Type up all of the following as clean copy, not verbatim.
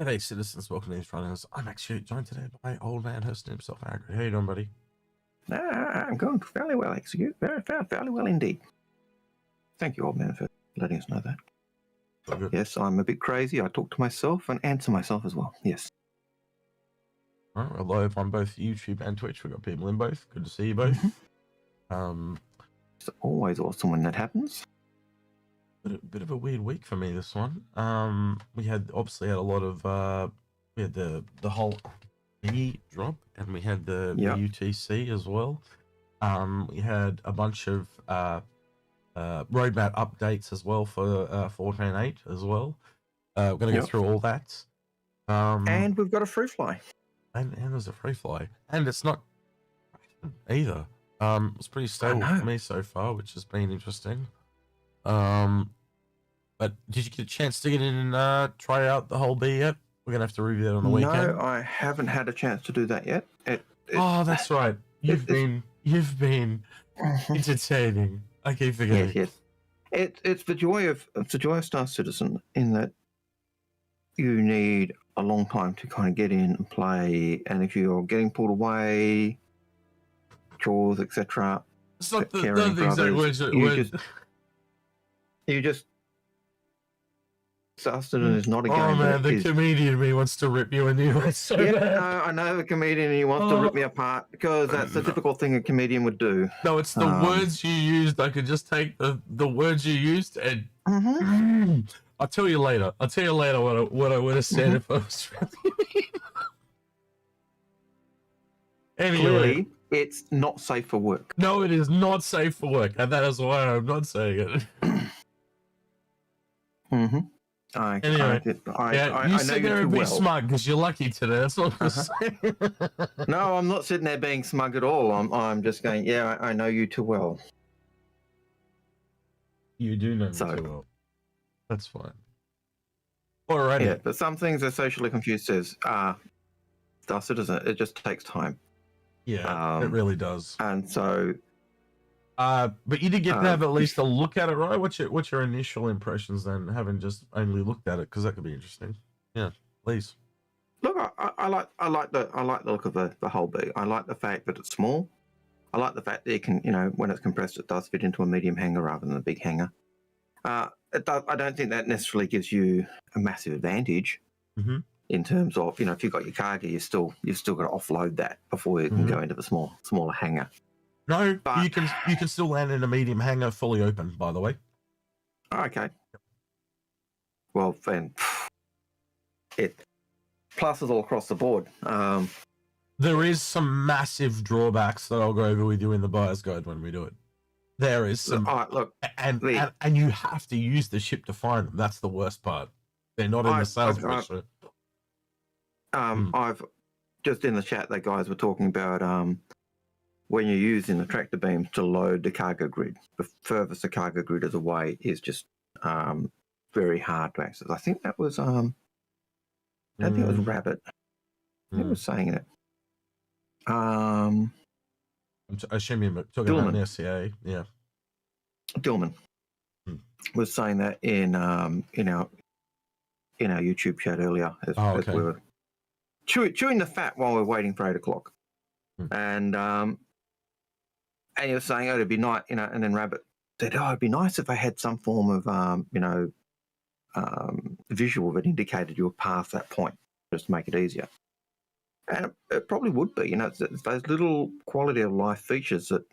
Hey citizens, welcome to Inforunners. I'm actually joined today by old man hosting himself, Algared. How you doing, buddy? I'm going fairly well, Execute. Fairly well indeed. Thank you, old man, for letting us know that. Good. Yes, I'm a bit crazy. I talk to myself and answer myself as well. Yes. All right, we're live on both YouTube and Twitch. We've got people in both. Good to see you both. It's always awesome when that happens. Bit of a weird week for me, this one. We had obviously had a lot of we had the whole thingy drop, and we had the UTC as well. We had a bunch of roadmap updates as well for 14.8 as well. We're going to go through all that. And we've got a free fly. And there's a free fly, and it's not either. It's pretty stable for me so far, which has been interesting. But did you get a chance to get in and try out the whole B yet? We're gonna have to review that on the weekend. No, I haven't had a chance to do that yet. Oh, that's right. You've been entertaining. I keep forgetting. Yes. It's the joy of Star Citizen in that you need a long time to kind of get in and play, and if you're getting pulled away, chores, etc. It's not the exact words. You just Star Citizen is not a game. Oh man, the comedian in me wants to rip you a new one so bad. No, I know the comedian he wants to rip me apart because that's the typical thing a comedian would do. No, it's the words you used. I could just take the words you used and I'll tell you later. I'll tell you later what I would have said if I was really mean. Anyway, clearly, it's not safe for work. No, it is not safe for work, and that is why I'm not saying it. Anyway, you sit there and be smug because you're lucky today. That's what I'm saying. No, I'm not sitting there being smug at all. I'm just going, yeah, I know you too well. You do know me too well. That's fine. Alrighty. Yeah, but some things are socially confused as Star Citizen. It just takes time. Yeah, it really does. And so, but you did get to have at least a look at it, right? What's your initial impressions then, having just only looked at it? Because that could be interesting. Yeah, please. Look, I like the look of the whole B. I like the fact that it's small. I like the fact that it can, when it's compressed, it does fit into a medium hangar rather than a big hangar. It does. I don't think that necessarily gives you a massive advantage in terms of, if you've got your cargo, you've still got to offload that before you can go into the smaller hangar. No, but you can still land in a medium hangar fully open, by the way. Okay. Well, then it pluses all across the board. There is some massive drawbacks that I'll go over with you in the buyer's guide when we do it. There is some. All right, look, and you have to use the ship to find them. That's the worst part. They're not in the sales brochure. I've just in the chat, the guys were talking about when you're using the tractor beams to load the cargo grid. The furthest the cargo grid is away is just very hard to access. I think that was I think it was Rabbit. Who was saying it? I assume you're talking about an SCA, yeah. Dillman was saying that in our YouTube chat earlier as we were chewing the fat while we're waiting for 8 o'clock, and he was saying, it'd be nice, and then Rabbit said, it'd be nice if I had some form of visual that indicated you were past that point, just to make it easier. And it probably would be, it's those little quality of life features that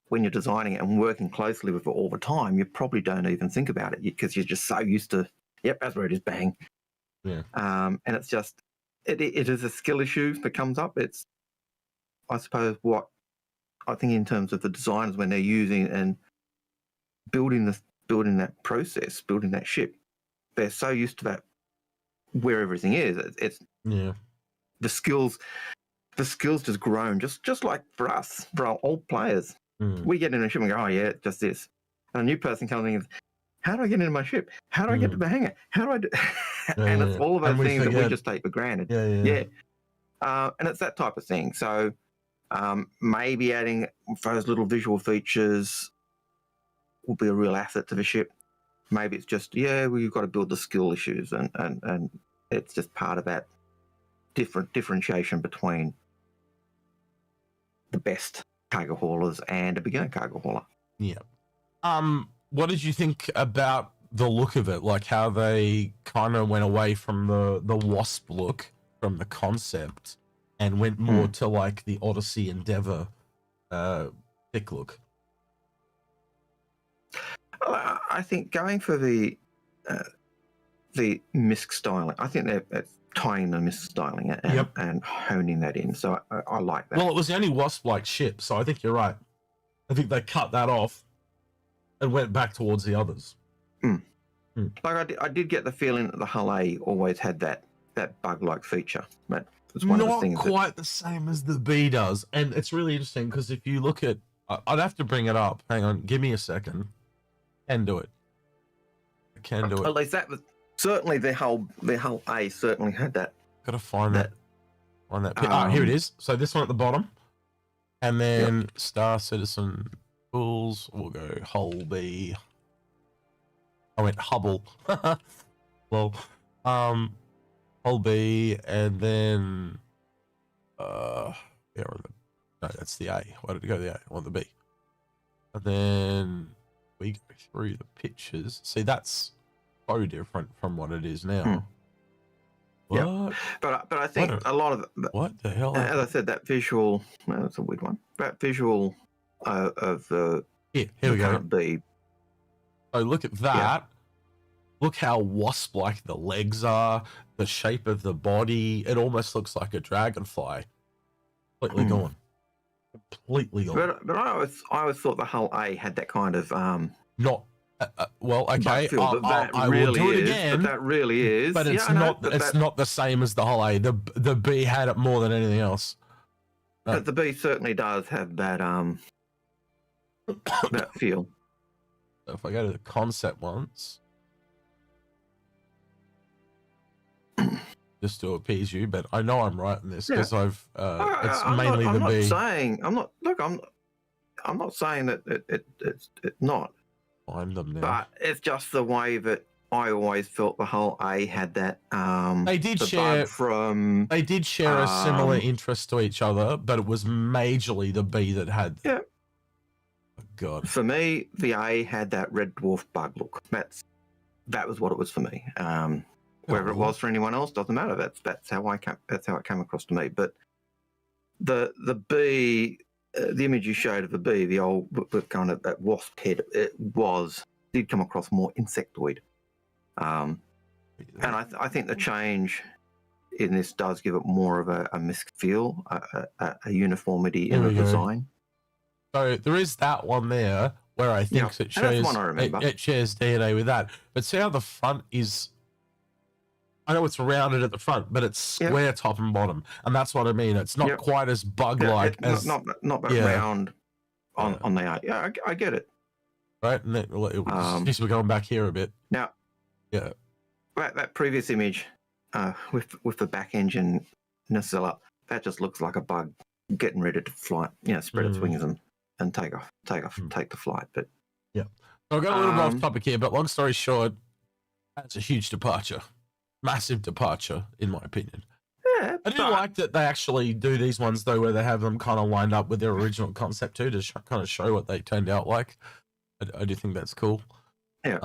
when you're designing it and working closely with it all the time, you probably don't even think about it because you're just so used to, that's where it is, bang. Yeah. And it's just, it is a skill issue that comes up. It's, I suppose, what I think in terms of the designers when they're using and building that process, building that ship, they're so used to that where everything is. It's the skills just grown, just like for us, for our old players. We get in a ship and go, oh yeah, just this. And a new person comes in and goes, how do I get into my ship? How do I get to the hangar? How do I do? And it's all of those things that we just take for granted. And it's that type of thing. So maybe adding those little visual features will be a real asset to the ship. Maybe it's just, you've got to build the skill issues and it's just part of that differentiation between the best cargo haulers and a beginner cargo hauler. Yeah. What did you think about the look of it? Like how they kind of went away from the Wasp look from the concept and went more to like the Odyssey Endeavor thick look. I think going for the misc styling, I think they're tying the misc styling and honing that in. So I like that. Well, it was the only Wasp-like ship, so I think you're right. I think they cut that off and went back towards the others. Like I did get the feeling that the Hull A always had that bug-like feature. But it's one of the things not quite the same as the B does, and it's really interesting because if you look at, I'd have to bring it up. Hang on, give me a second. Can do it. I can do it. At least that was certainly the Hull A certainly had that. Gotta find that. Find that. Here it is. So this one at the bottom, and then Star Citizen Pools. We'll go Hull B. I went Hubble. Well, Hull B, and then no, that's the A. Why did it go to the A? I want the B. And then we go through the pictures. See, that's so different from what it is now. Yeah, but I think a lot of what the hell? As I said, that visual. Well, that's a weird one. That visual of the here we go. B. So look at that. Yeah. Look how wasp-like the legs are. The shape of the body. It almost looks like a dragonfly. Completely gone. Completely gone. But I always thought the Hull A had that kind of not. Well, okay. I really will do it again. But that really is. But it's not. It's not the same as the Hull A. The B had it more than anything else. But the B certainly does have that that feel. So if I go to the concept once, just to appease you, but I know I'm right in this because I've. It's mainly the B. I'm not saying that it's not. Find them now. But it's just the way that I always felt the Hull A had that. They did share a similar interest to each other, but it was majorly the B that had. Yeah. Oh, God. For me, the A had that red dwarf bug look. That was what it was for me. Whether it was for anyone else doesn't matter. That's how it came across to me. But the B. The image you showed of the B, the old kind of that wasp head, did come across more insectoid, and I think the change in this does give it more of a misc feel, a uniformity in the design. So there is that one there where I think it shows it shares DNA with that, but see how the front is. I know it's rounded at the front, but it's square top and bottom, and that's what I mean. It's not quite as bug-like as not that round on the art. Yeah, I get it. Right, and it was, we're going back here a bit. Now, that previous image with the back engine nacelle, that just looks like a bug getting ready to fly. Spread its wings and take the flight. But so I got a little bit off topic here, but long story short, that's a huge departure. Massive departure, in my opinion. Yeah, I do like that they actually do these ones, though, where they have them kind of lined up with their original concept, too, to kind of show what they turned out like. I do think that's cool. Yeah.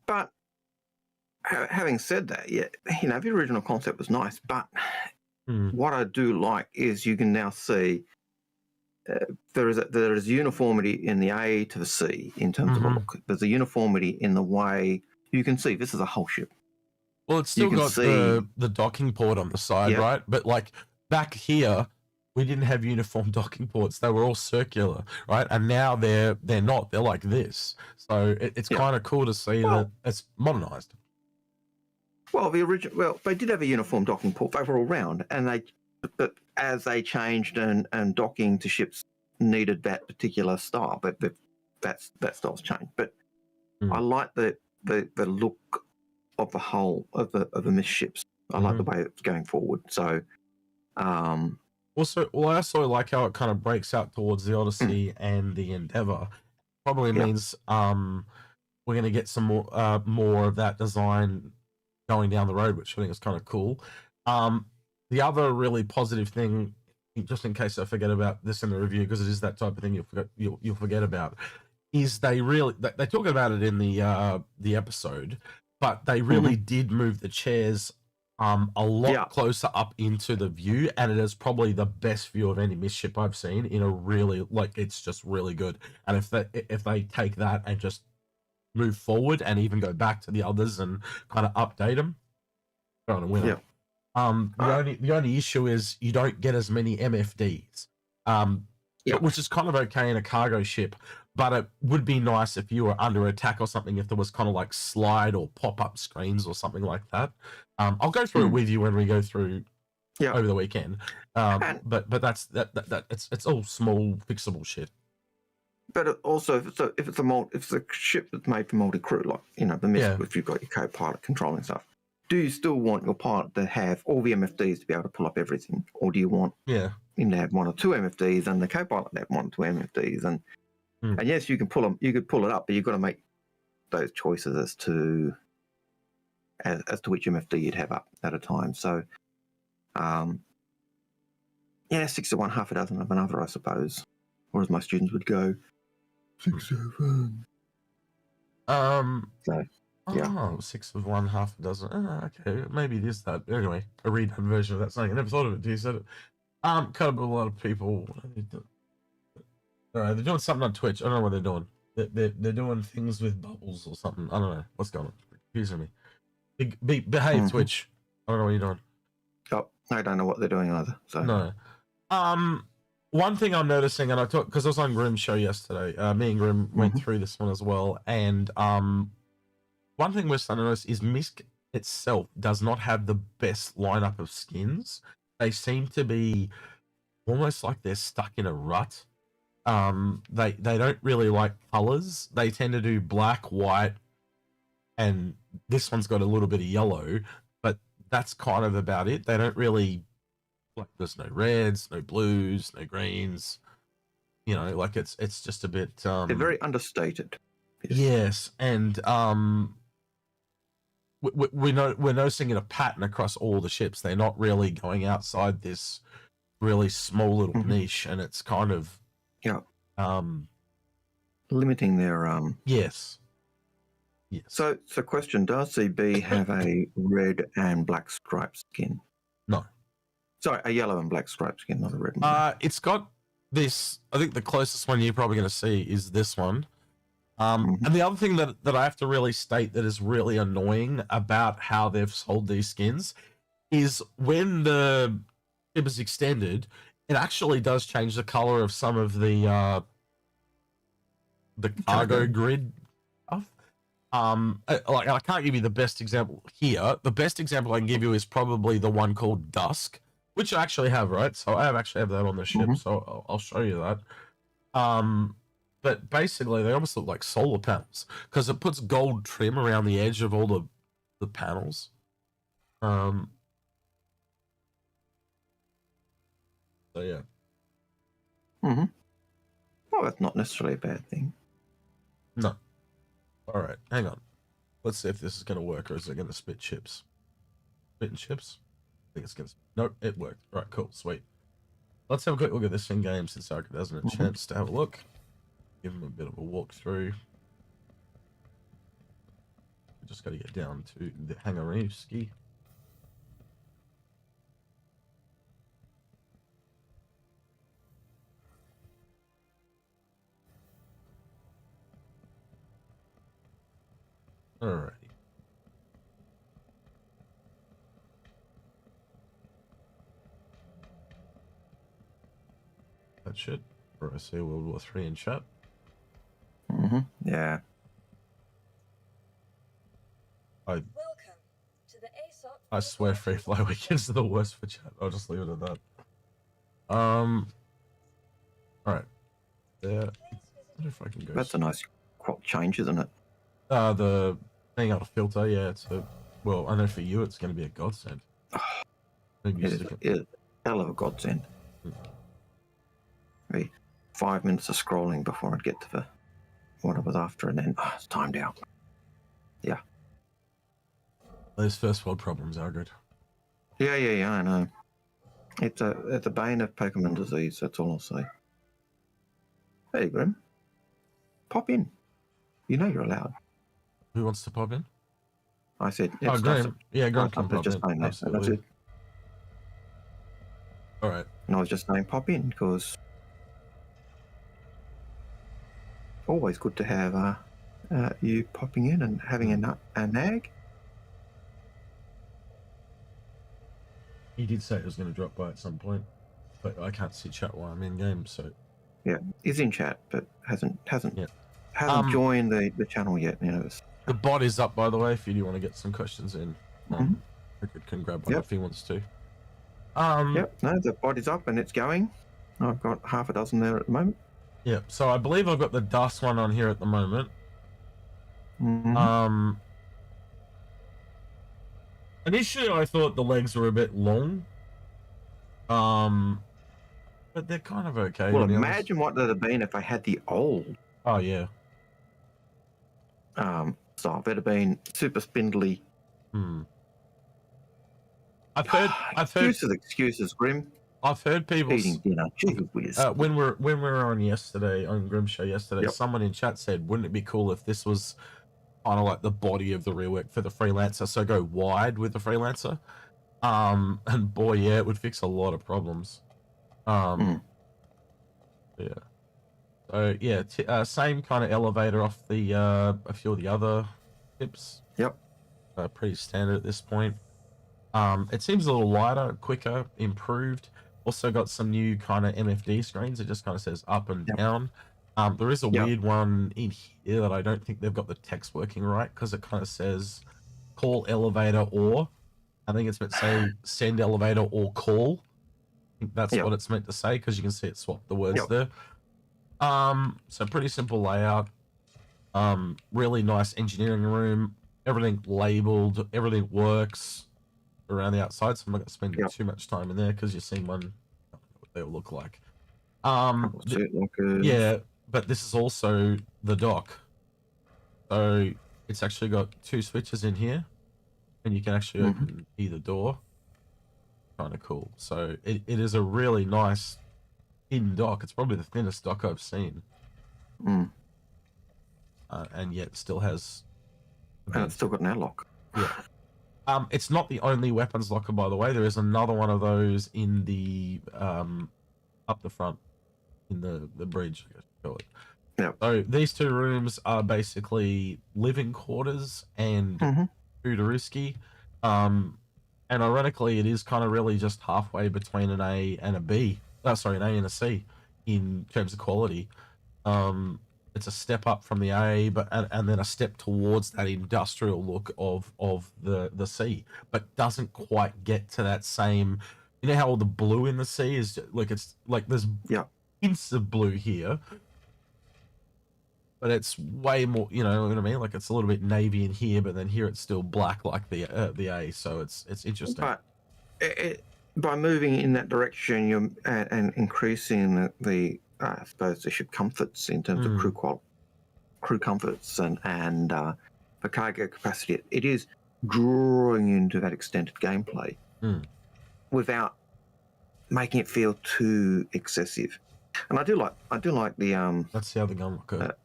But having said that, the original concept was nice, but what I do like is you can now see there is uniformity in the A to the C in terms of the look. There's a uniformity in the way you can see this is a whole ship. Well, it's still got the docking port on the side, right? But like back here, we didn't have uniform docking ports. They were all circular, right? And now they're not. They're like this. So it's kind of cool to see that it's modernized. Well, they did have a uniform docking port. They were all round, but as they changed and docking to ships needed that particular style, but that style's changed. But I like the look of the whole of the misc ships. I like the way it's going forward. So, I also like how it kind of breaks out towards the Odyssey and the Endeavor. Probably means we're going to get some more of that design going down the road, which I think is kind of cool. The other really positive thing, just in case I forget about this in the review, because it is that type of thing you'll forget about, is they talk about it in the episode, but they really did move the chairs a lot closer up into the view, and it is probably the best view of any misship I've seen in a really, like, it's just really good. And if they take that and just move forward and even go back to the others and kind of update them, they're on a winner. The only issue is you don't get as many MFDs, which is kind of okay in a cargo ship, but it would be nice if you were under attack or something, if there was kind of like slide or pop-up screens or something like that. I'll go through it with you when we go through over the weekend. But that's it's all small fixable shit. But also, if it's a ship that's made for multi-crew, like, you know, if you've got your co-pilot controlling stuff, do you still want your pilot to have all the MFDs to be able to pull up everything, or do you want him to have 1 or 2 MFDs and the co-pilot to have 1 or 2 MFDs? And yes, you can pull them, you could pull it up, but you've got to make those choices as to which MFD you'd have up at a time. So, 6 to 1, half a dozen of another, I suppose. Or as my students would go, 6 of 1. So, 6 of 1, half a dozen. Okay, maybe it is that. Anyway, a redone version of that saying. I never thought of it until you said it. Cut up a lot of people. They're doing something on Twitch. I don't know what they're doing. They're doing things with bubbles or something. I don't know what's going on. It's confusing me. Behave, Twitch. I don't know what you're doing. Oh, I don't know what they're doing either. So no. One thing I'm noticing, and I talked because I was on Grim's show yesterday. Me and Grim went through this one as well, and one thing we're starting to notice is Misk itself does not have the best lineup of skins. They seem to be almost like they're stuck in a rut. They don't really like colors. They tend to do black, white, and this one's got a little bit of yellow, but that's kind of about it. They don't really, like, there's no reds, no blues, no greens. You know, like it's just a bit they're very understated. Yes, and we're noticing a pattern across all the ships. They're not really going outside this really small little niche, and it's kind of limiting their yes. So question, does CB have a red and black stripe skin? No. Sorry, a yellow and black stripe skin, not a red and black. It's got this, I think the closest one you're probably going to see is this one. And the other thing that I have to really state that is really annoying about how they've sold these skins is when the ship is extended, it actually does change the color of some of the cargo grid stuff. Like, I can't give you the best example here. The best example I can give you is probably the one called Dusk, which I actually have, right? So I actually have that on the ship, so I'll show you that. But basically, they almost look like solar panels because it puts gold trim around the edge of all the panels. So yeah. Well, that's not necessarily a bad thing. No. All right, hang on. Let's see if this is going to work, or is it going to spit chips? Spitting chips? I think it's going to... Nope, it worked. All right, cool, sweet. Let's have a quick look at this in-game since Arcade hasn't had a chance to have a look. Give him a bit of a walkthrough. Just got to get down to the Hangarowski. Alrighty. That's it. Or I say World War III in chat. Yeah. I swear Free Fly Weekends are the worst for chat. I'll just leave it at that. Alright. There. I wonder if I can go. That's a nice crop change, isn't it? The being able to filter, yeah, it's a, well, I know for you it's going to be a godsend. Maybe it is a hell of a godsend. Maybe 5 minutes of scrolling before I'd get to what I was after, and then it's timed out. Yeah. Those first world problems are good. Yeah, I know. It's a bane of Pokemon disease. That's all I'll say. Hey, Grim, pop in. You know you're allowed. Who wants to pop in? I said. Oh, Graham. Yeah, Graham can pop just in. saying that. Absolutely. That's it. All right. And I was just saying pop in because always good to have you popping in and having a nag. He did say it was going to drop by at some point, but I can't see chat while I'm in game, so. Yeah, he's in chat, but hasn't Yeah. joined the channel yet. You know. The bot is up, by the way, if you do want to get some questions in. Cricket can grab one if he wants to. Yep, no, the bot is up and it's going. I've got half a dozen there at the moment. Yeah, so I believe I've got the dust one on here at the moment. Initially I thought the legs were a bit long. But they're kind of okay. Well, imagine what they'd have been if I had the old. Oh yeah. Style. They'd have been super spindly. I've heard excuses, Grim. I've heard people eating dinner. Gee whiz. When we were on yesterday on Grim's show yesterday, someone in chat said, "Wouldn't it be cool if this was kind of like the body of the rework for the freelancer? So go wide with the freelancer." And boy, yeah, it would fix a lot of problems. Yeah. So yeah, same kind of elevator off the a few of the other tips. Yep. Pretty standard at this point. It seems a little lighter, quicker, improved. Also got some new kind of MFD screens. It just kind of says up and down. There is a weird one in here that I don't think they've got the text working right because it kind of says call elevator or. I think it's meant to say send elevator or call. I think that's what it's meant to say because you can see it swapped the words there. So pretty simple layout. Really nice engineering room. Everything labeled. Everything works around the outside, so I'm not going to spend too much time in there because you've seen one what they look like. Yeah, but this is also the dock. So it's actually got 2 switches in here, and you can actually open either door. Kind of cool. So it is a really nice in dock. It's probably the thinnest dock I've seen. And yet still has. And it's still got an airlock. Yeah. It's not the only weapons locker, by the way. There is another one of those in the up the front in the bridge, I guess you call it. Yeah. So these 2 rooms are basically living quarters and Futurisky. And ironically, it is kind of really just halfway between an A and a B. Oh, sorry, an A and a C in terms of quality. It's a step up from the A, but and then a step towards that industrial look of the C, but doesn't quite get to that same. You know how all the blue in the sea is like it's like there's hints of blue here, but it's way more. You know what I mean? Like it's a little bit navy in here, but then here it's still black like the A. So it's interesting. But by moving in that direction, and increasing the I suppose the ship comforts in terms of crew comforts and the cargo capacity. It is drawing into that extended gameplay without making it feel too excessive. And I do like the That's the other gun locker.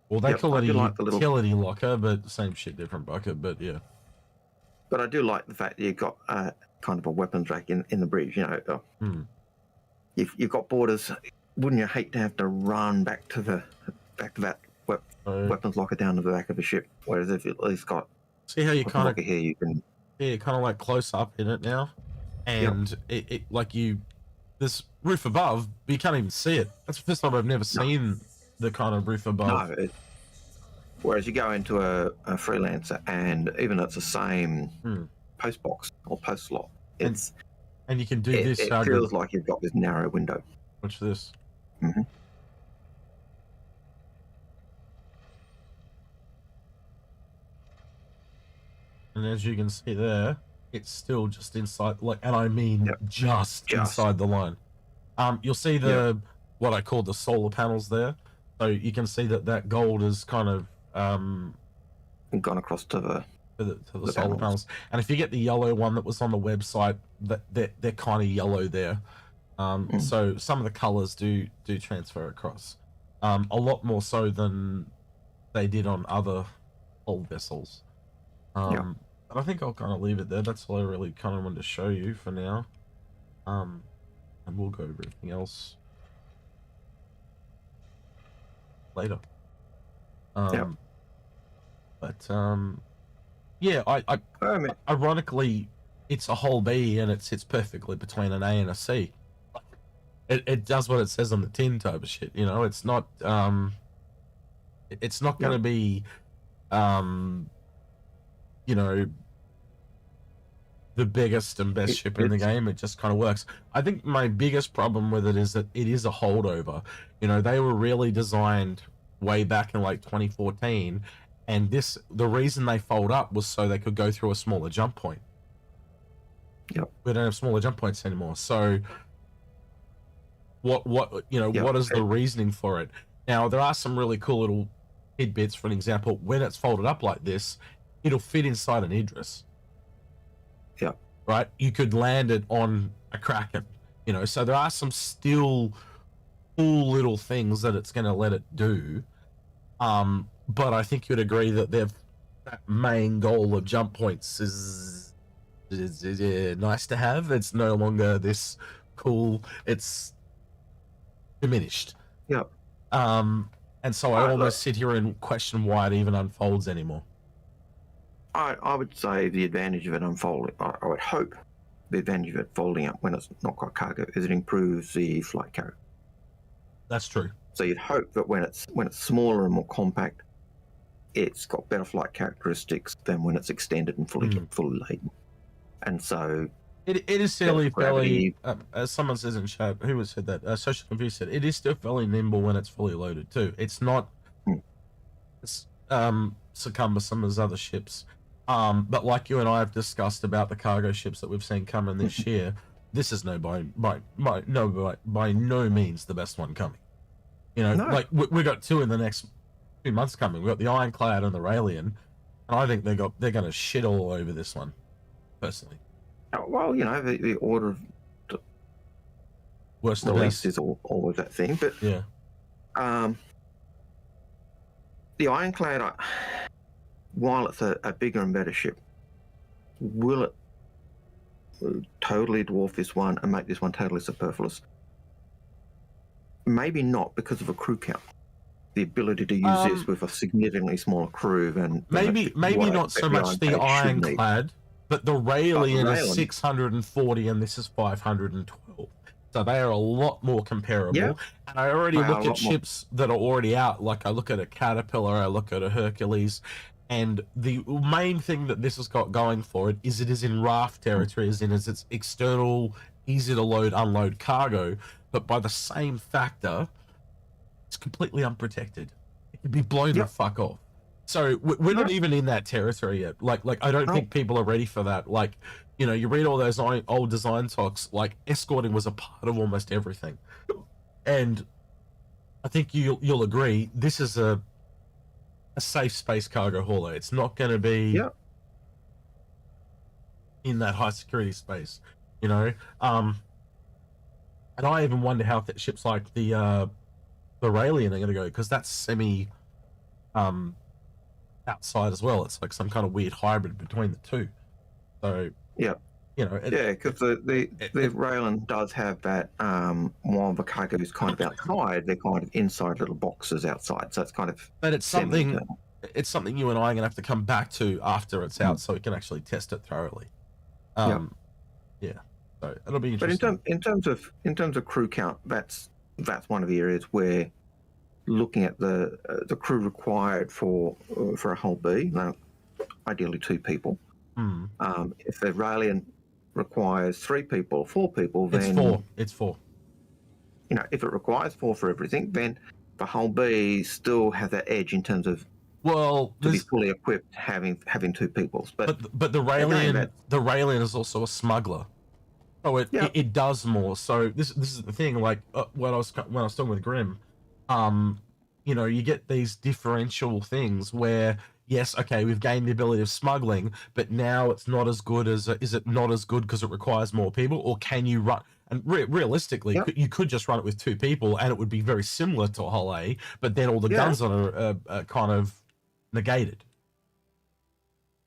Well, they call it a utility locker, but same shit, different bucket. But yeah. But I do like the fact that you've got kind of a weapons rack in the bridge. You know, you've got borders. Wouldn't you hate to have to run back to that weapons locker down to the back of the ship? Whereas if you at least got see how you kind of here, you can kind of like close up in it now, and it like this roof above, but you can't even see it. That's the first time I've never seen the kind of roof above. No, whereas you go into a freelancer, and even though it's the same post box or post slot, and you can do this. It feels like you've got this narrow window. Watch this. And as you can see there, it's still just inside, like, and I mean just inside the line. You'll see what I call the solar panels there. So you can see that gold is kind of gone across to to the solar panels. And if you get the yellow one that was on the website, they're kind of yellow there. So some of the colors do transfer across, a lot more so than they did on other old vessels. But I think I'll kind of leave it there. That's all I really kind of wanted to show you for now. And we'll go over everything else later. But yeah, I ironically, it's a whole B and it sits perfectly between an A and a C. It does what it says on the tin type of shit, you know. It's not it's not going to be you know, the biggest and best ship in the game. It just kind of works. I think my biggest problem with it is that it is a holdover. You know, they were really designed way back in like 2014, and the reason they fold up was so they could go through a smaller jump point. We don't have smaller jump points anymore. So what you know, what is the reasoning for it? Now, there are some really cool little tidbits. For an example, when it's folded up like this, it'll fit inside an Idris. Right? You could land it on a Kraken, you know, so there are some still cool little things that it's going to let it do. But I think you'd agree that that main goal of jump points is nice to have. It's no longer this cool. It's diminished. And so I almost sit here and question why it even unfolds anymore. I would say the advantage of it unfolding, I would hope the advantage of it folding up when it's not got cargo is it improves the flight cargo. That's true. So you'd hope that when it's smaller and more compact, it's got better flight characteristics than when it's extended and fully laden. And so it is still fairly, as someone says in chat, who said that? Social Confused said it is still fairly nimble when it's fully loaded too. It's not so cumbersome as other ships. But like you and I have discussed about the cargo ships that we've seen coming this year, this is by no means the best one coming. You know, like we got two in the next 2 months coming. We got the Ironclad and the Raelian, and I think they're going to shit all over this one, personally. Well, you know, the order of worst to least best is always that thing, but yeah. The Ironclad, while it's a bigger and better ship, will it totally dwarf this one and make this one totally superfluous? Maybe not, because of a crew count. The ability to use this with a significantly smaller crew than maybe not so much the Ironclad, but the Raelian is 640 and this is 512. So they are a lot more comparable. And I already look at ships that are already out. Like I look at a Caterpillar, I look at a Hercules, and the main thing that this has got going for it is in raft territory, as in it's external, easy to load, unload cargo. But by the same factor, it's completely unprotected. It could be blown the fuck off. So we're not even in that territory yet. Like I don't think people are ready for that. Like, you know, you read all those old design talks, like escorting was a part of almost everything. And I think you'll agree, this is a safe space cargo hauler. It's not going to be in that high security space, you know. And I even wonder how ships like the Raelian are going to go, because that's semi outside as well. It's like some kind of weird hybrid between the two. So you know, because the Raelian does have that. While the cargo is kind of outside, they're kind of inside little boxes outside. So it's kind of. But it's something. It's something you and I are going to have to come back to after it's out, so we can actually test it thoroughly. So it'll be interesting. But in terms of crew count, that's one of the areas where looking at the crew required for a whole B, ideally 2 people. If the Raelian requires 3 people, 4 people, then it's 4. You know, if it requires 4 for everything, then the whole B still has that edge in terms of to be fully equipped having 2 people. But the Raelian is also a smuggler. So it does more. So this is the thing. Like when I was talking with Grim, you know, you get these differential things where, yes, okay, we've gained the ability of smuggling, but now it's not as good as, is it not as good because it requires more people, or can you run, and realistically, Yep. you could just run it with 2 people and it would be very similar to Hull A, but then all the guns on it are kind of negated.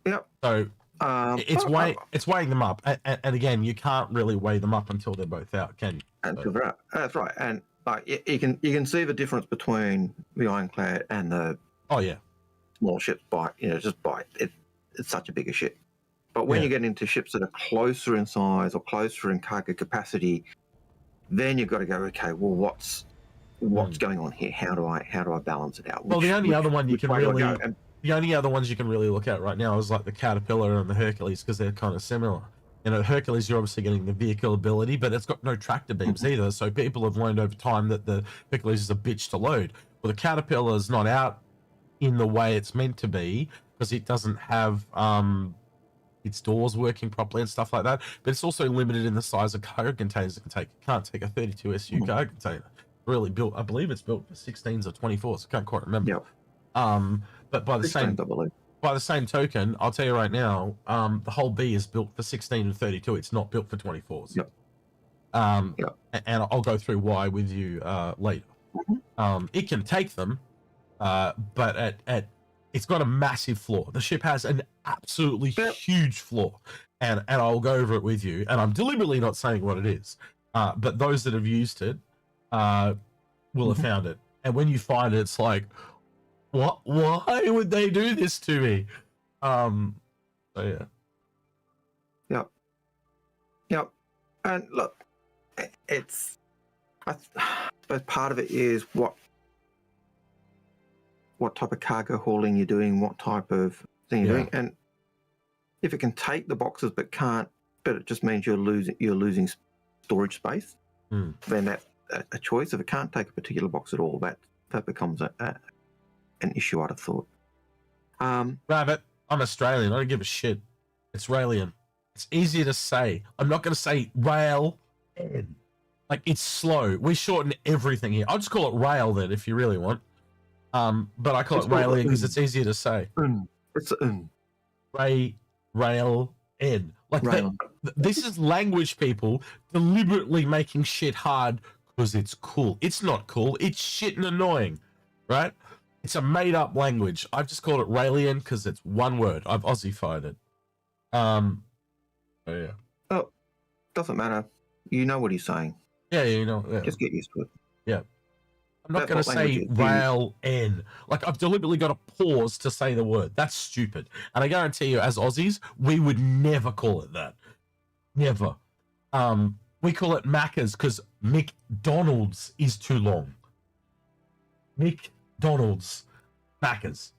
Yep. So it's weighing them up, and again, you can't really weigh them up until they're both out, can you? So. That's right, and like you can see the difference between the Ironclad and the small ships by it's such a bigger ship. But when you get into ships that are closer in size or closer in cargo capacity, then you've got to go, okay, well, what's going on here? How do I balance it out? The only other one you can really, the only other ones you can really look at right now is like the Caterpillar and the Hercules, because they're kind of similar. You know, Hercules, you're obviously getting the vehicle ability, but it's got no tractor beams either. So people have learned over time that the Hercules is a bitch to load. Well, the Caterpillar is not out in the way it's meant to be because it doesn't have its doors working properly and stuff like that. But it's also limited in the size of cargo containers it can take. It can't take a 32 SU cargo container. Really built, I believe it's built for 16s or 24s. I can't quite remember. Yep. But by the same token, I'll tell you right now, the Hull B is built for 16 and 32. It's not built for 24s. Yep. And I'll go through why with you later. It can take them, but it's got a massive flaw. The ship has an absolutely huge flaw, and I'll go over it with you. And I'm deliberately not saying what it is, but those that have used it will have found it. And when you find it, it's like, what? Why would they do this to me? So yeah. Yep. And look, it's, I suppose part of it is what type of cargo hauling you're doing, what type of thing you're doing, and if it can take the boxes but it just means you're losing storage space, then that's a choice. If it can't take a particular box at all, that becomes an issue, I'd have thought. Rabbit, I'm Australian. I don't give a shit. It's Raelian. It's easier to say. I'm not going to say rail. Like, it's slow. We shorten everything here. I'll just call it rail then, if you really want. But I call it Raelian because it's easier to say. It's rail N. Like this is language people deliberately making shit hard because it's cool. It's not cool. It's shit and annoying, right? It's a made up language. I've just called it Raelian because it's one word. I've Aussified it. Oh, doesn't matter. You know what he's saying. Yeah, you know. Yeah. Just get used to it. Yeah. I'm not going to say rail N. Like, I've deliberately got to pause to say the word. That's stupid. And I guarantee you, as Aussies, we would never call it that. Never. We call it Macca's because McDonald's is too long. McDonald's. Macca's.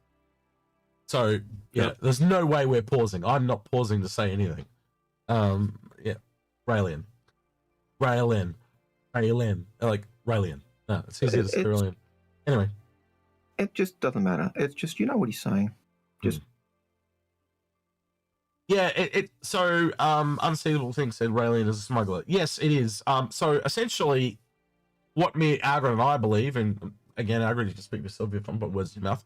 So, yeah, there's no way we're pausing. I'm not pausing to say anything. Raelian. Raelian. Like, Raelian. No, it's easier to say Raelian. Anyway. It just doesn't matter. It's just, you know what he's saying. Just. Yeah, so, Unseeable Thing said Raelian is a smuggler. Yes, it is. So, essentially, what me, Algared, and I believe, and again, Algared, you can speak for yourself if I'm putting words in your mouth,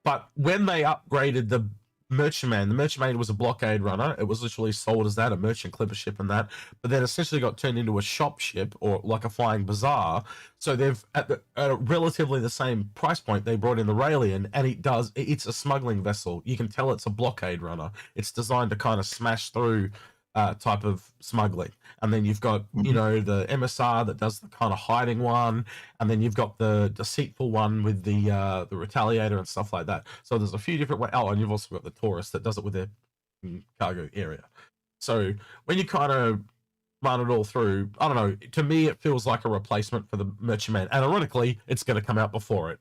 but when they upgraded the Merchantman, the Merchantman was a blockade runner. It was literally sold as that, a merchant clipper ship and that, but then essentially got turned into a shop ship or like a flying bazaar. So they've, at a relatively the same price point, they brought in the Raelian, and it's a smuggling vessel. You can tell it's a blockade runner. It's designed to kind of smash through type of smuggling. And then you've got, you know, the MSR that does the kind of hiding one, and then you've got the deceitful one with the retaliator and stuff like that. So there's a few different ways. Oh, and you've also got the tourist that does it with their cargo area. So when you kind of run it all through, I don't know, to me it feels like a replacement for the Merchantman, and ironically it's going to come out before it.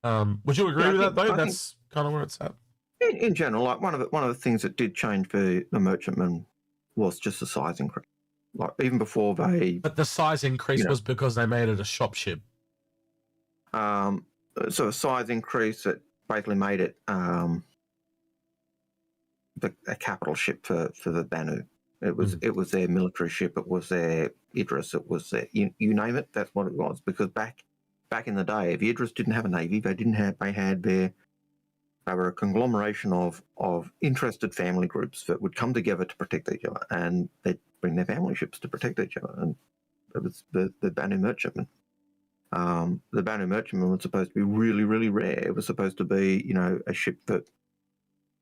Would you agree with that though? That's kind of where it's at. In general, like one of the things that did change for the Merchantman was just the size increase. Like even before they, but the size increase was because they made it a shop ship. So a size increase that basically made it a capital ship for the Banu. It was their military ship. It was their Idris. It was their you name it. That's what it was. Because back in the day, if Idris didn't have a navy, they were a conglomeration of interested family groups that would come together to protect each other, and they'd bring their family ships to protect each other. And it was the Banu merchantmen. The Banu merchantmen was supposed to be really, really rare. It was supposed to be, a ship that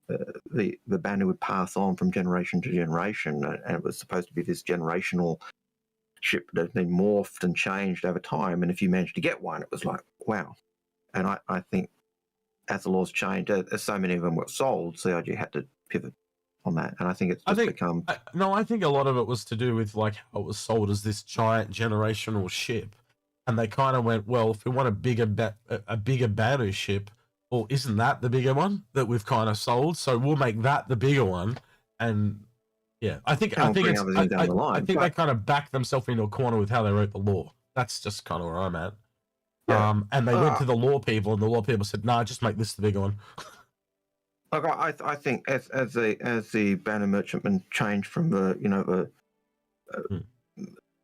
the Banu would pass on from generation to generation, and it was supposed to be this generational ship that had been morphed and changed over time. And if you managed to get one, it was like, wow. And I think as the laws changed, as so many of them were sold, CIG had to pivot on that. And I think it's just become... I think a lot of it was to do with like how it was sold as this giant generational ship. And they kind of went, well, if we want a bigger Banu ship, well, isn't that the bigger one that we've kind of sold? So we'll make that the bigger one. And yeah, I think they kind of backed themselves into a corner with how they wrote the law. That's just kind of where I'm at. Yeah. And they went to the law people, and the law people said, "Nah, just make this the bigger one." Look, I think as the Banu merchantmen changed from the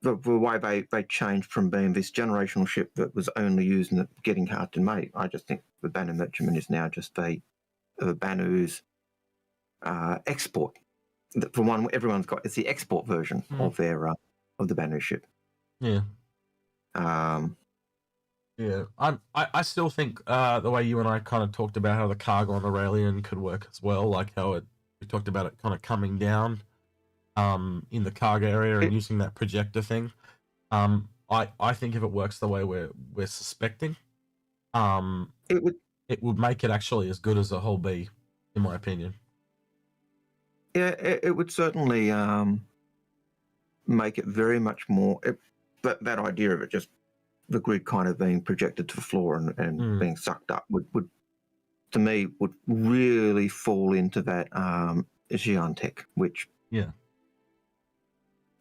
way they changed from being this generational ship that was only used in getting hard to make, I just think the Banu merchantman is now just the Banu's export. For one, everyone's got, it's the export version of their of the Banu ship. Yeah. Yeah, I still think the way you and I kind of talked about how the cargo on the Raelian could work as well, like how we talked about it kind of coming down in the cargo area and using that projector thing. I think if it works the way we're suspecting, it would make it actually as good as a whole B, in my opinion. Yeah, it would certainly make it very much more that idea of it just the grid kind of being projected to the floor and being sucked up would to me would really fall into that Xian tech, which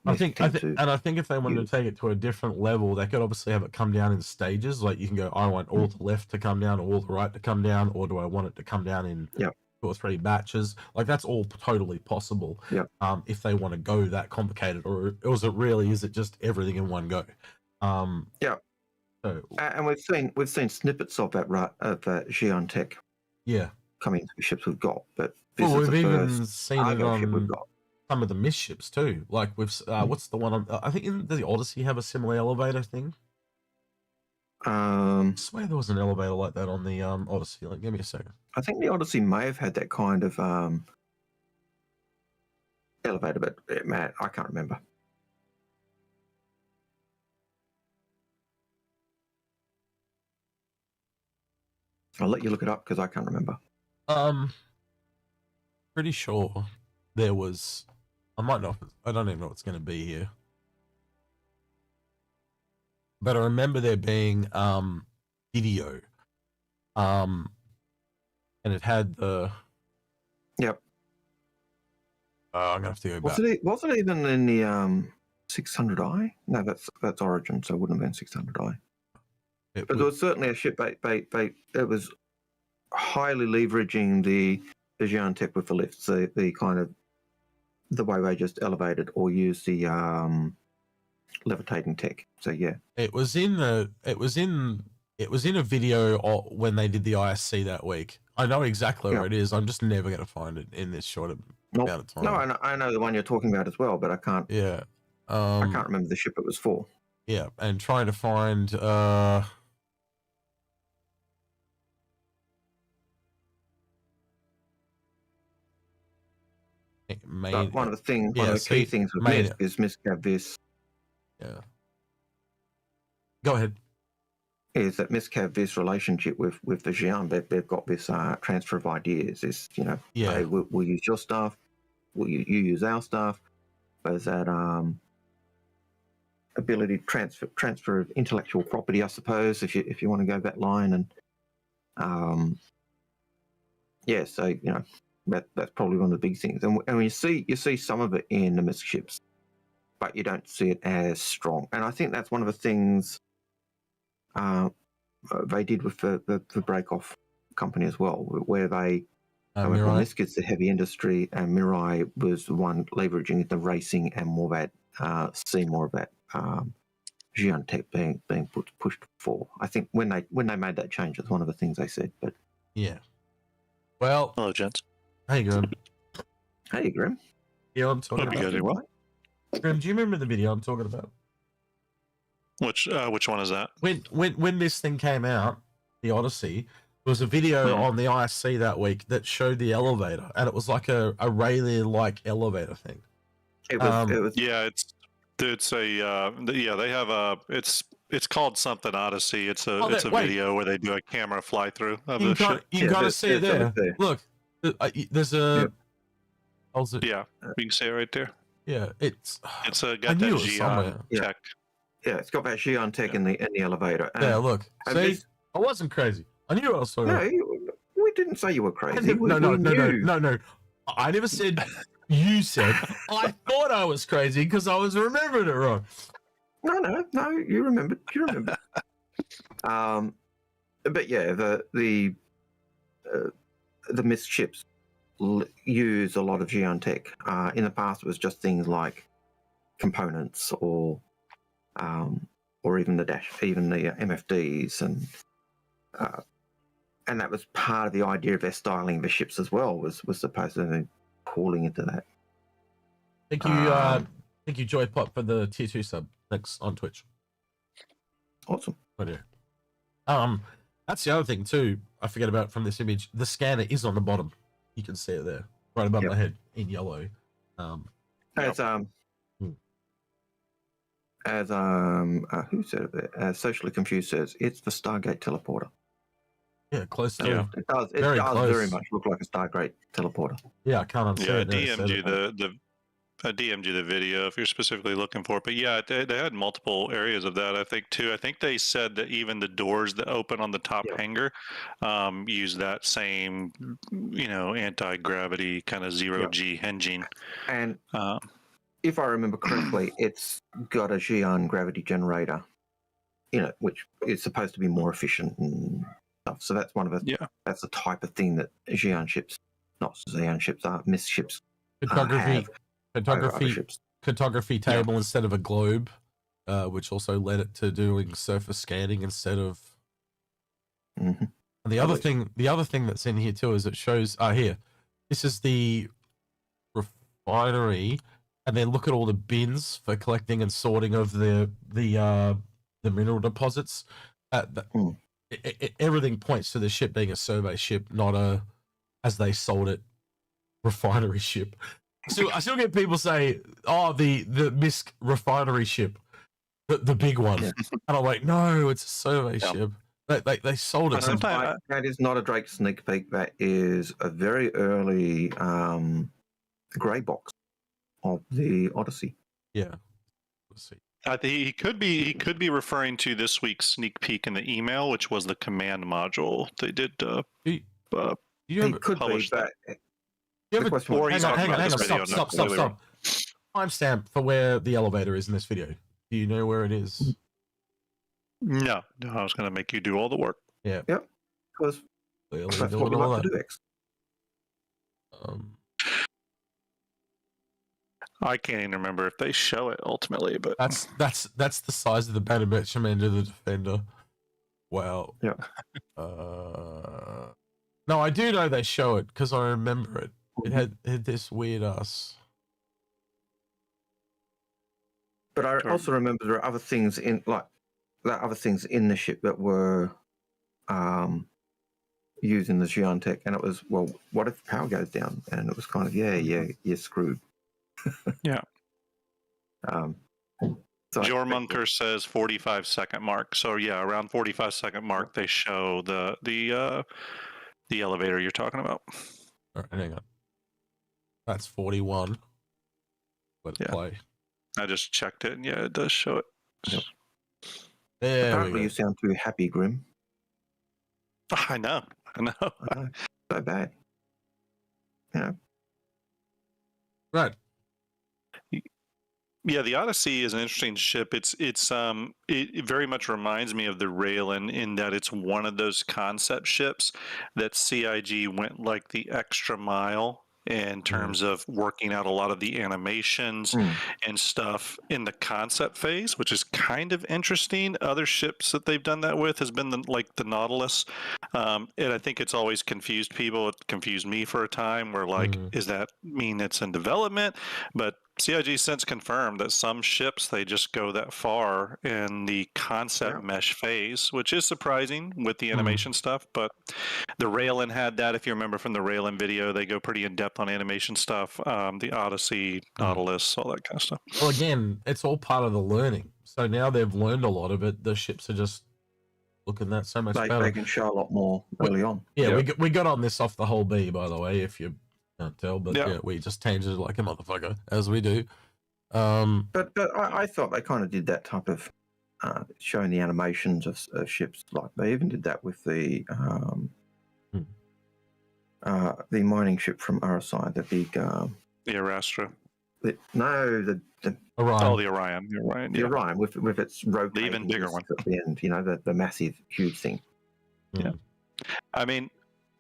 I think if they wanted to take it to a different level, they could obviously have it come down in stages. Like you can go, I want all the left to come down, or all the right to come down, or do I want it to come down in 2 or 3 batches? Like that's all totally possible. If they want to go that complicated, or is it just everything in one go? So, and we've seen snippets of that Xian tech. Coming into the ships we've got, but we've even seen it on some of the mist ships too. Like we've what's the one on? I think does the Odyssey have a similar elevator thing? I swear there was an elevator like that on the Odyssey. Like, give me a second. I think the Odyssey may have had that kind of elevator, but man, I can't remember. I'll let you look it up because I can't remember. Pretty sure there was. I might not. I don't even know what's going to be here. But I remember there being video. And it had the. Yep. I'm gonna have to go back. Was it even in the 600i? No, that's Origin, so it wouldn't have been 600i. But there was certainly a ship. It was highly leveraging the Xian tech with the lifts, the kind of the way they just elevated or used the levitating tech. So yeah, it was in a video when they did the ISC that week. I know exactly where it is. I'm just never going to find it in this short amount of time. No, I know the one you're talking about as well, but I can't. Yeah, I can't remember the ship it was for. Yeah, and trying to find. But one of the key things with Misk is Misk have this. Yeah. Go ahead. Is that Misk have this relationship with the Xian? They've got this transfer of ideas. This hey, we'll use your stuff, you use our stuff. There's that ability to transfer of intellectual property, I suppose, if you want to go that line, and so that's probably one of the big things. And you see some of it in the Misk ships, but you don't see it as strong. And I think that's one of the things they did with the Breakoff company as well, where they However, in Mirai. this case, the heavy industry, and Mirai was the one leveraging the racing and more of that, see more of that Xian tech being pushed for. I think when they made that change, it's one of the things they said. But Yeah. Well, Hello, gents. hey, Grim. hey, Grim. Yeah, I'm talking Hope you about. guys are well. Grim, do you remember the video I'm talking about? Which one is that? When this thing came out, the Odyssey, there was a video on the ISC that week that showed the elevator, and it was like a Rayleigh-like elevator thing. It was. Yeah, it's a yeah, they have a it's called something Odyssey. It's a video where they do a camera fly through of the ship. You gotta see it there. Look, there's a. Yeah, you can see it right there. Yeah, it's got that Xian tech. Yeah, it's got that Xian tech in the elevator. Yeah, look. See, I wasn't crazy. I knew what I was talking about. No, we didn't say you were crazy. No. I never said you said. I thought I was crazy because I was remembering it wrong. No, you remembered. But yeah, the missed ships use a lot of Xian tech. In the past, it was just things like components or even the MFDs, and that was part of the idea of their styling the ships as well. Was supposed to be calling into that. Thank you, Joy Pop, for the tier 2 sub. Thanks on Twitch. Awesome. Oh dear. That's the other thing too. I forget about from this image. The scanner is on the bottom. You can see it there, right above my head in yellow. Who said it there? As Socially Confused says, it's the Stargate teleporter. Yeah, close to. Yeah. It does very much look like a Stargate teleporter. Yeah, I can't see it. I DM'd you the video if you're specifically looking for it. But yeah, they had multiple areas of that, I think, too. I think they said that even the doors that open on the top hangar use that same, anti-gravity kind of zero-G engine. And if I remember correctly, it's got a Xian gravity generator, which is supposed to be more efficient and stuff. So that's one of the that's the type of thing that Xian ships, not Xian ships, missed ships Cartography table instead of a globe, which also led it to doing surface scanning instead of. Mm-hmm. And the other thing that's in here too is it shows here. This is the refinery, and then look at all the bins for collecting and sorting of the mineral deposits. Everything points to the ship being a survey ship, not a, as they sold it, refinery ship. So I still get people say, "Oh, the MISC refinery ship, the big one," and I'm like, "No, it's a survey ship." They sold it. That is not a Drake sneak peek. That is a very early grey box of the Odyssey. Yeah, let's see. I think he could be referring to this week's sneak peek in the email, which was the command module they did. You could be, but. Hang on. Stop. Timestamp for where the elevator is in this video. Do you know where it is? No, I was going to make you do all the work. Yeah. Yep. Because that's what we like to do, X. I can't even remember if they show it ultimately, but that's the size of the Banu Benjamin to the Defender. Wow. Yeah. No, I do know they show it because I remember it. It had this weird ass. But I also remember there are other things in the ship that were using the Xian tech, and it was, well, what if the power goes down? And it was kind of you're screwed. Yeah. So Jor Munker says 45-second mark. So yeah, around 45-second mark they show the elevator you're talking about. All right, hang on. That's 41. Let's play. I just checked it, and yeah, it does show it. Yep. Apparently, you sound too happy, Grim. I know. So bad. Right. Yeah, the Odyssey is an interesting ship. It very much reminds me of the Raylan in that it's one of those concept ships that CIG went like the extra mile in terms of working out a lot of the animations and stuff in the concept phase, which is kind of interesting. Other ships that they've done that with has been like the Nautilus, and I think it's always confused people. It confused me for a time. Where like, does that mean it's in development? But CIG since confirmed that some ships they just go that far in the concept mesh phase, which is surprising with the animation stuff. But the Raylan had that. If you remember from the Raylan video, they go pretty in depth on animation stuff. The Odyssey, Nautilus, all that kind of stuff. Well, again, it's all part of the learning. So now they've learned a lot of it. The ships are just looking that so much better. They can show a lot more early on. Yeah, we got on this off the whole B, by the way, if you can't tell, but yeah, we just changed it like a motherfucker, as we do. But I thought they kind of did that type of showing the animations of ships. Like they even did that with the mining ship from RSI, the big the Arastra. The Orion. Oh, the Orion. The Orion. The Orion with its rotating, the even bigger one at the end. You know, the massive, huge thing. Yeah, I mean,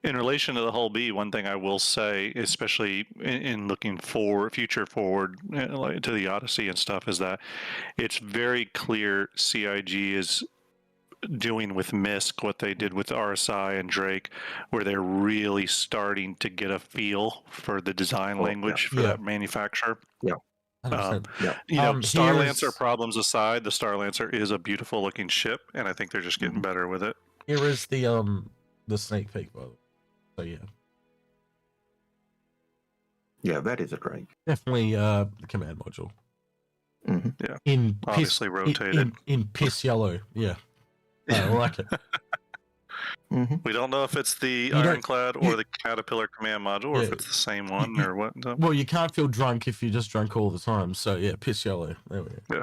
in relation to the whole B, one thing I will say, especially in looking future forward like to the Odyssey and stuff, is that it's very clear CIG is doing with MISC what they did with RSI and Drake, where they're really starting to get a feel for the design language for that manufacturer. Yeah. You know, Star Lancer problems aside, the Star Lancer is a beautiful looking ship, and I think they're just getting better with it. Here is the sneak peek, by the way. So yeah, that is a Drake. Definitely the command module. Yeah, in obviously rotated in piss yellow. Yeah, I like it. We don't know if it's the Ironclad or the Caterpillar command module, or if it's the same one or what. Well, you can't feel drunk if you just drunk all the time. So yeah, piss yellow. There we go.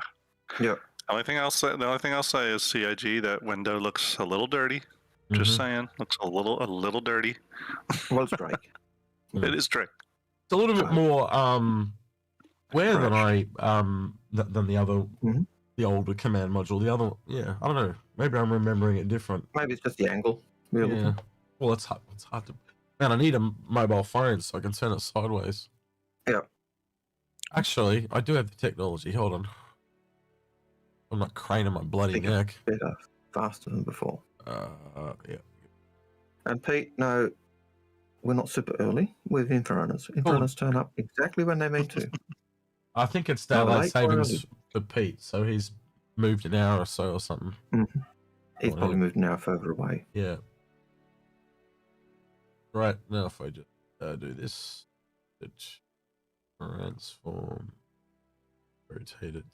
Yeah. The only thing I'll say is CIG, that window looks a little dirty. Just saying, looks a little dirty. Well, it's Drake. It is Drake. It's a little bit more wear than the other the older command module. The other, I don't know. Maybe I'm remembering it different. Maybe it's just the angle. Yeah. Well, it's hard to. Man, I need a mobile phone so I can turn it sideways. Yeah. Actually, I do have the technology. Hold on. I'm not craning my bloody neck. Better, faster than before. Yeah. And Pete, no, we're not super early with Inforunners. Inforunners turn up exactly when they mean to. I think it's daylight savings for Pete, so he's moved an hour or so or something. He's probably moved an hour further away. Yeah. Right, now if I just do this, transform, rotate it.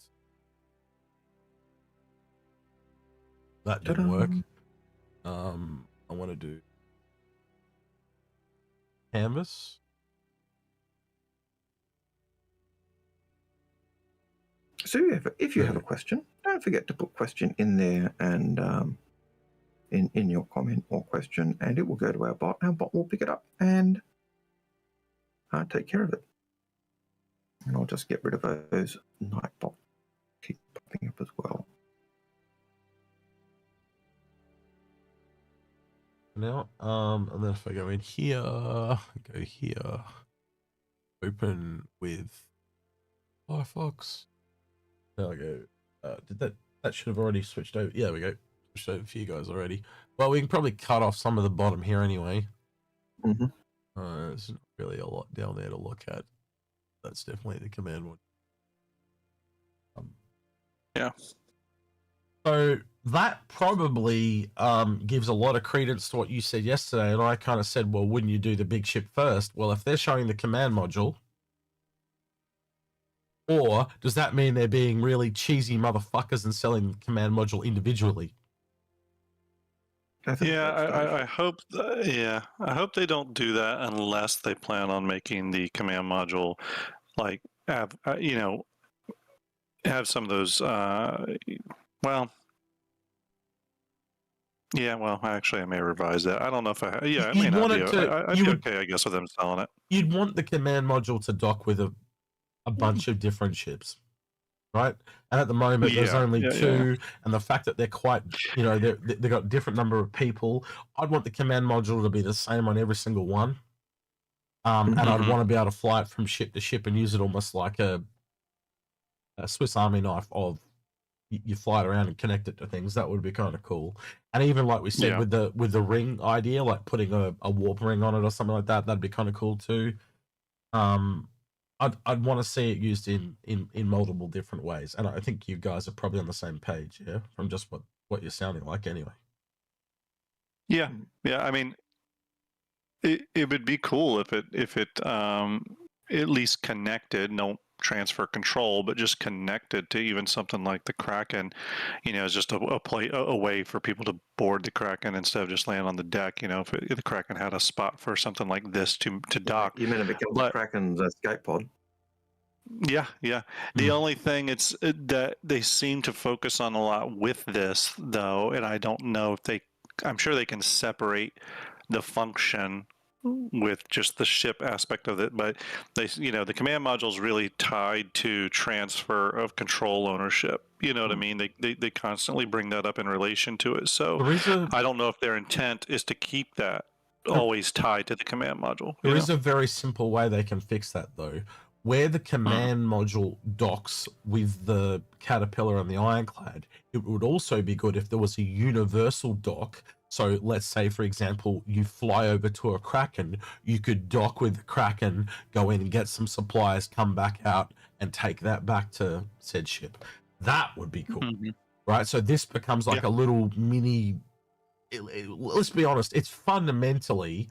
That didn't work. I want to do canvas. So if you have a question, don't forget to put question in there and in your comment or question, and it will go to our bot. Our bot will pick it up and take care of it. And I'll just get rid of those night bots. Keep popping up as well. Now, and then if I go in here, open with Firefox. There we go. Did that should have already switched over? Yeah, there we go. Switched over for you guys already. Well, we can probably cut off some of the bottom here anyway. There's not really a lot down there to look at. That's definitely the command one. Yeah. So that probably gives a lot of credence to what you said yesterday, and I kind of said, well, wouldn't you do the big ship first? Well, if they're showing the command module, or does that mean they're being really cheesy motherfuckers and selling the command module individually? I hope. I hope they don't do that unless they plan on making the command module like have some of those. Actually, I may revise that. I don't know if I. Yeah, it may not be. I'd be okay, I guess, with them selling it. You'd want the command module to dock with a bunch of different ships. right? And at the moment, there's only Yeah, two, and the fact that they're quite, you know, they've got a different number of people. I'd want the command module to be the same on every single one. And I'd want to be able to fly it from ship to ship and use it almost like a Swiss Army knife of you fly it around and connect it to things. That would be kind of cool. And even like we said with the ring idea, like putting a warp ring on it or something like that, that'd be kind of cool too. I'd want to see it used in multiple different ways, and I think you guys are probably on the same page, yeah, from just what you're sounding like anyway. Yeah. I mean, it would be cool if it at least connected, no transfer control, but just connected to even something like the Kraken. You know, it's just a way for people to board the Kraken instead of just land on the deck. You know, if the Kraken had a spot for something like this to dock. You mean it becomes the Kraken's escape pod? Yeah. The only thing it's that they seem to focus on a lot with this, though, and I don't know if I'm sure they can separate the function with just the ship aspect of it, but the command module is really tied to transfer of control ownership. You know what I mean? They constantly bring that up in relation to it. So I don't know if their intent is to keep that always tied to the command module. There is a very simple way they can fix that, though. Where the command module docks with the Caterpillar and the Ironclad, it would also be good if there was a universal dock. So let's say, for example, you fly over to a Kraken, you could dock with the Kraken, go in and get some supplies, come back out and take that back to said ship. That would be cool, right? So this becomes like a little mini, let's be honest, it's fundamentally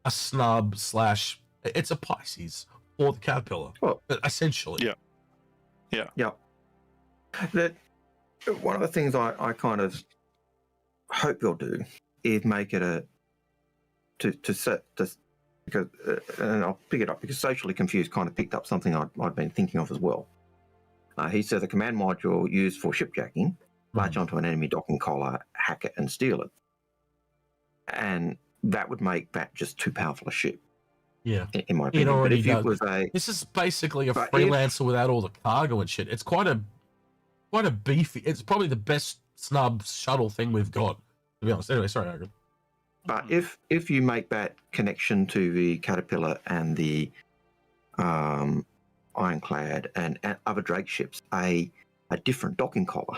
a snub / it's a Pisces for the Caterpillar, essentially. Yeah. That one of the things I kind of hope they'll do is make it because and I'll pick it up because Socially Confused kind of picked up something I'd been thinking of as well. He says a command module used for shipjacking, latch onto an enemy docking collar, hack it, and steal it, and that would make that just too powerful a ship. Yeah, in my opinion. But if it was this is basically a freelancer without all the cargo and shit. It's quite a beefy. It's probably the best snub shuttle thing we've got, to be honest. Anyway, sorry, Algared. But if you make that connection to the Caterpillar and the Ironclad and other Drake ships, a different docking collar,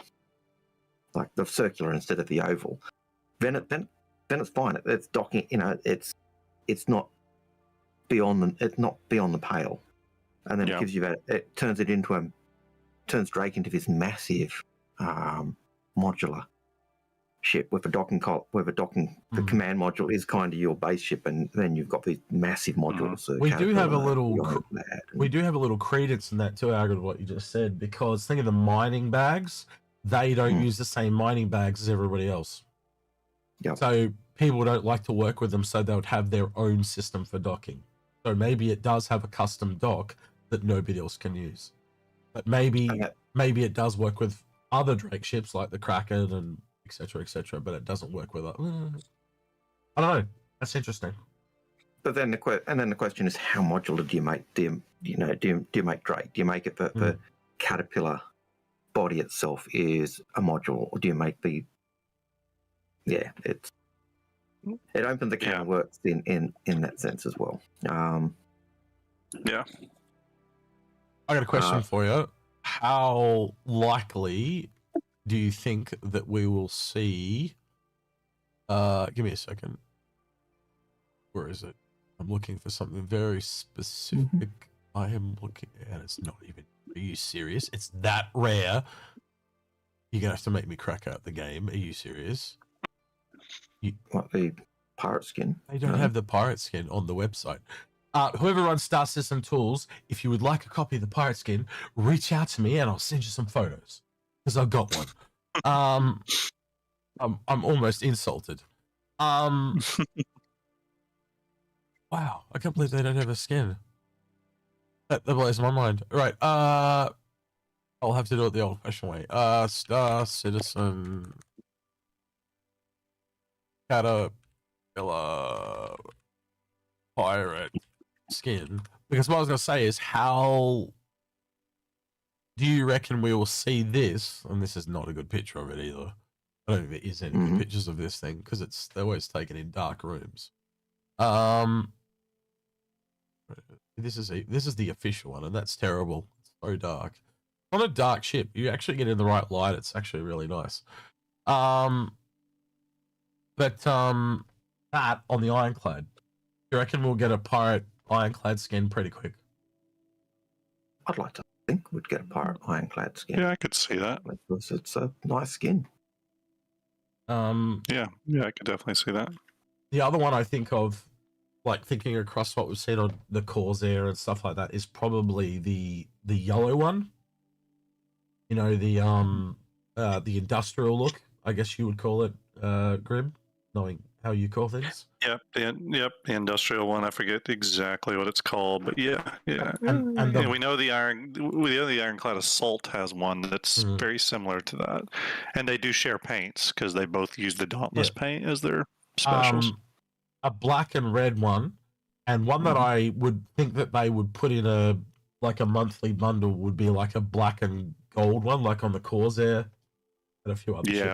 like the circular instead of the oval, then it's fine. It's docking. You know, it's not beyond the pale, and then it gives you that. It turns Drake into this massive modular ship with a docking the command module is kind of your base ship, and then you've got these massive modules. We do have a little credence in that too, Algared, what you just said, because think of the mining bags. They don't use the same mining bags as everybody else. So people don't like to work with them, so they would have their own system for docking. So maybe it does have a custom dock that nobody else can use. But maybe it does work with other Drake ships like the Kraken and etc., but it doesn't work with it. I don't know. That's interesting. But then the question is, how modular do you make? Do you make Drake? Do you make it the Caterpillar body itself is a module, or do you make the? Yeah, it opens the can of works in that sense as well. Yeah. I got a question for you. How likely do you think that we will see? Give me a second. Where is it? I'm looking for something very specific. I am looking, and it's not even. Are you serious? It's that rare. You're gonna have to make me crack out the game. Are you serious? What, the pirate skin? They don't have the pirate skin on the website. Whoever runs Star System Tools, if you would like a copy of the pirate skin, reach out to me and I'll send you some photos because I've got one. I'm almost insulted. Wow, I can't believe they don't have a skin. That blows my mind. Right. I'll have to do it the old-fashioned way. Star Citizen Caterpillar pirate skin. Because what I was going to say is how do you reckon we will see this? And this is not a good picture of it either. I don't think there is any good pictures of this thing because they're always taken in dark rooms. This is the official one, and that's terrible. It's so dark. On a dark ship, you actually get in the right light. It's actually really nice. But that on the Ironclad, you reckon we'll get a pirate Ironclad skin pretty quick? I'd like to think we'd get a pirate Ironclad skin. Yeah, I could see that. Because it's a nice skin. Yeah, I could definitely see that. The other one I think of, like thinking across what we've seen on the Corsair and stuff like that, is probably the yellow one. You know, the industrial look, I guess you would call it, Grim, knowing how you call things. Yep, the industrial one. I forget exactly what it's called, but yeah. And we know the Ironclad Assault has one that's very similar to that, and they do share paints because they both use the Dauntless paint as their specials. A black and red one, and one that I would think that they would put in a monthly bundle would be like a black and gold one, like on the Corsair and a few other ships.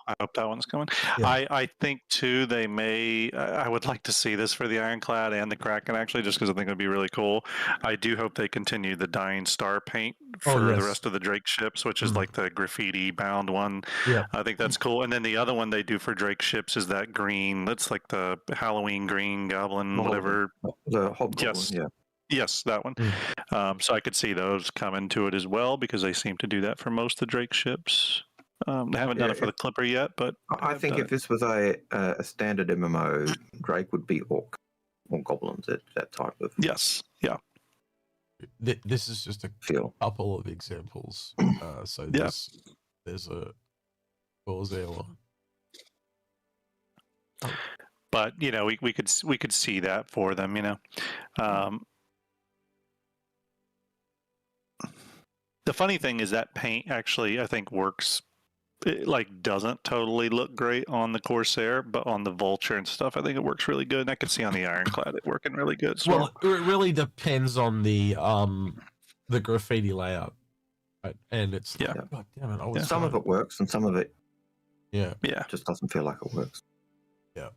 I hope that one's coming. Yeah. I think too they may. I would like to see this for the Ironclad and the Kraken actually, just because I think it'd be really cool. I do hope they continue the Dying Star paint for the rest of the Drake ships, which is like the graffiti bound one. Yeah, I think that's cool. And then the other one they do for Drake ships is that green. That's like the Halloween green goblin, whatever. The hobgoblin. Yes, that one. So I could see those coming to it as well because they seem to do that for most of the Drake ships. They haven't done it for the Clipper yet, but I think if this was a standard MMO, Drake would be orc or goblins. That type of This is just a couple of examples. So there's a Corsair one. But you know, we could see that for them. You know. The funny thing is that paint actually, I think, works. It doesn't totally look great on the Corsair, but on the Vulture and stuff, I think it works really good. And I could see on the Ironclad it working really good. So. Well, it really depends on the graffiti layout, right? And it's God damn it! Some of it works, and some of it, just doesn't feel like it works. Yeah.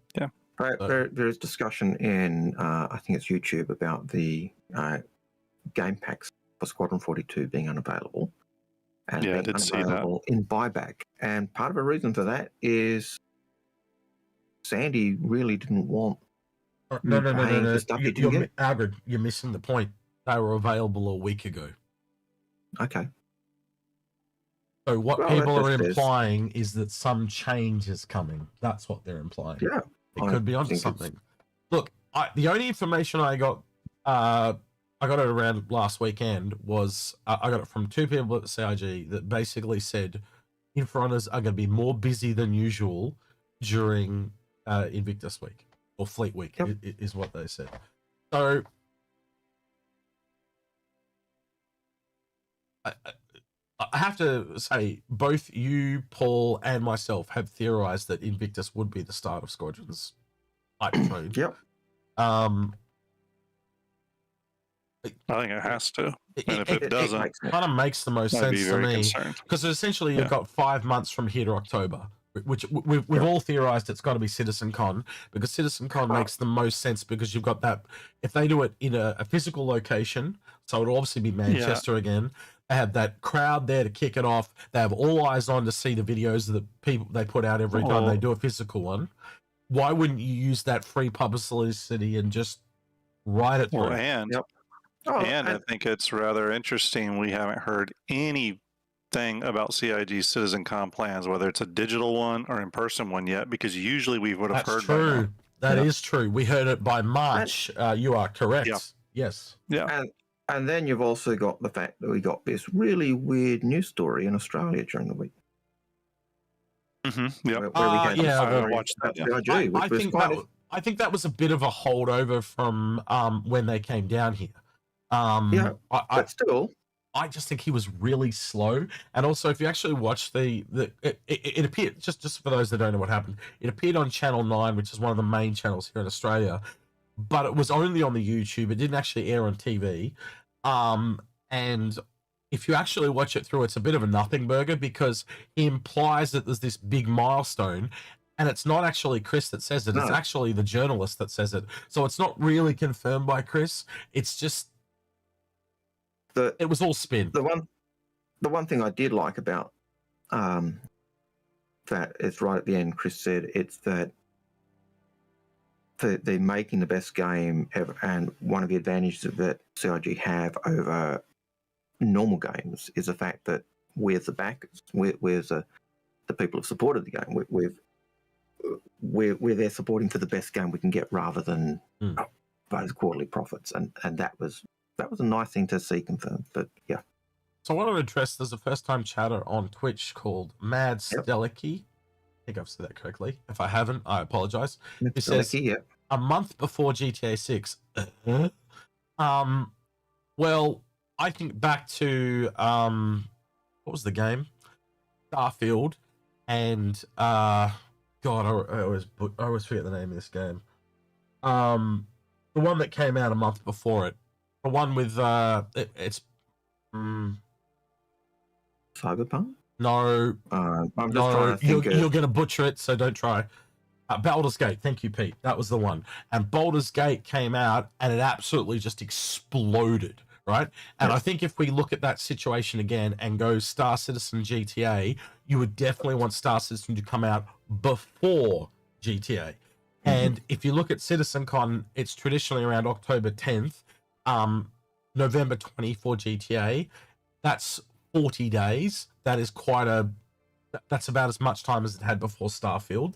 Right. There's discussion in I think it's YouTube about the game packs for Squadron 42 being unavailable. And I did see that in buyback. And part of the reason for that is Sandy really didn't want. No. Algared, you're missing the point. They were available a week ago. Okay. So what people are implying is that some change is coming. That's what they're implying. Yeah. It could be onto something. Look, the only information I got it around last weekend was I got it from two people at the CIG that basically said Inforunners are going to be more busy than usual during Invictus Week or Fleet Week is what they said. So I have to say both you, Paul, and myself have theorized that Invictus would be the start of Squadron's hype train. Yep. I think it has to. And if it doesn't, it kind of makes the most sense to me. Because essentially you've got 5 months from here to October, which we've all theorized it's got to be CitizenCon, because CitizenCon makes the most sense because you've got that. If they do it in a physical location, so it'll obviously be Manchester again, they have that crowd there to kick it off. They have all eyes on to see the videos that people they put out every time they do a physical one. Why wouldn't you use that free publicity and just write it through? And I think it's rather interesting. We haven't heard anything about CIG's CitizenCon plans, whether it's a digital one or in-person one yet, because usually we would have heard. True. That is true. We heard it by March. You are correct. Yes. Yeah. And then you've also got the fact that we got this really weird news story in Australia during the week. Mm-hmm. Yeah. Where we had watched that. I think that was a bit of a holdover from when they came down here. But still, I just think he was really slow. And also, if you actually watch it appeared, just for those that don't know what happened, it appeared on Channel 9, which is one of the main channels here in Australia, but it was only on the YouTube. It didn't actually air on TV. And if you actually watch it through, it's a bit of a nothing burger because he implies that there's this big milestone, and it's not actually Chris that says it. No. It's actually the journalist that says it. So it's not really confirmed by Chris. It's just it was all spin. The one thing I did like about that is right at the end. Chris said it's that they're making the best game ever, and one of the advantages that CIG have over normal games is the fact that we're the backers, we're the people who've supported the game. We're there supporting for the best game we can get rather than those quarterly profits, and that was a nice thing to see confirmed. But yeah. So I want to address, there's a first-time chatter on Twitch called Mad Stelicky. I think I've said that correctly. If I haven't, I apologize. It says, a month before GTA 6. Well, I think back to, what was the game? Starfield. And, God, I always forget the name of this game. The one that came out a month before it. The one with, it's... Cyberpunk? No. I'm just trying to think you're going to butcher it, so don't try. Baldur's Gate. Thank you, Pete. That was the one. And Baldur's Gate came out, and it absolutely just exploded, right? And I think if we look at that situation again and go Star Citizen GTA, you would definitely want Star Citizen to come out before GTA. And if you look at CitizenCon, it's traditionally around October 10th, November 20 for GTA. That's 40 days. That is that's about as much time as it had before Starfield.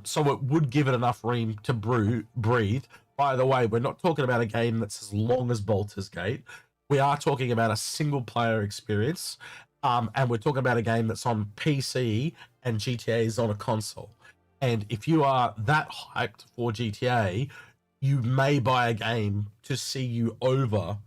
So it would give it enough room to breathe. By the way, we're not talking about a game that's as long as Baldur's Gate. We are talking about a single player experience. And we're talking about a game that's on PC and GTA is on a console. And if you are that hyped for GTA, you may buy a game to see you over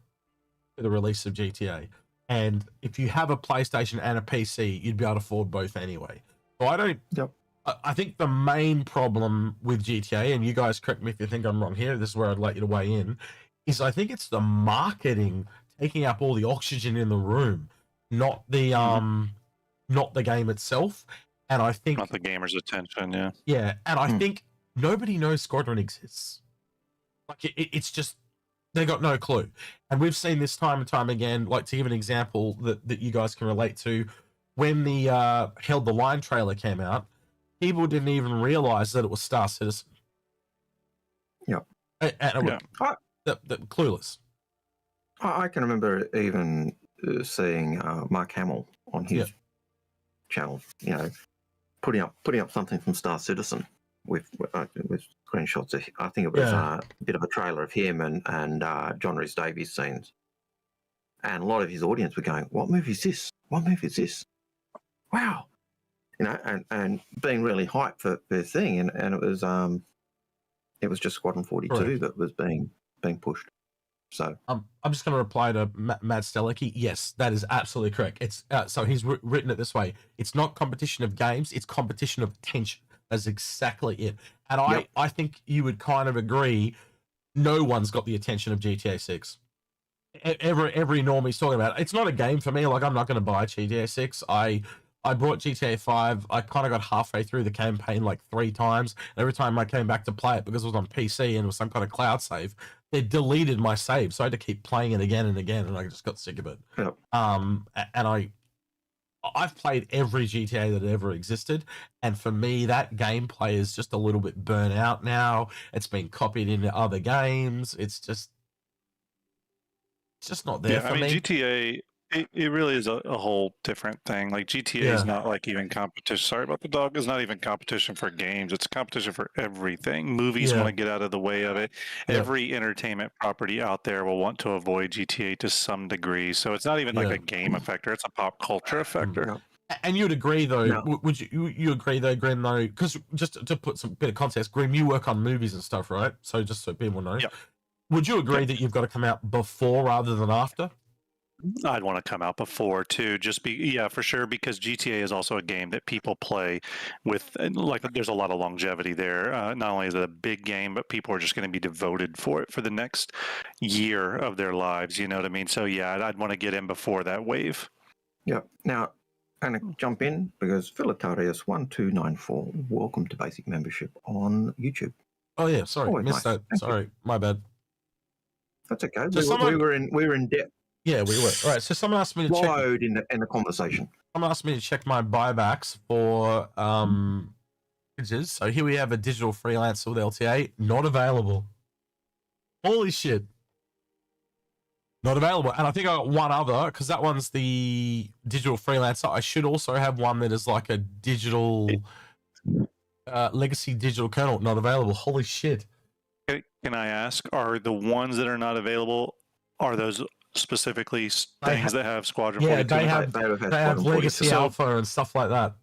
the release of GTA. And if you have a PlayStation and a PC, you'd be able to afford both anyway. So I think the main problem with GTA, and you guys correct me if you think I'm wrong here, this is where I'd like you to weigh in, is I think it's the marketing taking up all the oxygen in the room, not the game itself. And I think not the gamer's attention, and I think nobody knows Squadron exists. Like it's just they got no clue. And we've seen this time and time again. Like, to give an example that you guys can relate to, when the Held the Line trailer came out, people didn't even realize that it was Star Citizen. Yeah, and it was clueless. I can remember even seeing Mark Hamill on his channel, putting up something from Star Citizen with screenshots. I think it was a bit of a trailer of him and John Rhys Davies scenes, and a lot of his audience were going, "What movie is this? What movie is this? Wow!" And being really hyped for their thing, and it was just Squadron 42 that was being pushed. So I'm just going to reply to Mad Stelicky. Yes, that is absolutely correct. It's so he's written it this way. It's not competition of games. It's competition of attention. That's exactly it. And I think you would kind of agree. No one's got the attention of GTA 6. Every normie's talking about it. It's not a game for me. Like, I'm not going to buy GTA 6. I brought GTA 5. I kind of got halfway through the campaign like 3 times. And every time I came back to play it, because it was on PC and it was some kind of cloud save, they deleted my save. So I had to keep playing it again and again, and I just got sick of it. Yep. And I've played every GTA that ever existed, and for me, that gameplay is just a little bit burnt out now. It's been copied into other games. It's just not there for me. GTA, it really is a whole different thing. Like, GTA is not like even competition. Sorry about the dog. It's not even competition for games. It's competition for everything. Movies want to get out of the way of it. Every entertainment property out there will want to avoid GTA to some degree. So it's not even like a game effector. It's a pop culture effector. And you'd agree, though, would you agree, though, Grim, though, because just to put some bit of context, Grim, you work on movies and stuff, right? So just so people know. Yep. Would you agree that you've got to come out before rather than after? I'd want to come out before too. For sure, because GTA is also a game that people play with. Like, there's a lot of longevity there. Not only is it a big game, but people are just going to be devoted for it for the next year of their lives. You know what I mean? So yeah, I'd want to get in before that wave. Yeah. Now, I'm going to jump in because Philatarius1294, welcome to basic membership on YouTube. Oh yeah, sorry, Always missed nice. that. Thank Sorry, my bad. That's okay. So we were in depth. Yeah, we were. All right, so someone asked me to check. Wide in the conversation. Someone asked me to check my buybacks for images. So here we have a digital freelancer with LTA, not available. Holy shit. Not available. And I think I got one other, because that one's the digital freelancer. I should also have one that is like a digital legacy digital kernel, not available. Holy shit. Can I ask, are the ones that are not available, are those specifically things that have Squadron 42? They have legacy alpha and stuff like that.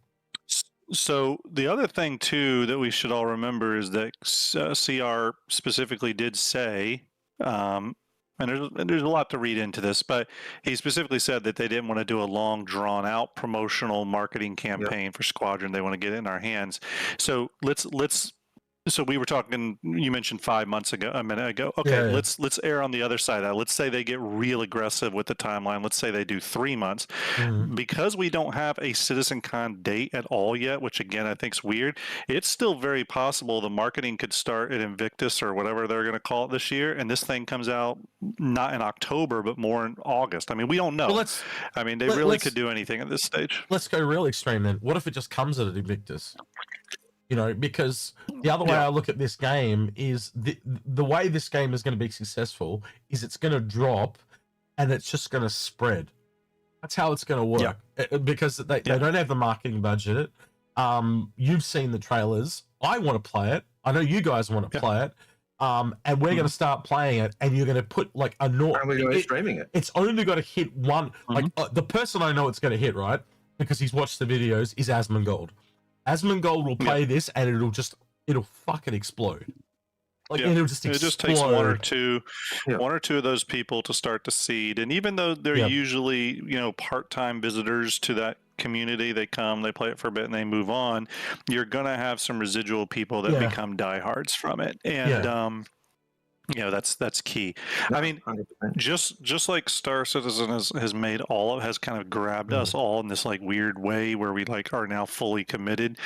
So the other thing too that we should all remember is that CR specifically did say, and there's a lot to read into this, but he specifically said that they didn't want to do a long, drawn-out promotional marketing campaign for Squadron. They want to get it in our hands. So So we were talking. You mentioned 5 months ago, a minute ago. Okay, let's err on the other side of that. Let's say they get real aggressive with the timeline. Let's say they do 3 months, because we don't have a CitizenCon date at all yet. Which again, I think is weird. It's still very possible the marketing could start at Invictus or whatever they're going to call it this year, and this thing comes out not in October but more in August. I mean, we don't know. Well, they really could do anything at this stage. Let's go real extreme then. What if it just comes at Invictus? You know, because the other way I look at this game is the way this game is going to be successful is it's going to drop and it's just going to spread. That's how it's going to work. Because they don't have the marketing budget. You've seen the trailers. I want to play it. I know you guys want to play it. And we're going to start playing it, and you're going to put like a and we're going to be streaming it. It's only got to hit one. Like the person I know it's going to hit, right? Because he's watched the videos, is Asmongold. Asmongold will play this, and it'll fucking explode. Like it'll just explode. It just takes one or two of those people to start to seed. And even though they're usually, part-time visitors to that community, they come, they play it for a bit, and they move on. You're gonna have some residual people that become diehards from it, and that's key. I mean, 100%. just like Star Citizen has kind of grabbed us all in this like weird way where we like are now fully committed.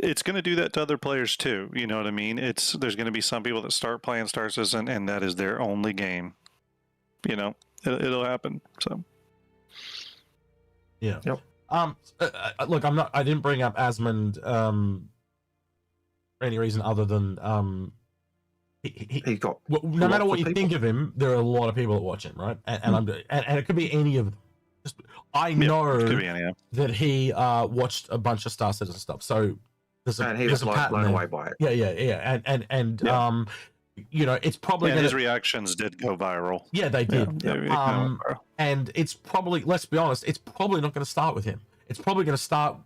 It's going to do that to other players too. You know what I mean? There's going to be some people that start playing Star Citizen and that is their only game. It'll happen. So yeah. Yep. Look, I didn't bring up Asmund for any reason other than he's got no matter what you think of him, there are a lot of people that watch him, right? And it could be any of them. I know that he watched a bunch of Star Citizen stuff, so there's a pattern blown away by it. Yeah, and it's probably his reactions did go viral. Yeah, they did. And it's probably, let's be honest, it's probably not going to start with him. It's probably going to start,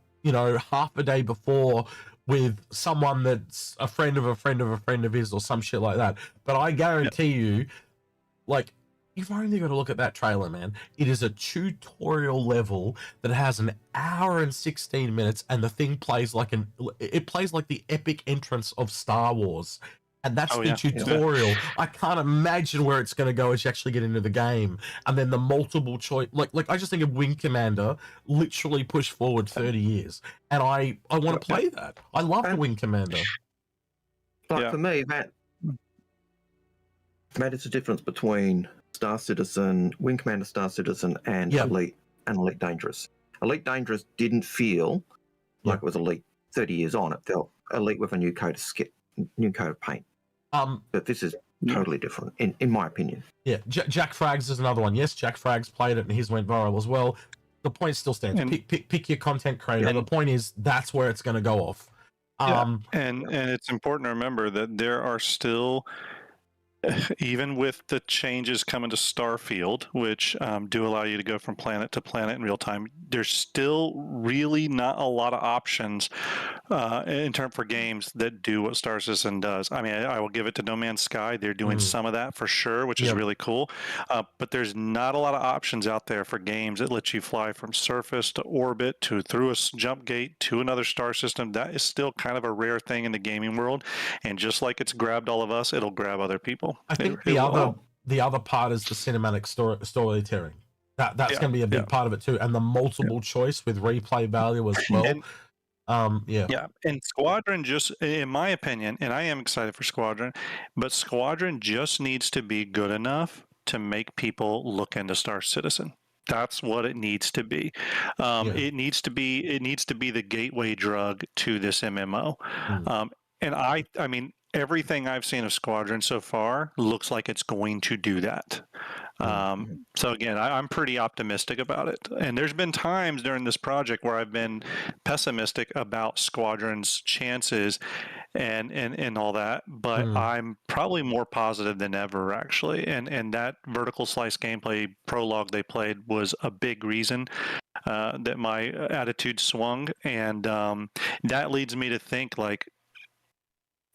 half a day before with someone that's a friend of a friend of a friend of his or some shit like that. But I guarantee you, like, you've only got to look at that trailer, man. It is a tutorial level that has an hour and 16 minutes, and the thing plays like the epic entrance of Star Wars. And that's the tutorial. I can't imagine where it's going to go as you actually get into the game. And then the multiple choice, like I just think of Wing Commander literally pushed forward 30 years. And I want to play that. I love the Wing Commander. But for me, that is the difference between Star Citizen, Wing Commander Star Citizen, and Elite Dangerous. Elite Dangerous didn't feel like it was Elite 30 years on. It felt Elite with a new coat of paint. But this is totally different, in my opinion. Yeah, Jack Frags is another one. Yes, Jack Frags played it, and his went viral as well. The point still stands. Pick your content creator. The point is that's where it's going to go off. And it's important to remember that there are still even with the changes coming to Starfield, which do allow you to go from planet to planet in real time, there's still really not a lot of options in terms for games that do what Star Citizen does. I mean, I will give it to No Man's Sky. They're doing some of that for sure, which is really cool. But there's not a lot of options out there for games that let you fly from surface to orbit to through a jump gate to another star system. That is still kind of a rare thing in the gaming world. And just like it's grabbed all of us, it'll grab other people. I think the other part is the cinematic storytelling. That's going to be a big part of it too, and the multiple choice with replay value as well. And Squadron, just in my opinion, and I am excited for Squadron, but Squadron just needs to be good enough to make people look into Star Citizen. That's what it needs to be. It needs to be the gateway drug to this MMO. And I mean, everything I've seen of Squadron so far looks like it's going to do that. So again, I'm pretty optimistic about it. And there's been times during this project where I've been pessimistic about Squadron's chances and all that, but I'm probably more positive than ever, actually. And that vertical slice gameplay prologue they played was a big reason that my attitude swung. And that leads me to think, like,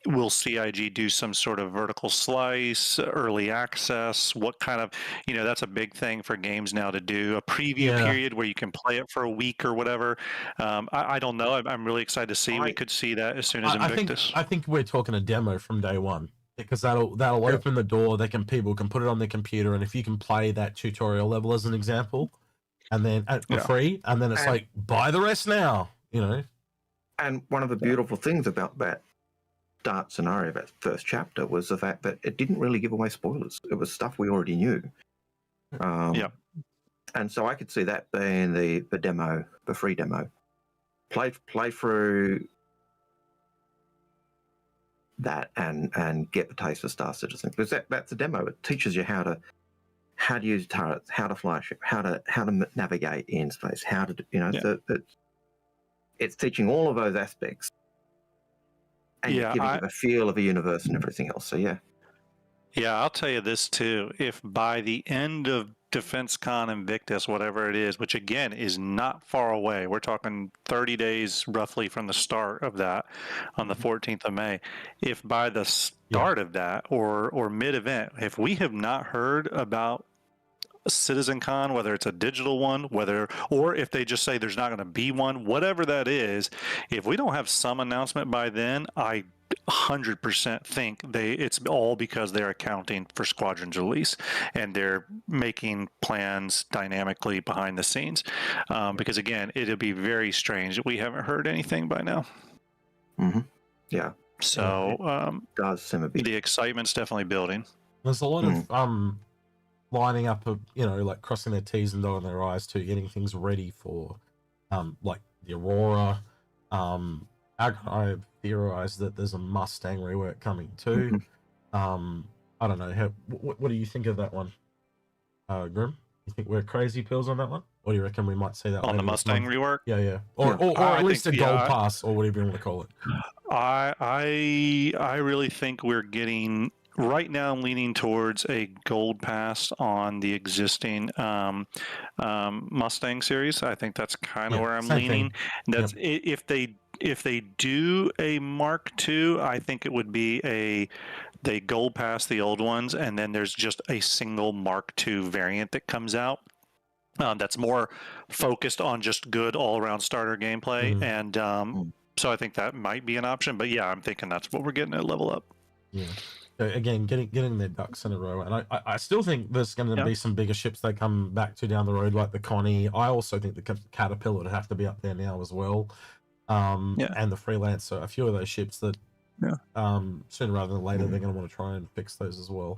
will CIG do some sort of vertical slice, early access? What kind of, that's a big thing for games now to do, a preview period where you can play it for a week or whatever. I don't know. I'm really excited to see. We could see that as soon as Invictus. I think we're talking a demo from day one, because that'll open the door. People can put it on their computer, and if you can play that tutorial level as an example, and then for free, and then it's like, buy the rest now, And one of the beautiful things about that start scenario, that first chapter, was the fact that it didn't really give away spoilers. It was stuff we already knew. And so I could see that being the demo, the free demo. Play through that and get the taste of Star Citizen, because that's a demo. It teaches you how to use turrets, how to fly a ship, how to navigate in space, how to it's teaching all of those aspects. And giving you a feel of a universe and everything else. So yeah, I'll tell you this too. If by the end of DefenseCon Invictus, whatever it is, which again is not far away, we're talking 30 days roughly from the start of that on the 14th of May. If by the start of that or mid-event, if we have not heard about CitizenCon, whether it's a digital one, or if they just say there's not going to be one, whatever that is, if we don't have some announcement by then, I 100% think it's all because they're accounting for Squadron's release and they're making plans dynamically behind the scenes. Because again, it'll be very strange that we haven't heard anything by now. Yeah. So does seem a bit. The excitement's definitely building. There's a lot of lining up of, like crossing their T's and dotting their I's to getting things ready for like the Aurora. I theorized that there's a Mustang rework coming too. I don't know what do you think of that one, Grim? You think we're crazy pills on that one, or do you reckon we might see that on the Mustang rework? Or at least a gold pass, or whatever you want to call it. I really think we're getting. Right now, I'm leaning towards a gold pass on the existing Mustang series. I think that's kind of where I'm leaning. That's if they do a Mark II, I think it would be they gold pass the old ones, and then there's just a single Mark II variant that comes out. That's more focused on just good all-around starter gameplay, and so I think that might be an option. But yeah, I'm thinking that's what we're getting at Level Up. Yeah. So again, getting their ducks in a row, and I still think there's going to be some bigger ships they come back to down the road, like the Connie. I also think the Caterpillar would have to be up there now as well, and the Freelancer. A few of those ships that sooner rather than later they're going to want to try and fix those as well.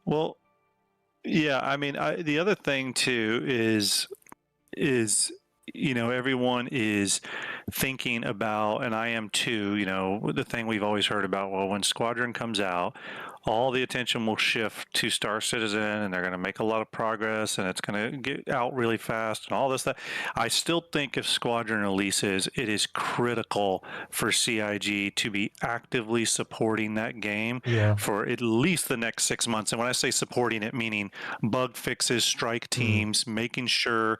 Well, yeah, I mean, the other thing too is everyone is thinking about, and I am too, you know, the thing we've always heard about, well, when Squadron comes out, all the attention will shift to Star Citizen, and they're going to make a lot of progress, and it's going to get out really fast, and all this stuff. I still think if Squadron releases, it is critical for CIG to be actively supporting that game for at least the next 6 months. And when I say supporting it, meaning bug fixes, strike teams, making sure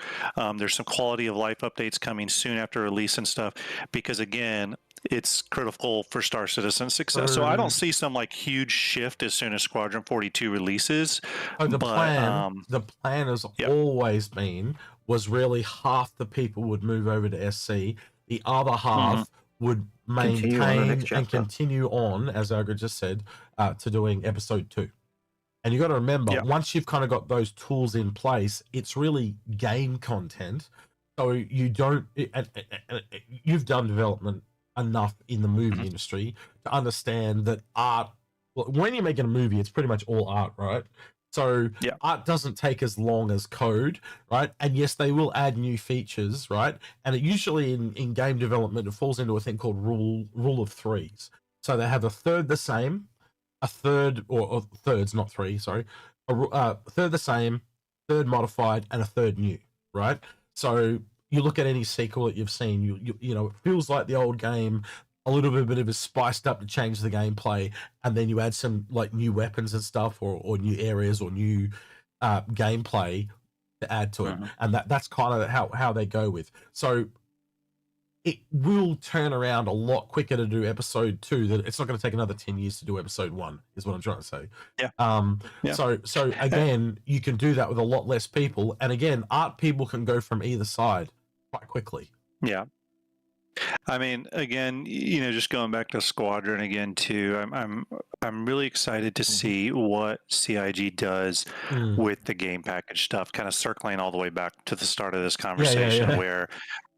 there's some quality of life updates coming soon after release and stuff, because again, it's critical for Star Citizen success. So I don't see some like huge shift as soon as Squadron 42 releases. The plan has always been was really half the people would move over to SC, the other half would maintain and continue on, as Algared just said, to doing episode 2. And you got to remember, once you've kind of got those tools in place, it's really game content. So you don't, you've done development enough in the movie industry to understand that art, when you're making a movie, it's pretty much all art, right? So art doesn't take as long as code, right? And yes, they will add new features, right? And it usually in game development, it falls into a thing called rule of threes. So they have a third the same, a third, or thirds, not three, sorry, a third the same, third modified, and a third new, right? So you look at any sequel that you've seen, you know, it feels like the old game, a little bit of it is spiced up to change the gameplay, and then you add some like new weapons and stuff, or new areas, or new gameplay to add to it, and that's kind of how they go with. So it will turn around a lot quicker to do episode 2. That it's not going to take another 10 years to do episode 1, is what I'm trying to say. So again, you can do that with a lot less people, and again, art people can go from either side quite quickly. Yeah. I mean, again, you know, just going back to Squadron again too, I'm really excited to see what CIG does with the game package stuff, kind of circling all the way back to the start of this conversation where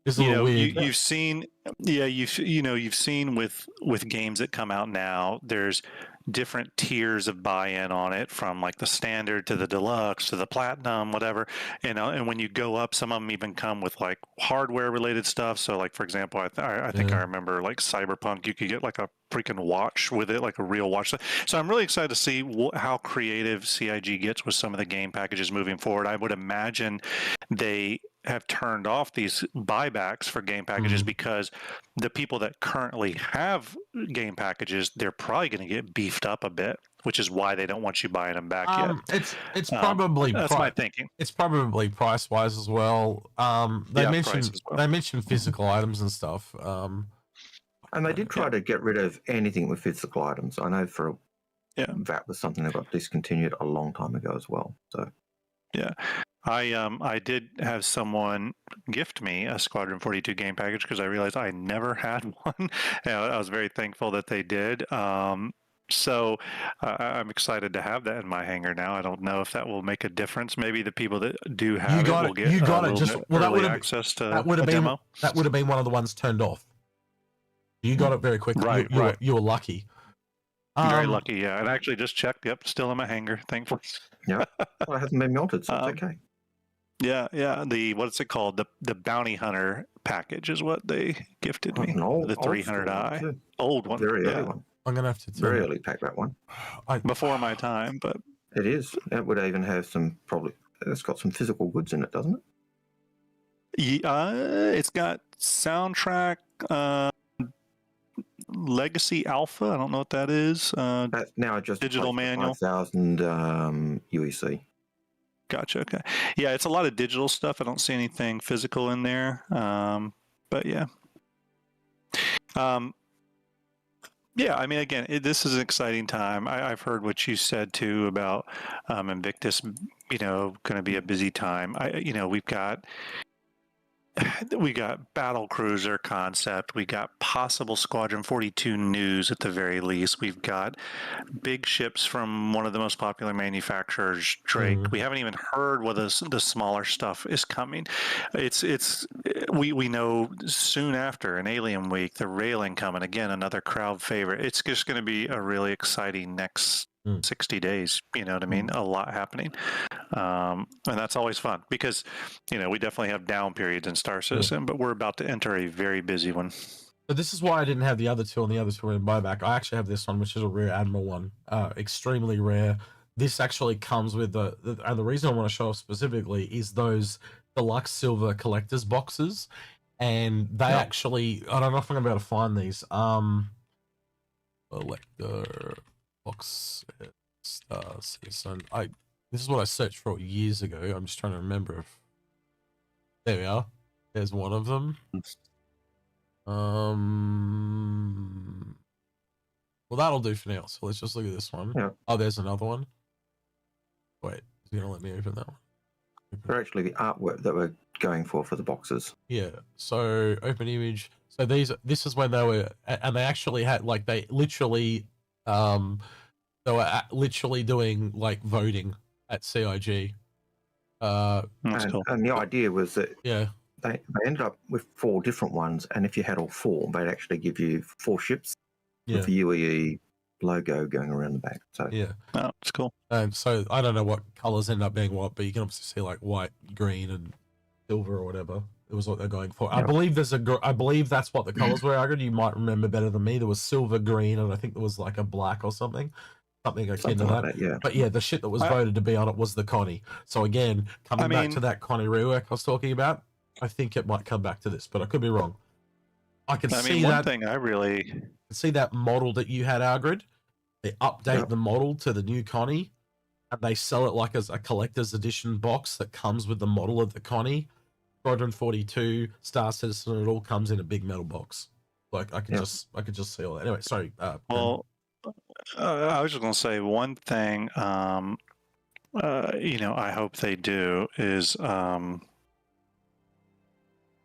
you've seen you've seen with games that come out now, there's different tiers of buy-in on it, from like the standard to the deluxe to the platinum, whatever, and when you go up, some of them even come with like hardware related stuff. So like, for example, I think I remember like Cyberpunk, you could get like a freaking watch with it, like a real watch. So I'm really excited to see how creative CIG gets with some of the game packages moving forward. I would imagine they have turned off these buybacks for game packages because the people that currently have game packages, they're probably going to get beefed up a bit, which is why they don't want you buying them back yet. It's probably that's my thinking. It's probably price wise as well. They mentioned physical items and stuff. And they did try to get rid of anything with physical items. I know that was something that got discontinued a long time ago as well. So I did have someone gift me a Squadron 42 game package because I realized I never had one. I was very thankful that they did. So I'm excited to have that in my hangar now. I don't know if that will make a difference. Maybe the people that do have it will get early access to a demo. That would have been one of the ones turned off. You got it very quickly. Right. You were lucky. Very lucky, yeah. And I actually just checked. Yep, still in my hangar, thankfully. Yeah, well, it hasn't been melted, so it's okay. Yeah. What's it called? The Bounty Hunter package is what they gifted me. The 300i. Old one. Very early one. I'm going to have to very early pack that one. Before my time, but... It is. It would even have it's got some physical goods in it, doesn't it? It's got soundtrack... Legacy Alpha. I don't know what that is. That's now just digital manual. 5000 UEC. Gotcha. Okay. Yeah, it's a lot of digital stuff. I don't see anything physical in there. But yeah. Yeah, I mean, again, this is an exciting time. I've heard what you said too about Invictus. Going to be a busy time. We got battle cruiser concept. We got possible Squadron 42 news at the very least. We've got big ships from one of the most popular manufacturers, Drake. We haven't even heard whether the smaller stuff is coming. We know soon after an Alien Week, the Railing coming again, another crowd favorite. It's just going to be a really exciting next 60 days. You know what I mean? A lot happening. And that's always fun because, we definitely have down periods in Star Citizen, but we're about to enter a very busy one. So this is why I didn't have the other two, and the other two were in buyback. I actually have this one, which is a rare Admiral one, extremely rare. This actually comes with and the reason I want to show off specifically is those deluxe silver collector's boxes, and they actually, I don't know if I'm gonna be able to find these. Collector box Star Citizen. This is what I searched for years ago. I'm just trying to remember if there we are. There's one of them. Well, that'll do for now. So let's just look at this one. Yeah. Oh, there's another one. Wait, is he gonna let me open that one? They're actually the artwork that we're going for the boxes. Yeah. So open image. So this is when they were, and they actually had they literally, they were literally doing voting at CIG. That's cool. And the idea was that Yeah. they ended up with 4 different ones, and if you had all 4, they'd actually give you 4 ships with the UEE logo going around the back. So Yeah. Oh, it's cool. And so I don't know what colors end up being what, but you can obviously see white, green, and silver or whatever. It was what they're going for. I believe I believe that's what the colors were. Agard, you might remember better than me. There was silver, green, and I think there was a black or something akin to that. like that. Yeah. But yeah, the shit that was voted to be on it was the Connie. So again, coming back to that Connie rework I was talking about, I think it might come back to this, but I could be wrong. I can see one that thing I really see that model that you had, Algared. They update the model to the new Connie, and they sell it as a collector's edition box that comes with the model of the Connie. Squadron 42, Star Citizen, it all comes in a big metal box. I could just see all that. Anyway, sorry. Well, I was just going to say one thing. I hope they do is.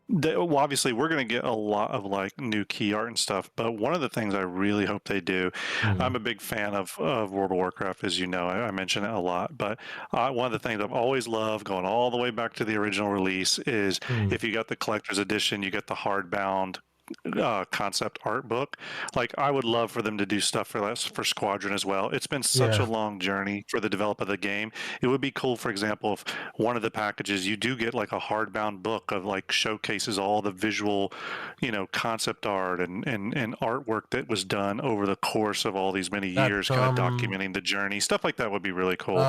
Obviously, we're going to get a lot of new key art and stuff, but one of the things I really hope they do, I'm a big fan of World of Warcraft, as you know, I mention it a lot, but one of the things I've always loved, going all the way back to the original release, is if you got the collector's edition, you get the hardbound concept art book. I would love for them to do stuff for Squadron as well. It's been such a long journey for the development of the game. It would be cool, for example, if one of the packages you do get a hardbound book of showcases all the visual, concept art and artwork that was done over the course of all these many years, kind of documenting the journey. Stuff like that would be really cool.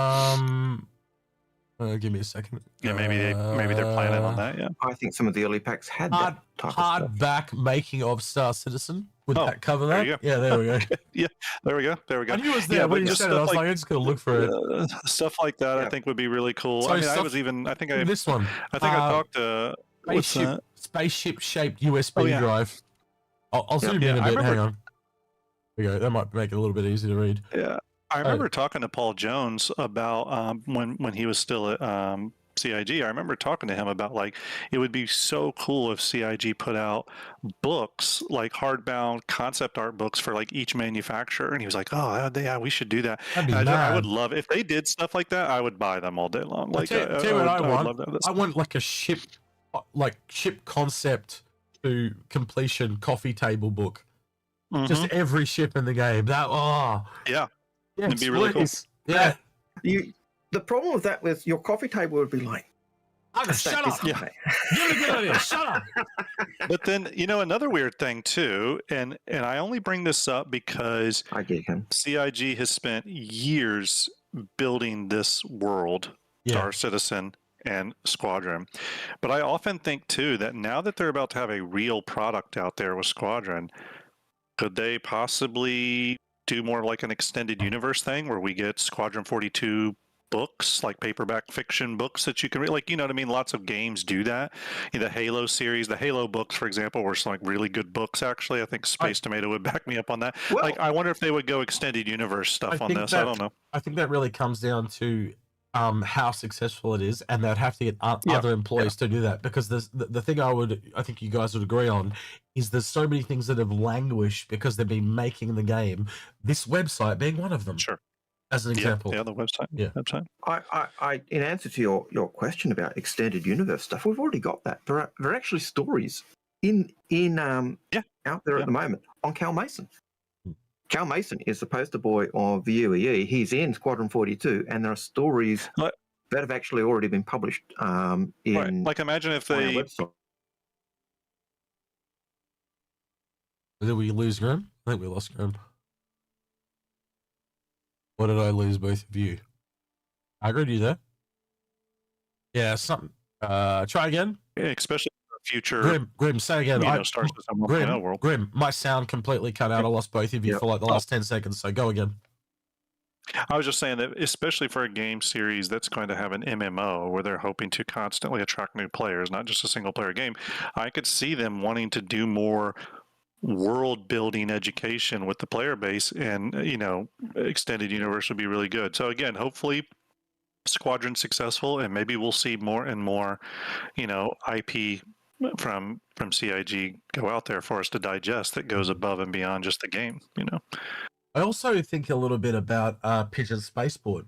Give me a second. Yeah, maybe they're planning on that. Yeah, I think some of the early packs had that type of stuff. Hardback making of Star Citizen. Would that cover there that? you go. Yeah, there we go. Yeah, there we go. I knew it was there when you said it. I was I'm just gonna look for it. Stuff like that, I think, would be really cool. So this one. I talked to spaceship shaped USB drive. I'll zoom in a bit. Hang on. There we go. That might make it a little bit easier to read. Yeah. I remember talking to Paul Jones about when he was still at CIG. I remember talking to him about it would be so cool if CIG put out books, hardbound concept art books for each manufacturer. And he was like, "Oh yeah, we should do that." I would love if they did stuff like that. I would buy them all day long. Tell you what I want. I want a ship, ship concept to completion coffee table book. Just every ship in the game. Yeah. Yes, it'd be really cool. Yeah. The problem with that was your coffee table would be shut up. Yeah. You're a good idea. Shut up. But then, another weird thing too, and I only bring this up because I get him. CIG has spent years building this world, Star Citizen and Squadron. But I often think too that now that they're about to have a real product out there with Squadron, could they possibly do more an extended universe thing where we get Squadron 42 books, paperback fiction books that you can read? You know what I mean? Lots of games do that. The Halo series, the Halo books, for example, were some really good books, actually. I think Space Tomato would back me up on that. Well, I wonder if they would go extended universe stuff on this. I don't know. I think that really comes down to how successful it is, and they'd have to get other employees to do that, because the thing I think you guys would agree on is there's so many things that have languished because they've been making the game, this website being one of them. Sure. As an example. Yeah, the website. Yeah. Website. I in answer to your question about extended universe stuff, we've already got that. There are actually stories out there at the moment on Cal Mason. Cal Mason is the poster boy of the UEE. He's in Squadron 42, and there are stories that have actually already been published in Right. Like, imagine if on our they website. Did we lose Grim? I think we lost Grim. Or did I lose both of you? Algared, you there? Yeah, something. Try again. especially for future Grim, say again. Star System 1.0 world. Grim, my sound completely cut out. I lost both of you for like the last 10 seconds, so go again. I was just saying that, especially for a game series that's going to have an MMO where they're hoping to constantly attract new players, not just a single player game, I could see them wanting to do more world building education with the player base, and extended universe would be really good. So again, hopefully Squadron's successful, and maybe we'll see more and more IP from CIG go out there for us to digest that goes above and beyond just the game. I also think a little bit about Pigeon Spaceport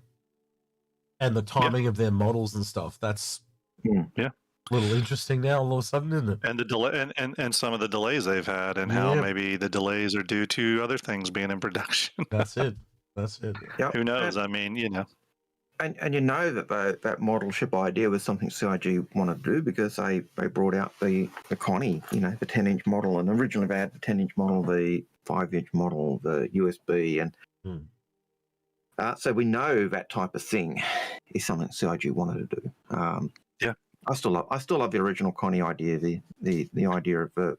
and the timing of their models and stuff. That's a little interesting now all of a sudden, isn't it? And the delay and some of the delays they've had, and how maybe the delays are due to other things being in production. That's it. Yep. Who knows? I mean, And that model ship idea was something CIG wanted to do, because they brought out the Connie, the 10-inch model, and originally they had the 10-inch model, the 5-inch model, the USB, and so we know that type of thing is something CIG wanted to do. I still love the original Connie idea, the idea of the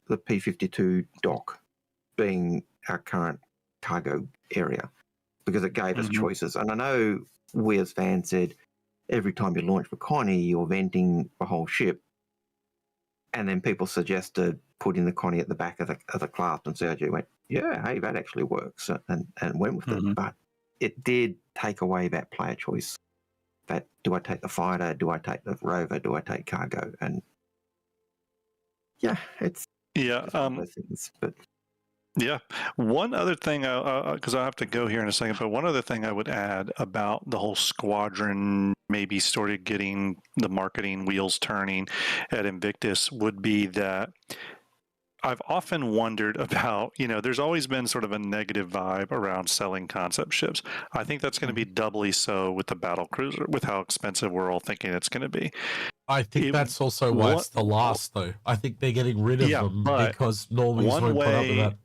P-52 dock being our current cargo area, because it gave us choices. And I know we as fans said every time you launch for Connie, you're venting the whole ship, and then people suggested putting the Connie at the back of the craft, and CIG went, yeah, hey, that actually works, and went with it. But it did take away that player choice. That, do I take the fighter? Do I take the rover? Do I take cargo? And it's one of those things. But one other thing, because I have to go here in a second, but one other thing I would add about the whole Squadron maybe sort of getting the marketing wheels turning at Invictus would be that I've often wondered about, there's always been sort of a negative vibe around selling concept ships. I think that's going to be doubly so with the battle cruiser, with how expensive we're all thinking it's going to be. I think that's also why it's the last, though. I think they're getting rid of them because normies won't put up with that.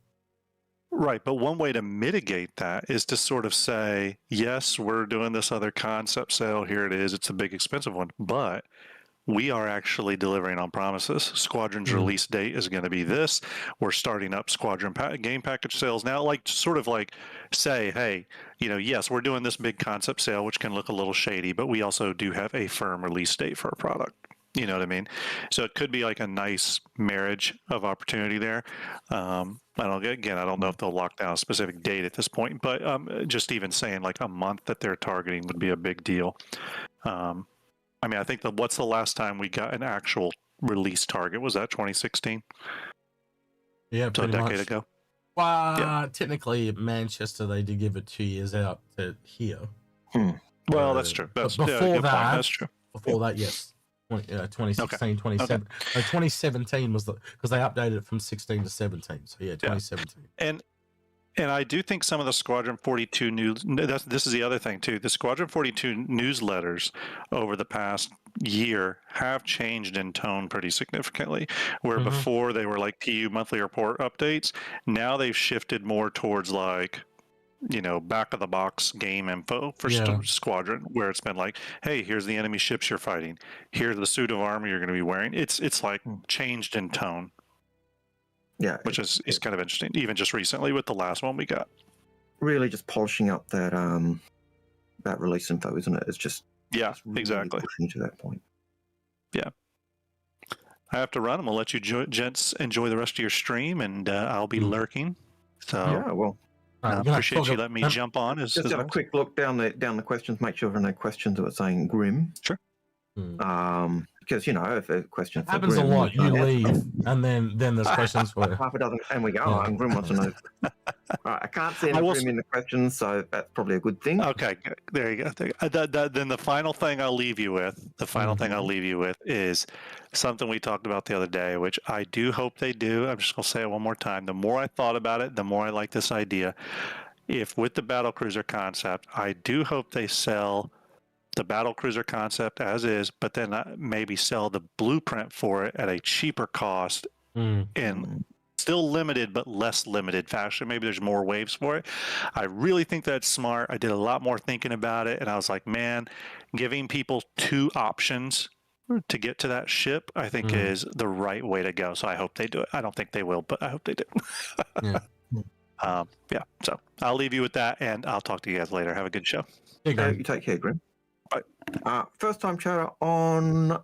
Right, but one way to mitigate that is to sort of say, yes, we're doing this other concept sale. Here it is. It's a big, expensive one, but we are actually delivering on promises. Squadron's release date is going to be this. We're starting up Squadron game package sales now. Like, sort of like say, hey, yes, we're doing this big concept sale, which can look a little shady, but we also do have a firm release date for a product. You know what I mean? So it could be like a nice marriage of opportunity there. I don't know if they'll lock down a specific date at this point, but just even saying like a month that they're targeting would be a big deal. I think what's the last time we got an actual release target? Was that 2016? Yeah, so a decade ago. Well, technically, Manchester, they did give it 2 years out to here. Well, that's true. That's that's true. Before that, yes. 2016, Okay. 2017. No, 2017 was because they updated it from 16 to 17. So, 2017. And I do think some of the Squadron 42 news, this is the other thing too, the Squadron 42 newsletters over the past year have changed in tone pretty significantly, where before they were like TU monthly report updates. Now they've shifted more towards like, back of the box game info for Squadron, where it's been like, hey, here's the enemy ships you're fighting. Here's the suit of armor you're going to be wearing. It's like changed in tone. Yeah, which is kind of interesting. Even just recently with the last one we got, really just polishing up that release info, isn't it? It's just really exactly pushing to that point. Yeah, I have to run. I'm gonna let you gents enjoy the rest of your stream, and I'll be lurking. So I appreciate you letting me jump on. Just have a quick look down the questions. Make sure there are no questions that are saying Grim. Sure. Because if a question happens a lot, you leave, and then there's questions for half a dozen, and we go. And Grim wants to know. I can't see any Grim in the questions, so that's probably a good thing. Okay, there you go. Then the final thing I'll leave you with. Is something we talked about the other day, which I do hope they do. I'm just gonna say it one more time. The more I thought about it, the more I like this idea. If with the battlecruiser concept, I do hope they sell the battle cruiser concept as is, but then maybe sell the blueprint for it at a cheaper cost in still limited but less limited fashion. Maybe there's more waves for it. I really think that's smart. I did a lot more thinking about it, and I was like, man, giving people 2 options to get to that ship, I think is the right way to go. So I hope they do it. I don't think they will, but I hope they do. Yeah. So I'll leave you with that, and I'll talk to you guys later. Have a good show. You take care, Grim. Right. First time chatter on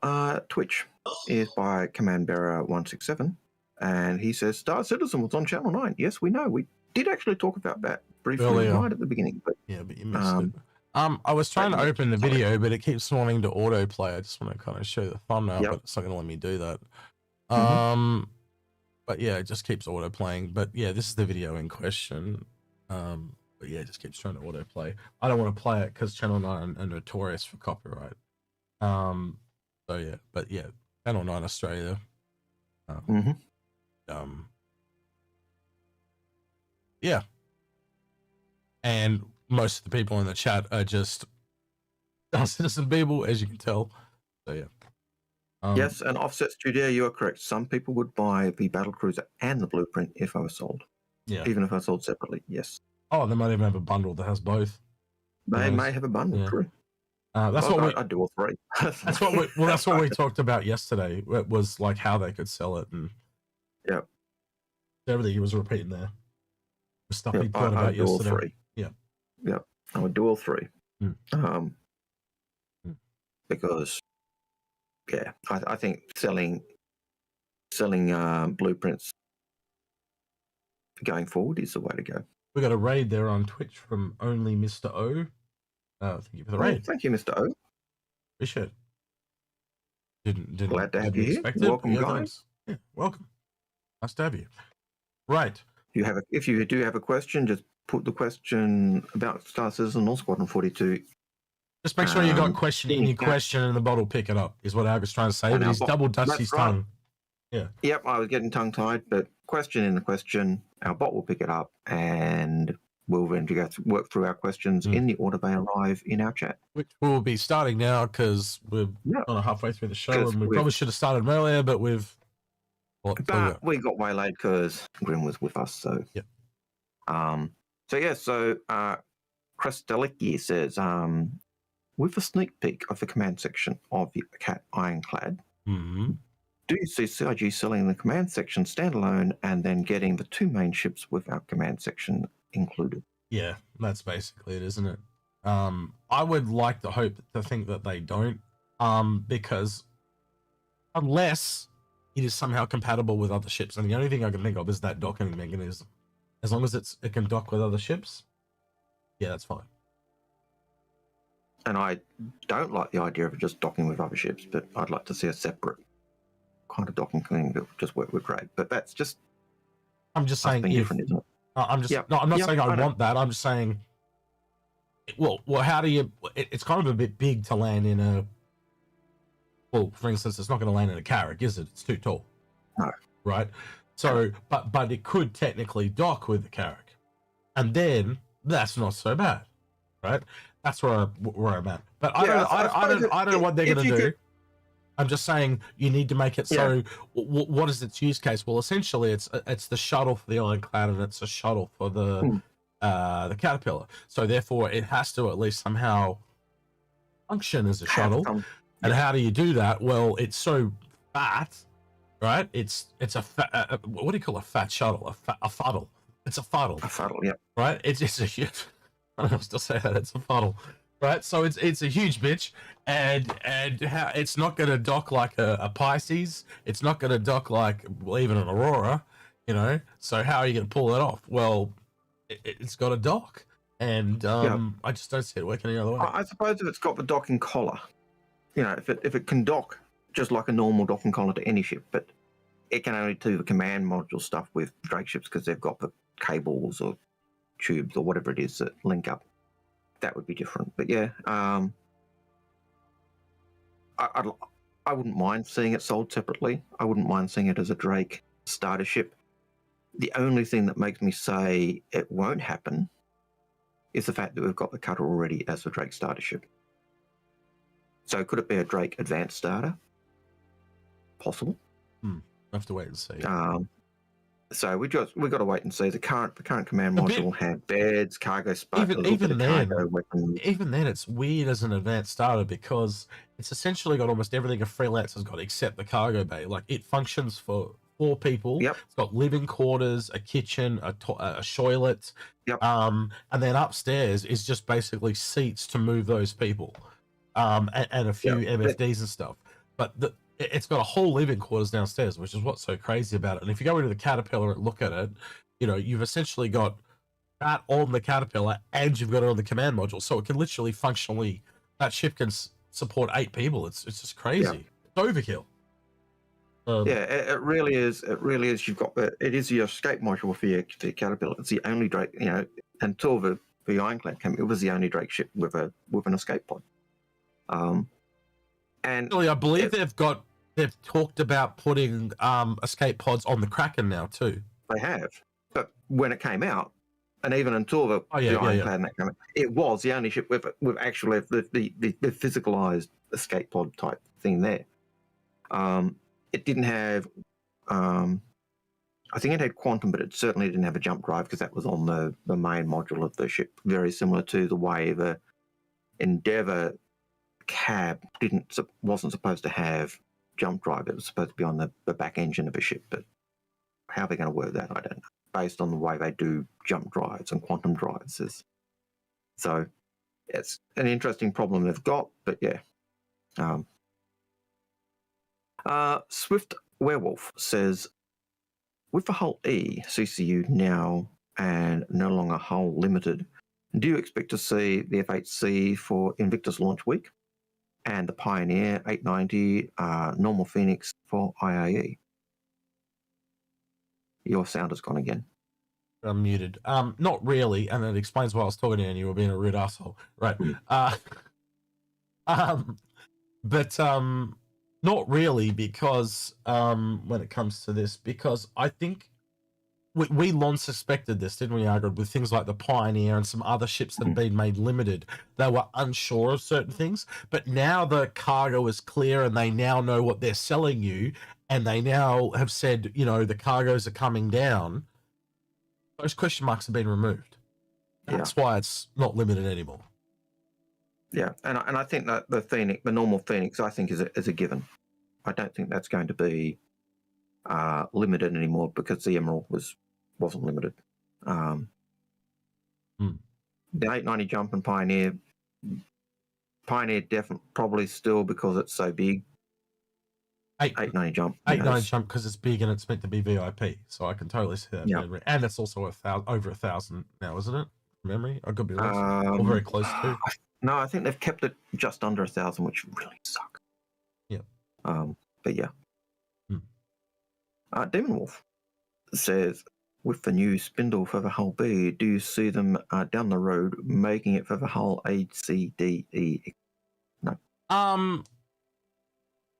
Twitch is by Command Bearer 167. And he says, Star Citizen was on Channel 9. Yes, we know. We did actually talk about that briefly right at the beginning. But yeah, but you missed it. I was trying to open the video, but it keeps wanting to autoplay. I just want to kind of show the thumbnail, but it's not going to let me do that. But yeah, it just keeps autoplaying. But yeah, this is the video in question. But yeah, it just keeps trying to autoplay. I don't want to play it because Channel 9 are notorious for copyright. So yeah, but yeah, Channel 9 Australia. Yeah, and most of the people in the chat are just citizen people, as you can tell. So yeah. Yes, and Offset Studio, you are correct. Some people would buy the battle cruiser and the blueprint if I was sold. Yeah, even if I sold separately. Yes. Oh, they might even have a bundle that has both. They may have a bundle. Yeah. True. That's what I'd do all 3. That's what we. Well, that's what we talked about yesterday. It was like how they could sell it and. Yeah. Everything he was repeating there. The stuff he thought about do all yesterday. 3. Yeah. Yeah. I would do all 3. Because, yeah, I think selling blueprints going forward is the way to go. We got a raid there on Twitch from Only Mr. O. Thank you for the raid. Thank you, Mr. O. Appreciate it. Didn't Glad to have you here. It. Welcome, yeah, guys. Thanks. Yeah, welcome. Nice to have you. Right. If you do have a question, just put the question about Star Citizen or Squadron 42. Just make sure you got question in your question and the bot will pick it up, is what Agus trying to say. But he's double dust his tongue. Yeah. Yep, I was getting tongue-tied, but question in the question, our bot will pick it up and we'll then work through our questions in the order they arrive in our chat. Which we'll be starting now because we're kind of halfway through the show and we probably should have started earlier, but we've... But we got waylaid because Grim was with us, so... Yeah. So Krestellicki says, with a sneak peek of the command section of the Cat Ironclad, do you see CIG selling the command section standalone and then getting the 2 main ships without command section included? Yeah, that's basically it, isn't it? I would like to think that they don't, because unless it is somehow compatible with other ships, and the only thing I can think of is that docking mechanism. As long as it can dock with other ships, yeah, that's fine. And I don't like the idea of just docking with other ships, but I'd like to see a separate kind of docking thing that would just work with trade. But that's just... I'm just saying different, isn't it? I'm not saying I want that. I'm just saying, well, how do you... It's kind of a bit big to land in a... Well, for instance, it's not going to land in a Carrack, is it? It's too tall. No. Right? So, but it could technically dock with the Carrack. And then, that's not so bad. Right? That's where I'm at. But I don't know what they're going to do. I'm just saying you need to make it so. What is its use case? Well, essentially, it's the shuttle for the Ironclad and it's a shuttle for the Caterpillar. So therefore, it has to at least somehow function as a shuttle. And how do you do that? Well, it's so fat, right? It's a fat, what do you call a fat shuttle? A fuddle. It's a fuddle. A fuddle, yeah. Right? It's a huge. I'll still say that it's a fuddle. Right, so it's a huge bitch, and it's not going to dock like a Pisces. It's not going to dock like even an Aurora, you know. So how are you going to pull that off? Well, it's got a dock, and I just don't see it working any other way. I suppose if it's got the docking collar, you know, if it can dock just like a normal docking collar to any ship, but it can only do the command module stuff with Drake ships because they've got the cables or tubes or whatever it is that link up. That would be different, but yeah, I wouldn't mind seeing it sold separately. I wouldn't mind seeing it as a Drake starter ship. The only thing that makes me say it won't happen is the fact that we've got the Cutter already as a Drake starter ship. So could it be a Drake Advanced Starter? Possible. I have to wait and see. So we got to wait and see. The current command module had beds, cargo space, even then, cargo weapons. Even then, it's weird as an advanced starter because it's essentially got almost everything a freelancer's got except the cargo bay. Like it functions for 4 people. Yep. It's got living quarters, a kitchen, a toilet. Yep. And then upstairs is just basically seats to move those people, and a few MFDs and stuff. But it's got a whole living quarters downstairs, which is what's so crazy about it. And if you go into the Caterpillar and look at it, you know, you've essentially got that on the Caterpillar and you've got it on the command module. So it can literally functionally, that ship can support 8 people. It's just crazy. Yeah. It's overkill. It really is. It really is. You've got it is your escape module for your Caterpillar. It's the only Drake, you know, until the Ironclad came, it was the only Drake ship with an escape pod. And I believe they've talked about putting escape pods on the Kraken now too. They have, but when it came out, and even until the Ironclad that came out, it was the only ship with actually the physicalized escape pod type thing there. It didn't have, I think it had quantum, but it certainly didn't have a jump drive because that was on the main module of the ship. Very similar to the way the Endeavour cab wasn't supposed to have jump drive. It was supposed to be on the back engine of a ship, but how they're going to work that, I don't know. Based on the way they do jump drives and quantum drives, so it's an interesting problem they've got. But yeah, Swift Werewolf says, with the Hull E CCU now and no longer Hull Limited, do you expect to see the F8C for Invictus launch week and the Pioneer 890 normal Phoenix for IAE? Your sound has gone again. I'm muted. Not really, and it explains why I was talking to you and you were being a rude asshole. Right. But not really, because when it comes to this, because I think we long suspected this, didn't we, Algared, with things like the Pioneer and some other ships that had been made limited. They were unsure of certain things, but now the cargo is clear and they now know what they're selling you, and they now have said, you know, the cargoes are coming down. Those question marks have been removed. That's why it's not limited anymore. Yeah, and I think that the normal Phoenix, I think is a given. I don't think that's going to be limited anymore because the Emerald wasn't limited. The 890 jump and Pioneer definitely probably still because it's so big. 890 jump. 890 jump because it's big and it's meant to be VIP, so I can totally see that. Memory. And it's also over 1,000 now, isn't it? From memory, I could be wrong. Or very close to. No, I think they've kept it just under 1,000, which really sucks. Yeah. But yeah. Demon Wolf says, with the new spindle for the Hull B, do you see them down the road making it for the Hull A, C, D, E? No.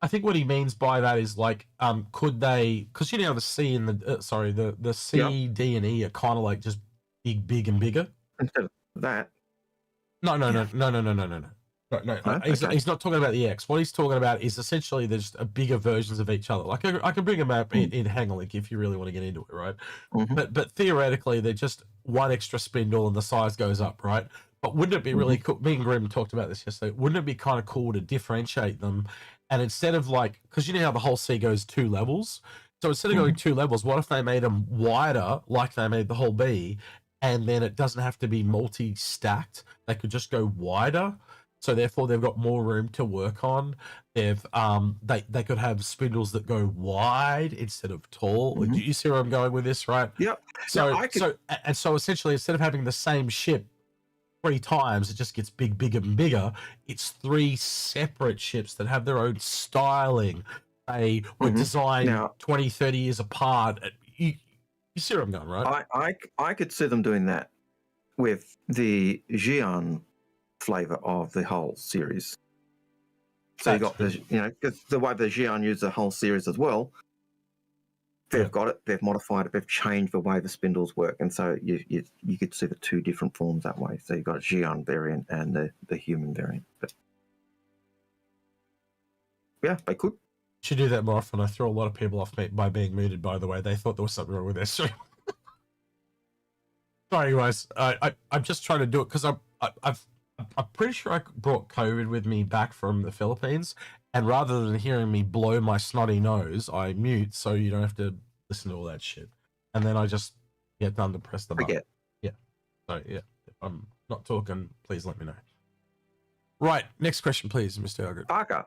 I think what he means by that is like, could they? Because you know the C and the C, D, and E are kind of like just big and bigger. Instead of that. No. He's not talking about the X. What he's talking about is essentially there's bigger versions of each other. Like I can bring them up in Hangalink if you really want to get into it, right? But theoretically, they're just one extra spindle and the size goes up, right? But wouldn't it be really cool? Me and Grim talked about this yesterday. Wouldn't it be kind of cool to differentiate them? And instead of like, because you know how the whole C goes 2 levels, so instead of going 2 levels, what if they made them wider, like they made the whole B, and then it doesn't have to be multi-stacked? They could just go wider. So therefore, they've got more room to work on. They've they could have spindles that go wide instead of tall. Do you see where I'm going with this, right? Yep. So essentially, instead of having the same ship 3 times, it just gets bigger and bigger. It's 3 separate ships that have their own styling. They were designed 20, 30 years apart. You see where I'm going, right? I could see them doing that with the Xian flavor of the whole series. So you got because the way the Xian use the whole series as well, they've got it, they've modified it, they've changed the way the spindles work, and so you could see the 2 different forms that way. So you've got a Xian variant and the human variant. But Yeah, they could. Should do that more often. I throw a lot of people off by being muted, by the way. They thought there was something wrong with their stream. Sorry, guys. I'm just trying to do it because I'm pretty sure I brought COVID with me back from the Philippines, and rather than hearing me blow my snotty nose, I mute so you don't have to listen to all that shit. And then I just get done to press the button. Yeah. So yeah, if I'm not talking, please let me know. Right, next question, please, Mr. Algared. Parker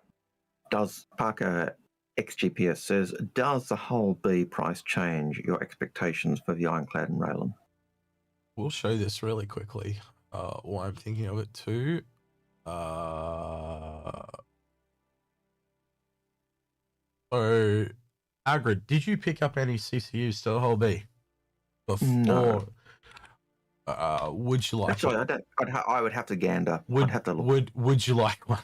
XGPS says, does the whole B price change your expectations for the Ironclad and Raylan? We'll show this really quickly. Why I'm thinking of it too. So, Algared, did you pick up any CCUs to the whole B before? No. Would you like? Actually, I would have to gander. I'd have to look. Would you like one?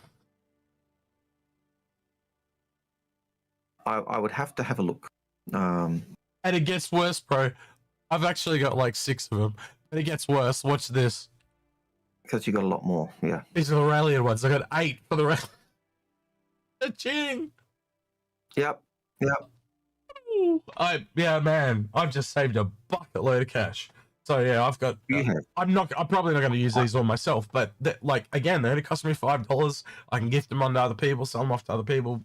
I would have to have a look. And it gets worse, bro. I've actually got like 6 of them. And it gets worse. Watch this. Because you got a lot more, yeah. These are the Aurelian ones. I got 8 for the rest. Cheating. Yep. Yeah, man. I've just saved a bucket load of cash. So yeah, I've got. I'm probably not going to use these all myself, but like again, they're going to cost me $5. I can gift them on to other people, sell them off to other people.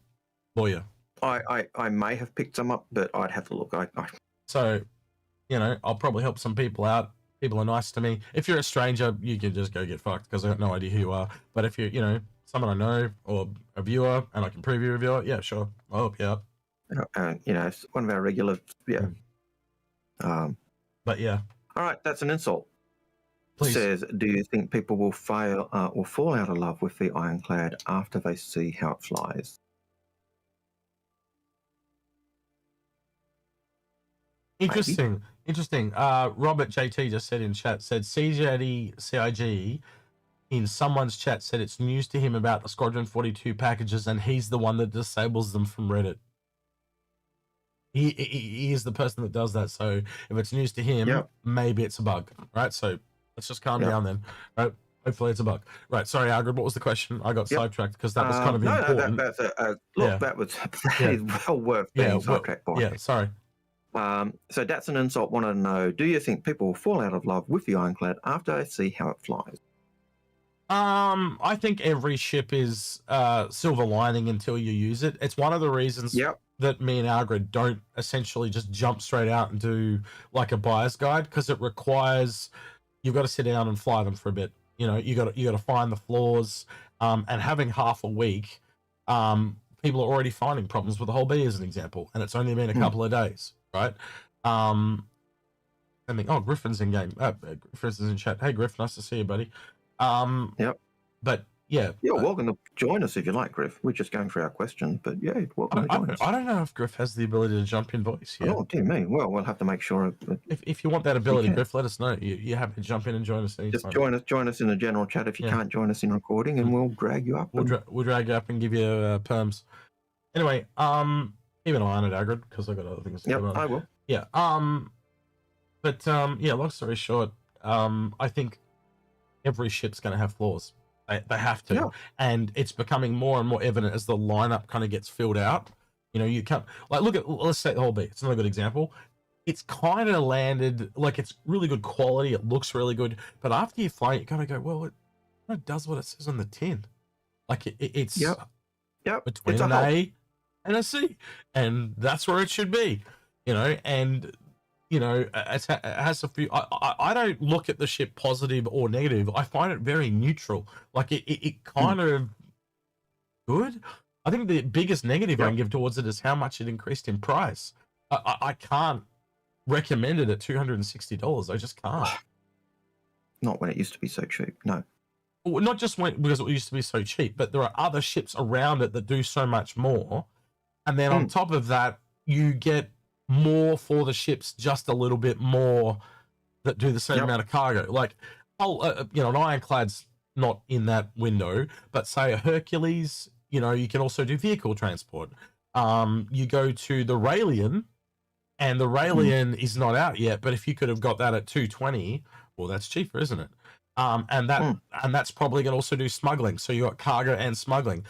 Boy, I may have picked some up, but I'd have to look. So, you know, I'll probably help some people out. People are nice to me. If you're a stranger, you can just go get fucked because I got no idea who you are. But if you're, you know, someone I know or a viewer and I can prove you're a viewer, yeah, sure, I'll help you out. You know, it's one of our regular, yeah. But yeah. All right, that's an insult. Please. Says, do you think people will fail or fall out of love with the Ironclad after they see how it flies? Interesting. Robert JT just said in chat, said CIG in someone's chat said it's news to him about the Squadron 42 packages and he's the one that disables them from Reddit. He is the person that does that. So if it's news to him, maybe it's a bug, right? So let's just calm down then. Right? Hopefully it's a bug. Right. Sorry, Algared, what was the question? I got sidetracked because that was kind of important. That was well worth being sidetracked by. Yeah, sorry. So that's an insult. Wanted to know, do you think people will fall out of love with the Ironclad after they see how it flies? I think every ship is silver lining until you use it. It's one of the reasons that me and Algared don't essentially just jump straight out and do like a buyer's guide, because it requires you've got to sit down and fly them for a bit. You know, you got to find the flaws, and having half a week, people are already finding problems with the whole B as an example, and it's only been a couple of days, right? I think, oh, Griffin's in game. Griffin's in chat. Hey, Griff, nice to see you, buddy. But yeah, you're welcome to join us if you like, Griff. We're just going through our questions, but yeah, welcome to join us. I don't know if Griff has the ability to jump in voice. Yeah. Oh dear me. Well, we'll have to make sure. If you want that ability, Griff, let us know. You have to jump in and join us. Just join us in the general chat if you can't join us in recording, and we'll drag you up. We'll drag you up and give you perms. Anyway, keep an eye on it, Algared, because I've got other things to do. I will. Yeah. But yeah. Long story short, I think every ship's going to have flaws. They have to, and it's becoming more and more evident as the lineup kind of gets filled out. You know, you can't like let's say the whole B. It's not a good example. It's kind of landed like it's really good quality. It looks really good, but after you fly it, you kind of go, well, it does what it says on the tin. Like it's between an A and a C, and that's where it should be. You know, and you know, it has a few. I don't look at the ship positive or negative. I find it very neutral. Like it kind of good. I think the biggest negative I can give towards it is how much it increased in price. I can't recommend it at $260. I just can't. Not when it used to be so cheap. No. Well, not just because it used to be so cheap, but there are other ships around it that do so much more. And then on top of that, you get more for the ships, just a little bit more that do the same amount of cargo. Like, you know, an Ironclad's not in that window, but say a Hercules, you know, you can also do vehicle transport. You go to the Raelian, and the Raelian is not out yet, but if you could have got that at $220, well, that's cheaper, isn't it? And that's probably going to also do smuggling. So you got cargo and smuggling.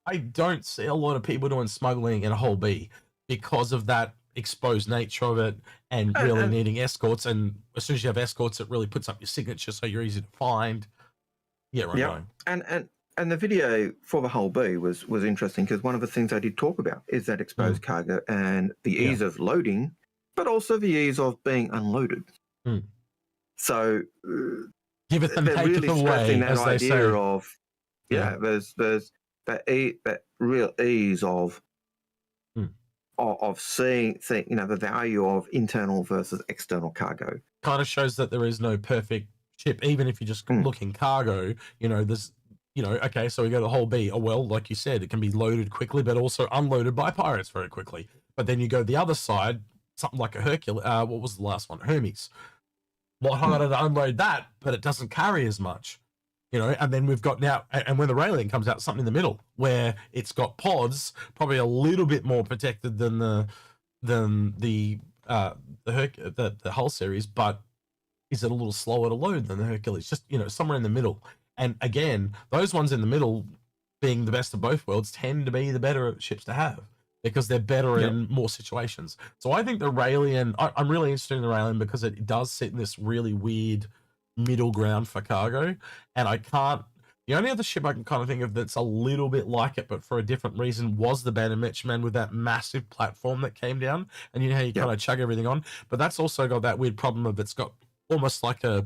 I don't see a lot of people doing smuggling in a whole B because of that exposed nature of it and really needing escorts. And as soon as you have escorts, it really puts up your signature, so you're easy to find. Yeah, right. Yeah, and the video for the whole B was interesting because one of the things I did talk about is that exposed cargo and the ease of loading, but also the ease of being unloaded. So give it and they're take really it away, stressing that as they idea say. of there's that real ease of seeing the value of internal versus external cargo. Kind of shows that there is no perfect ship, even if you just look in cargo. There's okay, so we go to the whole B. Oh well, like you said, it can be loaded quickly, but also unloaded by pirates very quickly. But then you go the other side, something like a Hercules. What was the last one? Hermes. A lot harder to unload that, but it doesn't carry as much. And then we've got now, and when the railing comes out, something in the middle where it's got pods, probably a little bit more protected than the Hull series, but is it a little slower to load than the Hercules? Just somewhere in the middle. And again, those ones in the middle, being the best of both worlds, tend to be the better ships to have because they're better in more situations. So I think the Raelian, I'm really interested in the Raelian because it does sit in this really weird middle ground for cargo. And the only other ship I can kind of think of that's a little bit like it, but for a different reason, was the Banu Man with that massive platform that came down. And how you kind of chug everything on. But that's also got that weird problem of it's got almost like a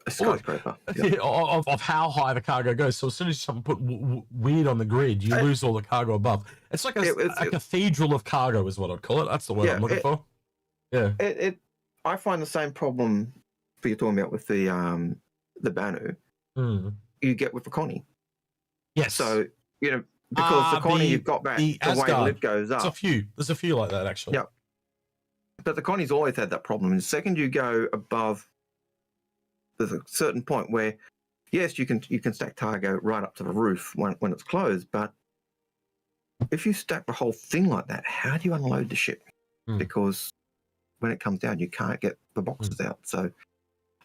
skyscraper of how high the cargo goes. So as soon as someone put weird on the grid, you lose all the cargo above. It's like a cathedral of cargo is what I'd call it. That's the word I'm looking for. Yeah. I find the same problem that you're talking about with the Banu. You get with the Connie. Yes. So because the Connie you've got back the way the lid goes up. There's a few like that actually. Yeah. But the Connie's always had that problem. And the second you go above, there's a certain point where, yes, you can stack cargo right up to the roof when it's closed, but if you stack the whole thing like that, how do you unload the ship? Because when it comes down, you can't get the boxes out. So,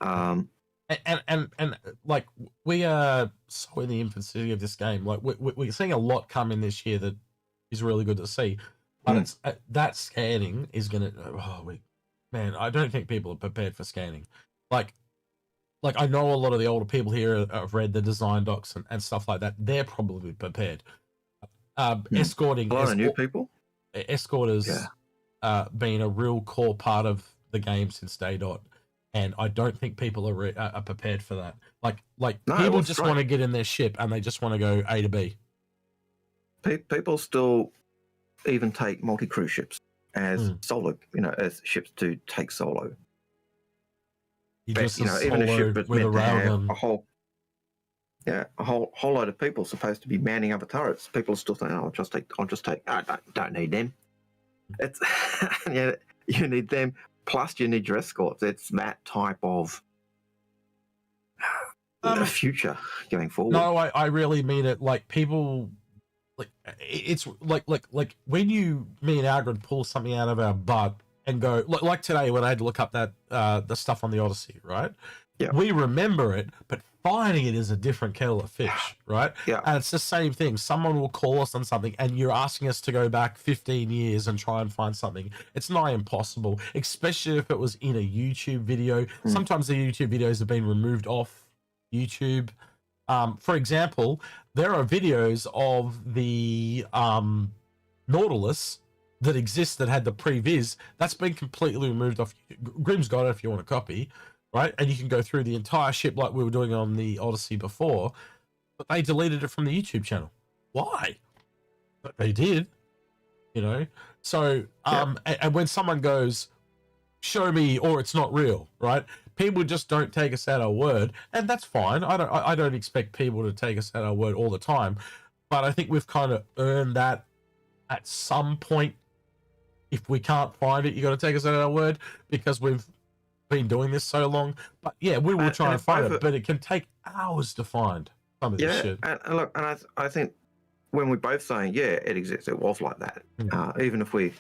and like we are so in the infancy of this game. Like we're seeing a lot come in this year that is really good to see. But it's that scanning is gonna. Man, I don't think people are prepared for scanning. Like I know a lot of the older people here have read the design docs and stuff like that. They're probably prepared. Escorting. A lot of new people. Escorters been a real core part of the game since day dot, and I don't think people are prepared for that. People just want to get in their ship and they just want to go A to B. People still even take multi-crew ships as solo, as ships to take solo. Even a ship that's meant to have a whole load of people supposed to be manning other turrets. People are still saying, "Oh, I'll just take. I don't need them." It's you need them. Plus, you need your escorts. It's that type of future going forward. No, I really mean it. Like people. It's like when me and Algared pull something out of our butt and go like today when I had to look up that the stuff on the Odyssey, right? Yeah. We remember it, but finding it is a different kettle of fish, right? Yeah. And it's the same thing. Someone will call us on something and you're asking us to go back 15 years and try and find something. It's nigh impossible, especially if it was in a YouTube video. Sometimes the YouTube videos have been removed off YouTube. For example, there are videos of the Nautilus that exist that had the previs. That's been completely removed off. Grim's got it if you want a copy, right? And you can go through the entire ship like we were doing on the Odyssey before, but they deleted it from the YouTube channel. Why? But they did, So, and when someone goes, show me or it's not real, right? People just don't take us at our word, and that's fine. I don't expect people to take us at our word all the time, but I think we've kind of earned that at some point. If we can't find it, you got to take us at our word because we've been doing this so long. But yeah, we will try and find it, but it can take hours to find some of this shit. And look, and I think when we're both saying, it exists, it was like that. Even if we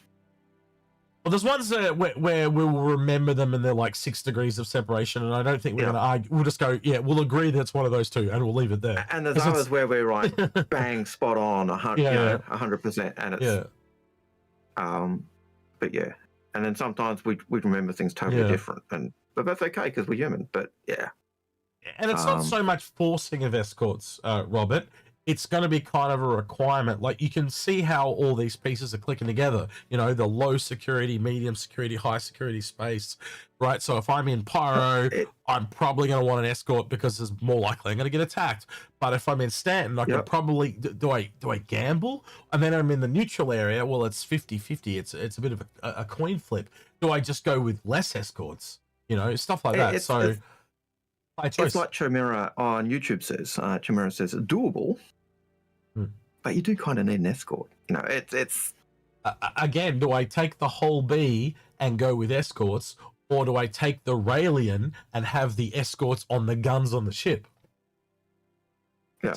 Well, there's ones where we will remember them and they're like 6 degrees of separation, and I don't think we're going to argue. We'll just go, yeah, we'll agree that's one of those two, and we'll leave it there. And there's others where we're right, bang, spot on, 100%, and it's but yeah, and then sometimes we remember things totally different, but that's okay because we're human. But yeah, and it's not so much forcing of escorts, Robert. It's going to be kind of a requirement. Like, you can see how all these pieces are clicking together. You know, the low security, medium security, high security space, right? So if I'm in Pyro, I'm probably going to want an escort because it's more likely I'm going to get attacked. But if I'm in Stanton, I can probably do I gamble? And then I'm in the neutral area. Well, it's 50-50. It's a bit of a coin flip. Do I just go with less escorts? You know, stuff like that. It's like Chimera on YouTube says. Chimera says doable. But you do kind of need an escort. You know, it's again, do I take the whole B and go with escorts, or do I take the Raelian and have the escorts on the guns on the ship? Yeah.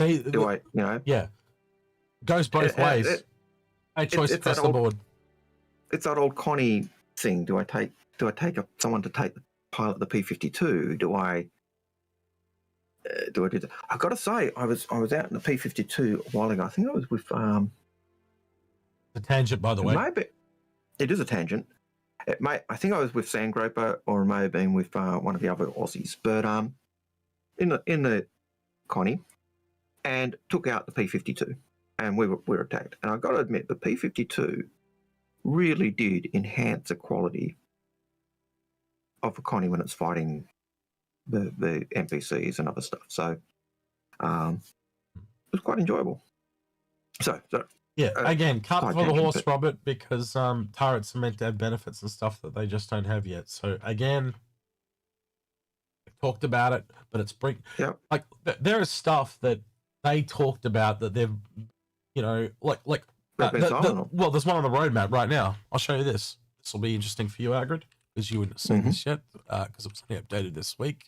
Goes both ways. Choice across the board. It's that old Connie thing. Do I take someone to take the pilot the P-52? Do I do that? I've got to say, I was out in the P-52 a while ago. I think I was with the tangent, by the way. Maybe it is a tangent. I think I was with Sandgroper, or it may have been with one of the other Aussies. But in the Connie, and took out the P-52, and we were attacked. And I've got to admit, the P-52 really did enhance the quality of a Connie when it's fighting the NPCs and other stuff. So it was quite enjoyable. So yeah, again, cut for the horse, Robert, because turrets are meant to have benefits and stuff that they just don't have yet. So again, we talked about it, but it's like there is stuff that they talked about that they've, you know, well, there's one on the roadmap right now. I'll show you this. This will be interesting for you, Algared, because you wouldn't have seen this yet, because it was only updated this week.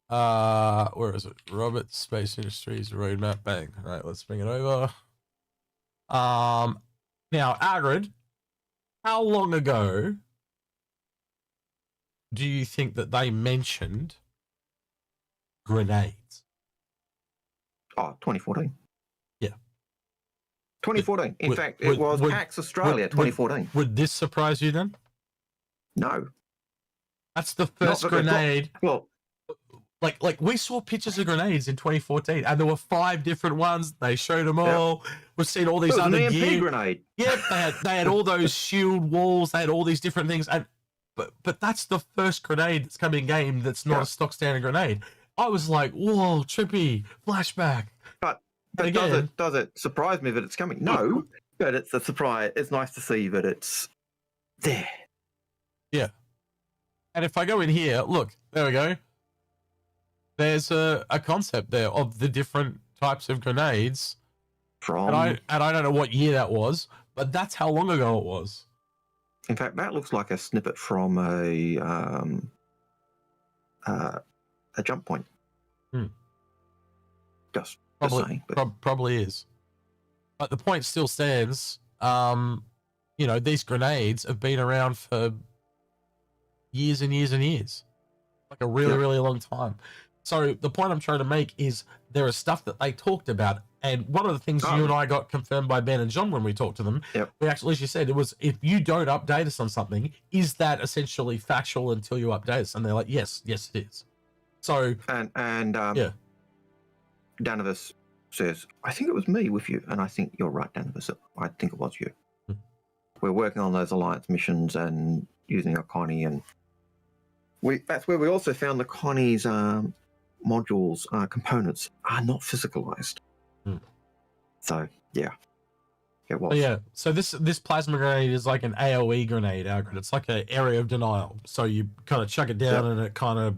Where is it? Robert, Space Industries roadmap. Bang. All right, let's bring it over. Now, Algared, how long ago do you think that they mentioned grenades? Oh, 2014. Yeah. 2014. In fact, it was PAX Australia 2014. Would this surprise you then? No. That's the first grenade. Well, like we saw pictures of grenades in 2014, and there were 5 different ones. They showed them all. We've seen all these other gear. Grenade. Yeah, they had all those shield walls. They had all these different things, and but that's the first grenade that's come in game that's not a stock standard grenade. I was like, whoa, trippy, flashback. But again, does it surprise me that it's coming? No, but it's a surprise. It's nice to see that it's there. Yeah. And if I go in here, look, there we go. There's a concept there of the different types of grenades. And I don't know what year that was, but that's how long ago it was. In fact, that looks like a snippet from a jump point. Just saying. Probably is. But the point still stands. You know, these grenades have been around for years and years and years. Like a really, really long time. So the point I'm trying to make is there is stuff that they talked about. And one of the things you and I got confirmed by Ben and John when we talked to them, we actually, as you said, it was, if you don't update us on something, is that essentially factual until you update us? And they're like, yes, it is. So, Danavis says, I think it was me with you. And I think you're right, Danavis. I think it was you. We're working on those alliance missions and using our Connie, and that's where we also found the Connie's modules, components are not physicalized. So it was. So this plasma grenade is like an AoE grenade, Algared. It's like an area of denial. So you kind of chuck it down and it kind of,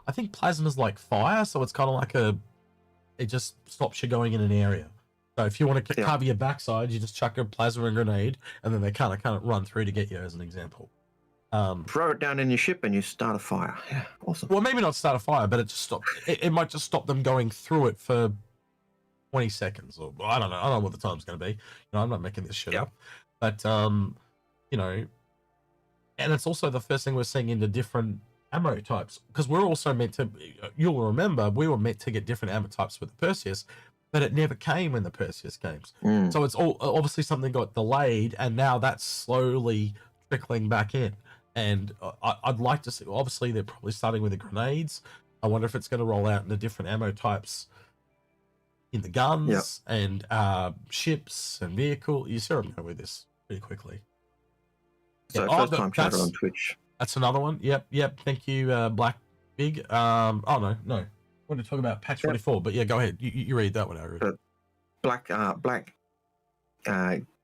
I think plasma's like fire, so it's kind of like it just stops you going in an area. So if you want to cover your backside, you just chuck a plasma grenade, and then they kind of run through to get you, as an example. Throw it down in your ship and you start a fire. Yeah, awesome. Well, maybe not start a fire, but it just stop. It might just stop them going through it for 20 seconds, or I don't know what the time's going to be. You know, I'm not making this shit up. But you know, and it's also the first thing we're seeing in the different ammo types, because we're also meant to, you'll remember, we were meant to get different ammo types with the Perseus, but it never came when the Perseus came. So it's all obviously something got delayed, and now that's slowly trickling back in. And I'd like to see, obviously they're probably starting with the grenades. I wonder if it's going to roll out in the different ammo types in the guns and ships and vehicle. You see where I'm going with this pretty quickly. So first time chatter on Twitch. That's another one. Yep. Thank you, Black Big. Oh no. I want to talk about patch 24, but yeah, go ahead. You read that one, Aaron. Black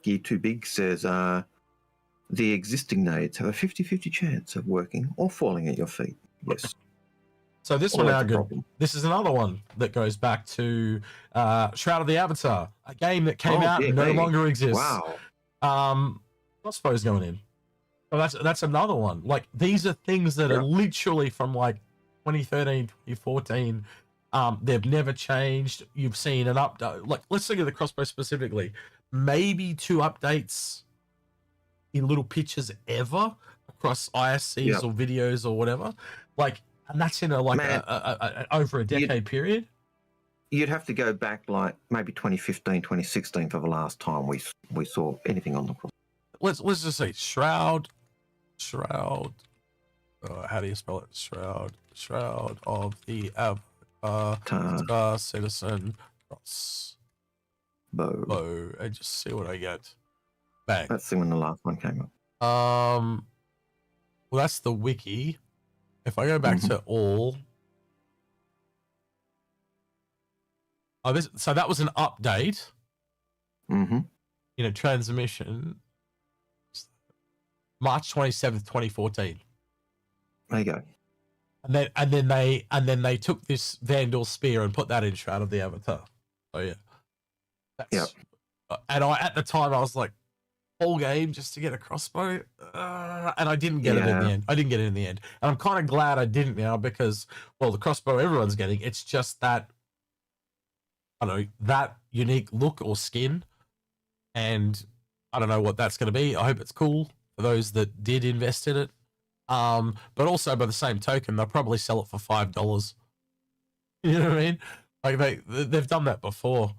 Gear Too Big says the existing nades have a 50-50 chance of working or falling at your feet. Yes. So this one, Algared, this is another one that goes back to Shroud of the Avatar, a game that came out and no longer exists. Wow. Crossbow's going in. So that's another one. Like, these are things that are literally from like 2013, 2014. They've never changed. You've seen an update. Like, let's look at the crossbow specifically. Maybe 2 updates in little pictures ever across ISCs or videos or whatever. Like, and that's in a over a decade period. You'd have to go back like maybe 2015, 2016 for the last time we saw anything on the cross. Let's just say Shroud. How do you spell it? Shroud of the Avatar, Citizen Crossbow. And just see what I get. Bang. Let's see when the last one came up. Well, that's the wiki. If I go back to all, so that was an update. Transmission. March 27th, 2014. There you go. And then they took this Vandal spear and put that in Shroud of the Avatar. Oh yeah. And at the time I was like, whole game just to get a crossbow, and I didn't get it in the end. And I'm kind of glad I didn't now, because, well, the crossbow everyone's getting, it's just that, I don't know, that unique look or skin, and I don't know what that's going to be. I hope it's cool for those that did invest in it. But also by the same token, they'll probably sell it for $5. You know what I mean? Like they've done that before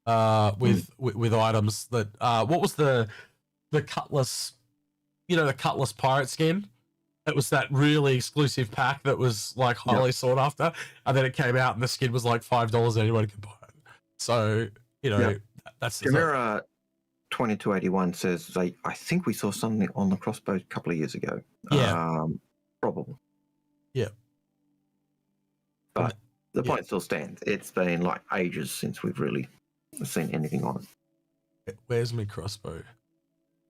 with items that what was the Cutlass, the Cutlass pirate skin? It was that really exclusive pack that was like highly sought after, and then it came out and the skin was like $5 and anyone could buy it. So that's the Chimera 2281 says I think we saw something on the crossbow a couple of years ago. Probable. Yeah. But the point still stands. It's been like ages since we've really seen anything on it. Where's my crossbow?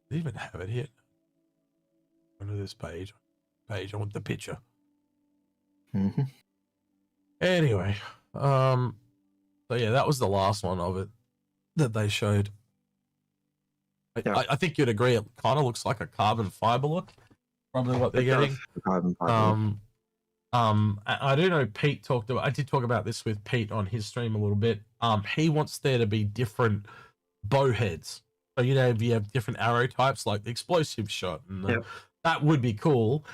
Do you even have it here? Under this page. I want the picture. Anyway, so yeah, that was the last one of it that they showed. I think you'd agree it kind of looks like a carbon fiber look. Probably what they're getting. Carbon fiber. I do know Pete I did talk about this with Pete on his stream a little bit. He wants there to be different bow heads. So, if you have different arrow types, like the explosive shot, and that would be cool.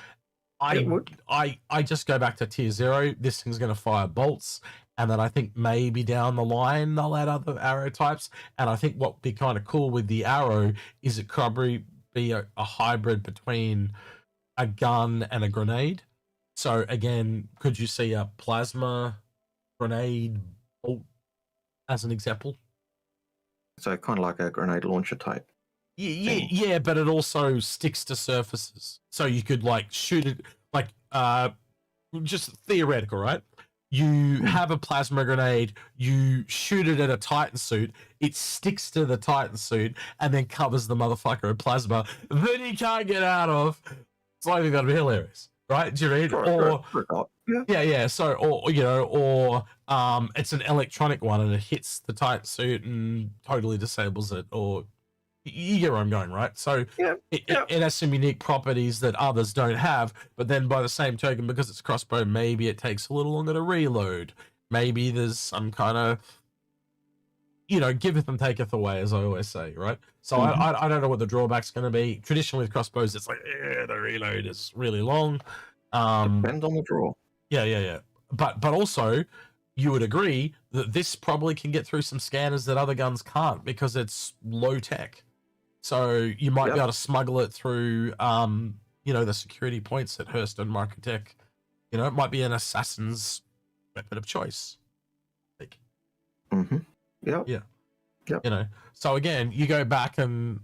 I just go back to tier 0. This thing's going to fire bolts. And then I think maybe down the line, they'll add other arrow types. And I think what would be kind of cool with the arrow is it could probably be a hybrid between a gun and a grenade. So again, could you see a plasma grenade bolt as an example? So kind of like a grenade launcher type. Yeah, but it also sticks to surfaces. So you could like shoot it, like just theoretical, right? You have a plasma grenade, you shoot it at a Titan suit, it sticks to the Titan suit, and then covers the motherfucker in plasma. Then he can't get out of. It's likely going to be hilarious, right? Do you read? Yeah. So, or it's an electronic one and it hits the Titan suit and totally disables it, or you get where I'm going, right? So it has some unique properties that others don't have, but then by the same token, because it's crossbow, maybe it takes a little longer to reload. Maybe there's some kind of, giveth and taketh away, as I always say, right? So I don't know what the drawback's going to be. Traditionally with crossbows, it's like the reload is really long. Depends on the draw. Yeah. But also, you would agree that this probably can get through some scanners that other guns can't because it's low tech. So you might be able to smuggle it through, the security points at Hurst and Microtech. It might be an assassin's weapon of choice. Like, Yeah. So again, you go back and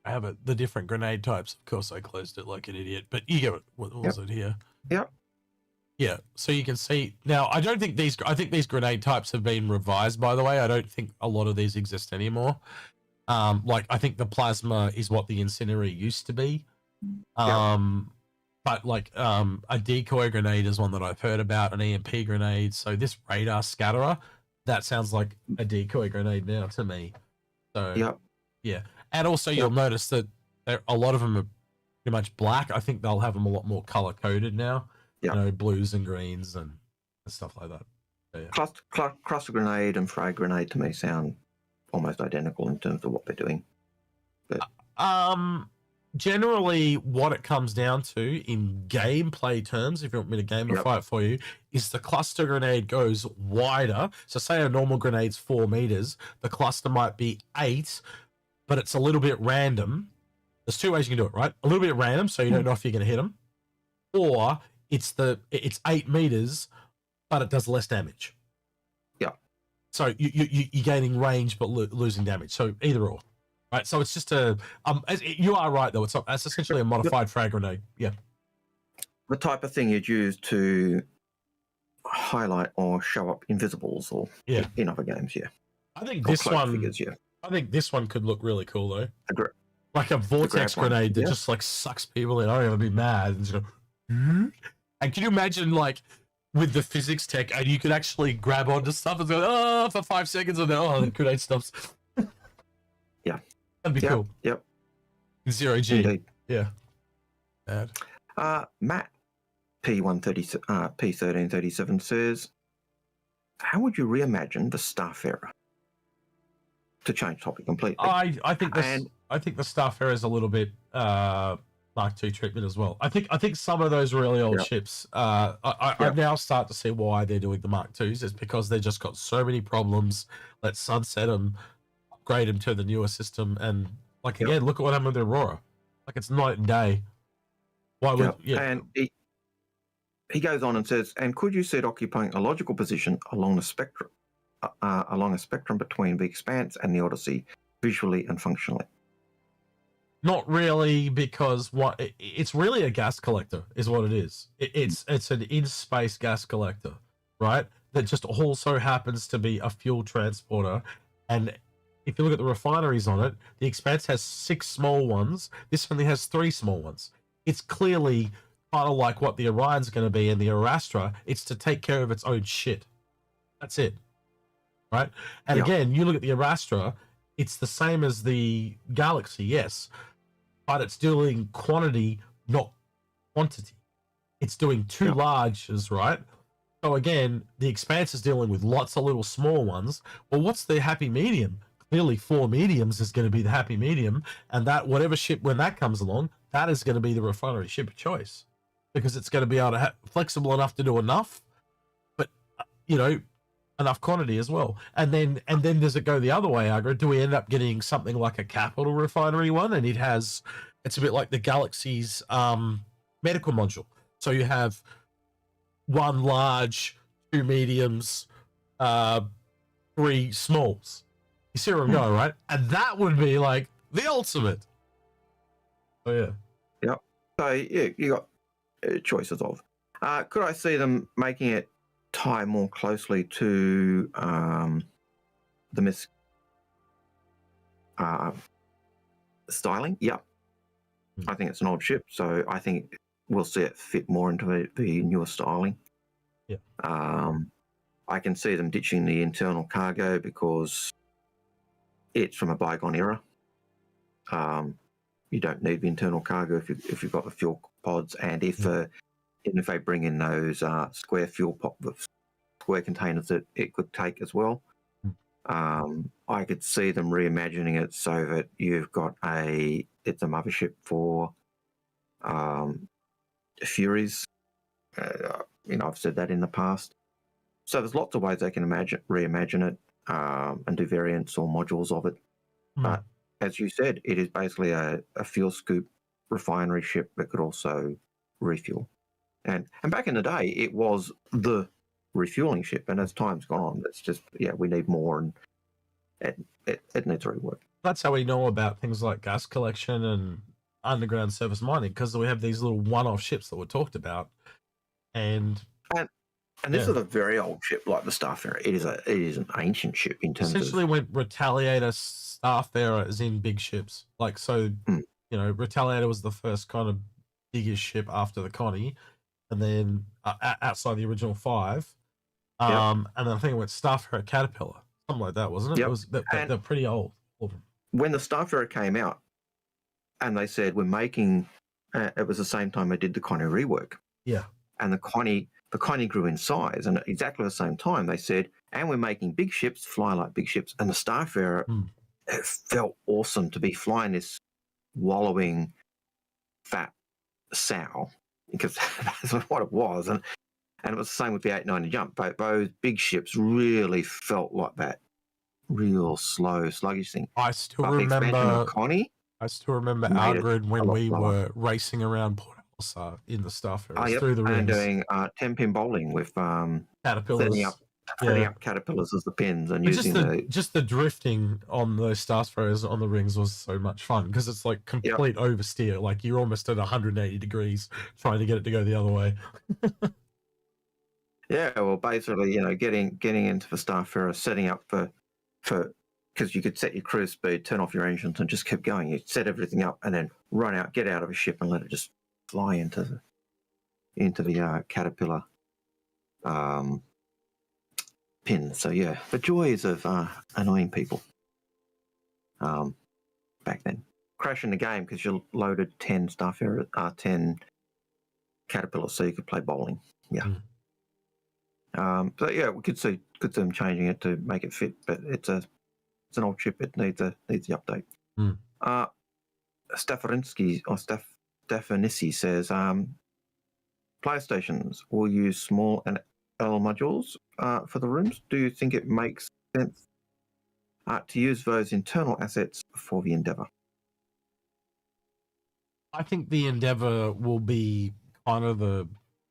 I have the different grenade types. Of course, I closed it like an idiot, but you get what was it here? Yeah. So you can see now. I think these grenade types have been revised. By the way, I don't think a lot of these exist anymore. I think the plasma is what the incendiary used to be. But a decoy grenade is one that I've heard about, an EMP grenade. So this radar scatterer, that sounds like a decoy grenade now to me. So yeah. And also you'll notice that a lot of them are pretty much black. I think they'll have them a lot more color coded now. Blues and greens and stuff like that. So, yeah. Cluster grenade and frag grenade to me sound almost identical in terms of what they're doing. But generally what it comes down to in gameplay terms, if you want me to gamify it for you, is the cluster grenade goes wider. So say a normal grenade's 4 meters, the cluster might be 8, but it's a little bit random. There's 2 ways you can do it, right? A little bit random, so you don't know if you're going to hit them, or it's 8 meters, but it does less damage. So you're gaining range but losing damage. So either or, right? So it's just you are right though. It's essentially a modified frag grenade. Yeah. The type of thing you'd use to highlight or show up invisibles or in other games. Yeah. I think this one. Figures, I think this one could look really cool though. Like a vortex grenade that just sucks people in. I'm gonna be mad and just go. And can you imagine with the physics tech, and you could actually grab onto stuff and go, for 5 seconds, and then, the grenade stops. That'd be cool. Yep. 0G. Indeed. Yeah. Bad. Matt P1337 says, how would you reimagine the Starfarer? To change topic completely. I think the Starfarer is a little bit Mark II treatment as well. I think some of those really old ships, I now start to see why they're doing the Mark IIs. It's because they just got so many problems. Let's sunset them, upgrade them to the newer system, and again, look at what happened with the Aurora. It's night and day. Why would And he goes on and says, and could you see it occupying a logical position along the spectrum, along a spectrum between the Expanse and the Odyssey, visually and functionally? Not really, because it's really a gas collector is what it is. It's an in-space gas collector, right? That just also happens to be a fuel transporter. And if you look at the refineries on it, the Expanse has 6 small ones. This only has 3 small ones. It's clearly kind of like what the Orion's going to be in the Arastra. It's to take care of its own shit. That's it, right? And again, you look at the Arastra, it's the same as the Galaxy, yes, but it's doing quantity, not quantity. It's doing 2 larges, right? So again, the Expanse is dealing with lots of little small ones. Well, what's the happy medium? Clearly 4 mediums is going to be the happy medium, and that whatever ship, when that comes along, that is going to be the refinery ship of choice, because it's going to be able to flexible enough to do enough, but enough quantity as well. And then does it go the other way, Agra? Do we end up getting something like a capital refinery one, and it's a bit like the Galaxy's medical module? So you have 1 large, 2 mediums, 3 smalls. You see where I'm going, right? And that would be the ultimate. Oh yeah. Yep. So you got choices of. Could I see them making it tie more closely to the Miss styling? Yeah. I think it's an old ship, so I think we'll see it fit more into the newer styling. Yeah. I can see them ditching the internal cargo because it's from a bygone era. You don't need the internal cargo if you've got the fuel pods, and even if they bring in those square fuel square containers that it could take as well, I could see them reimagining it so that you've got it's a mothership for Furies. I've said that in the past. So there's lots of ways they can reimagine it and do variants or modules of it. But as you said, it is basically a fuel scoop refinery ship that could also refuel. And back in the day, it was the refueling ship. And as time's gone on, it's just, we need more, and it needs rework. That's how we know about things like gas collection and underground surface mining, because we have these little one-off ships that were talked about. And this is a very old ship, like the Starfarer. It is an ancient ship in terms essentially of... when Retaliator, Starfarer is in big ships. Like, so, Retaliator was the first kind of biggest ship after the Connie, and then outside the original 5. And then I think it went Starfarer, Caterpillar, something like that, wasn't it? Yep. It was, they're pretty old. When the Starfarer came out, and they said, we're making... it was the same time they did the Connie rework. Yeah. And the Connie grew in size, and at exactly the same time they said, and we're making big ships fly like big ships. And the Starfarer, it felt awesome to be flying this wallowing fat sow, because that's what it was. And it was the same with the 890 jump. But those big ships really felt like that real slow, sluggish thing. I still remember Connie. I still remember Algared when we were racing around Port Elsa in the Starfarer through the rings. And doing 10-pin bowling with caterpillars. Setting up caterpillars as the pins, and using the drifting on those Starfarers on the rings was so much fun, because it's like complete oversteer. Like, you're almost at 180 degrees trying to get it to go the other way. Well, basically, getting into the Starfarer, setting up for because you could set your cruise speed, turn off your engines, and just keep going. You set everything up, and then run out, get out of a ship, and let it just fly into the caterpillar pin. So the joys of annoying people back then. Crashing the game because you loaded 10 Starfarer, 10 caterpillars, so you could play bowling. So we could see them changing it to make it fit, but it's an old ship. It needs the update. Stefanissi says PlayStations will use small and L modules for the rooms. Do you think it makes sense to use those internal assets for the Endeavour? I think the Endeavour will be kind of the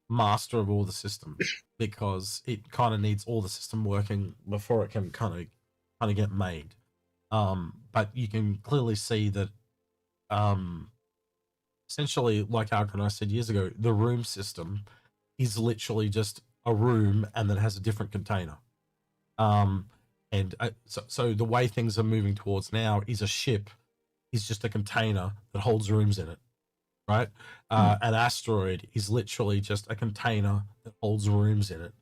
master of all the systems, because it kind of needs all the system working before it can kind of get made. But you can clearly see that essentially, like Algared and I said years ago, the room system is literally just a room, and then has a different container. So the way things are moving towards now is a ship is just a container that holds rooms in it, right? An asteroid is literally just a container that holds rooms in it.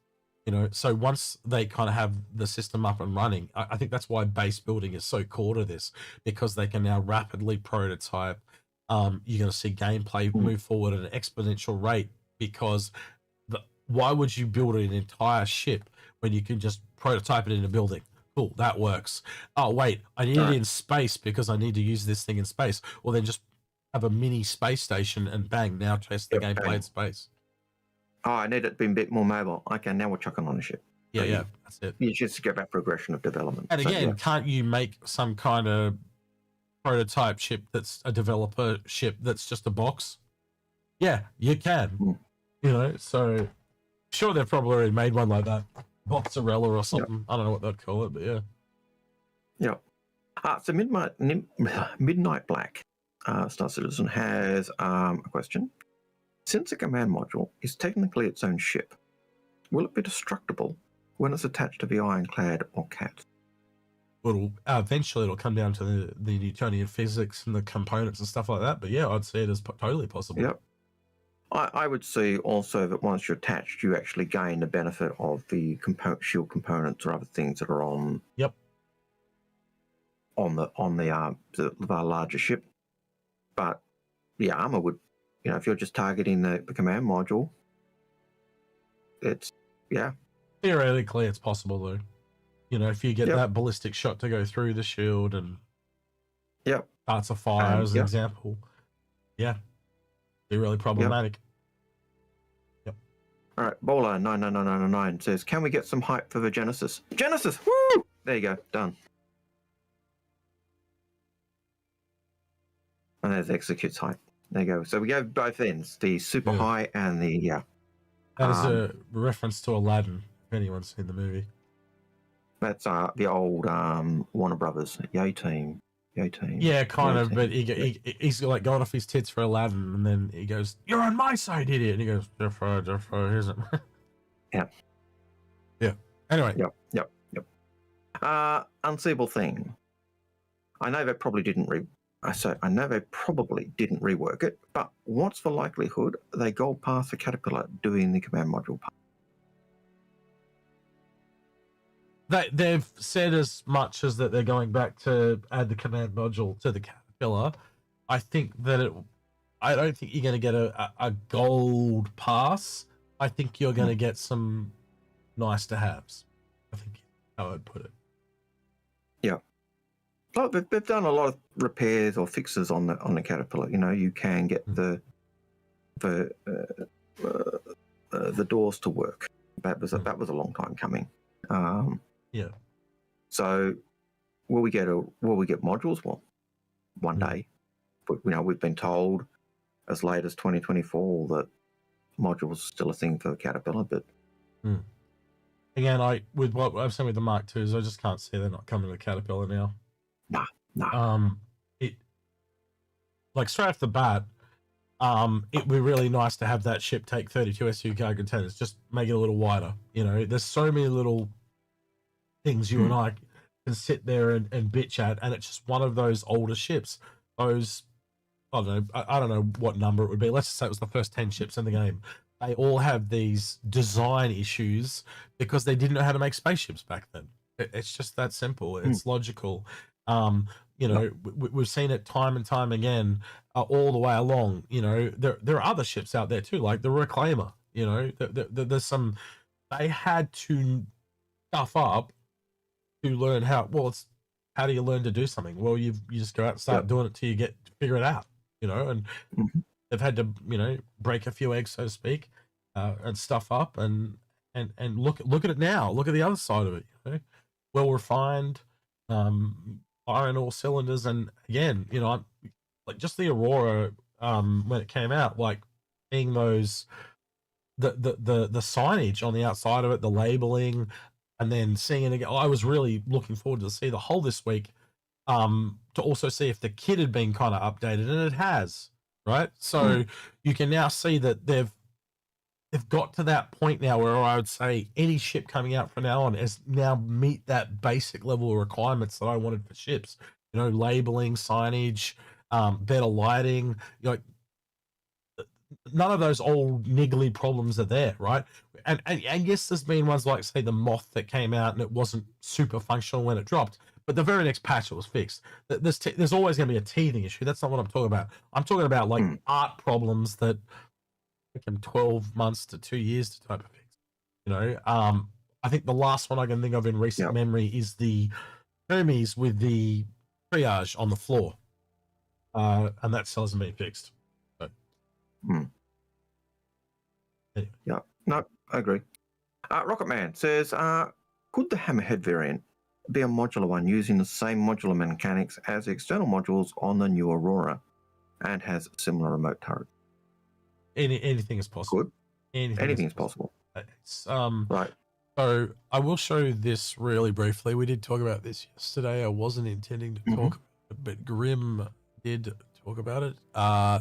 So once they kind of have the system up and running, I think that's why base building is so core to this, because they can now rapidly prototype. You're going to see gameplay move forward at an exponential rate, because why would you build an entire ship when you can just prototype it in a building? Cool, that works. Oh, wait, I need it in space because I need to use this thing in space. Well, then just have a mini space station and bang, now test the gameplay in space. Oh, I need it to be a bit more mobile. Okay, now we're chucking on a ship. Yeah, that's it. You just get that progression of development. And again, can't you make some kind of prototype ship that's a developer ship that's just a box? Yeah, you can. So sure, they've probably already made one like that. Boxarella or something. I don't know what they'd call it, but so Midnight Black Star Citizen has a question. Since a command module is technically its own ship, will it be destructible when it's attached to the Ironclad or Cat? Eventually it'll come down to the Newtonian physics and the components and stuff like that. But I'd see it as totally possible. Yep. I would see also that once you're attached, you actually gain the benefit of the shield components or other things that are on. Yep. On the larger ship, but the armor would, if you're just targeting the command module, it's theoretically it's possible though. You know, if you get that ballistic shot to go through the shield and starts a fire as an example, be really problematic. All right, Bowler 99999 says, "Can we get some hype for the Genesis?" Genesis, woo! There you go, done. And there's Execute's hype. There you go. So we go both ends, the super high and the That is a reference to Aladdin. If anyone's seen the movie, that's the old Warner Brothers Yo Team. Yeah, kind of. But he's like going off his tits for Aladdin, and then he goes, "You're on my side, idiot!" And he goes, "Therefore, isn't." Yeah. Anyway. Yep. Unseeable Thing. I know they probably didn't rework it, but what's the likelihood they go past the Caterpillar doing the command module part? They've said as much as that they're going back to add the command module to the Caterpillar. I think that I don't think you're going to get a gold pass. I think you're going to get some nice to haves. I think how I'd put it. Yeah. Oh, they've done a lot of repairs or fixes on the Caterpillar. You know, you can get the doors to work. That was a long time coming. So will we get modules? Well, one day. But we've been told as late as 2024 that modules are still a thing for the Caterpillar. But again, with what I've seen with the Mark IIs, I just can't see they're not coming to the Caterpillar now. No. It like straight off the bat, it'd be really nice to have that ship take 32 SU cargo containers. Just make it a little wider. You know, there's so many little things you and I can sit there and bitch at, and it's just one of those older ships. Those, I don't know what number it would be. Let's just say it was the first 10 ships in the game. They all have these design issues because they didn't know how to make spaceships back then. It's just that simple. It's logical. We've seen it time and time again, all the way along. You know, there are other ships out there too, like the Reclaimer. You know, there's some. They had to stuff up to learn how. Well, it's how do you learn to do something? Well, you just go out and start doing it till you figure it out. You know, and they've had to break a few eggs, so to speak, and stuff up and look at it now. Look at the other side of it. You know, well refined. Firing all cylinders, and again, like just the Aurora when it came out, like seeing those the signage on the outside of it, the labeling, and then seeing it again. I was really looking forward to see the hull this week, to also see if the kit had been kind of updated, and it has, right? So you can now see that they've got to that point now where I would say any ship coming out from now on has now meet that basic level of requirements that I wanted for ships. You know, labeling, signage, better lighting. None of those old niggly problems are there, right? And yes, there's been ones like, say, the Moth that came out and it wasn't super functional when it dropped, but the very next patch it was fixed. There's always going to be a teething issue. That's not what I'm talking about. I'm talking about like art problems that take them 12 months to 2 years to type of fix. You know, I think the last one I can think of in recent memory is the Hermes with the triage on the floor, and that still hasn't been fixed. So. Anyway. Yeah, no, I agree. Rocketman says, could the Hammerhead variant be a modular one using the same modular mechanics as the external modules on the new Aurora and has similar remote turrets? Anything is possible. Good. Anything is possible. It's, right. So I will show this really briefly. We did talk about this yesterday. I wasn't intending to talk about it, but Grim did talk about it.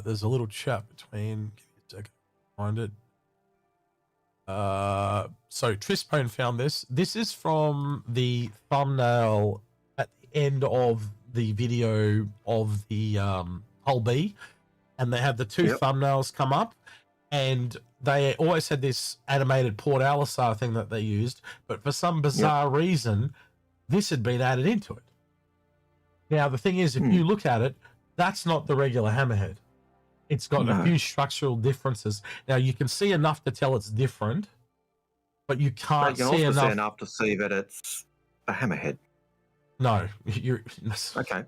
There's a little chat between. Give me a second. Find it. So Trispone found this. This is from the thumbnail at the end of the video of the Hull B, and they have the two thumbnails come up, and they always had this animated Port Alisar thing that they used, but for some bizarre reason, this had been added into it. Now, the thing is, if you look at it, that's not the regular Hammerhead. It's got a few structural differences. Now, you can see enough to tell it's different, but you can't see enough. See enough to see that it's a hammerhead? No, you're okay.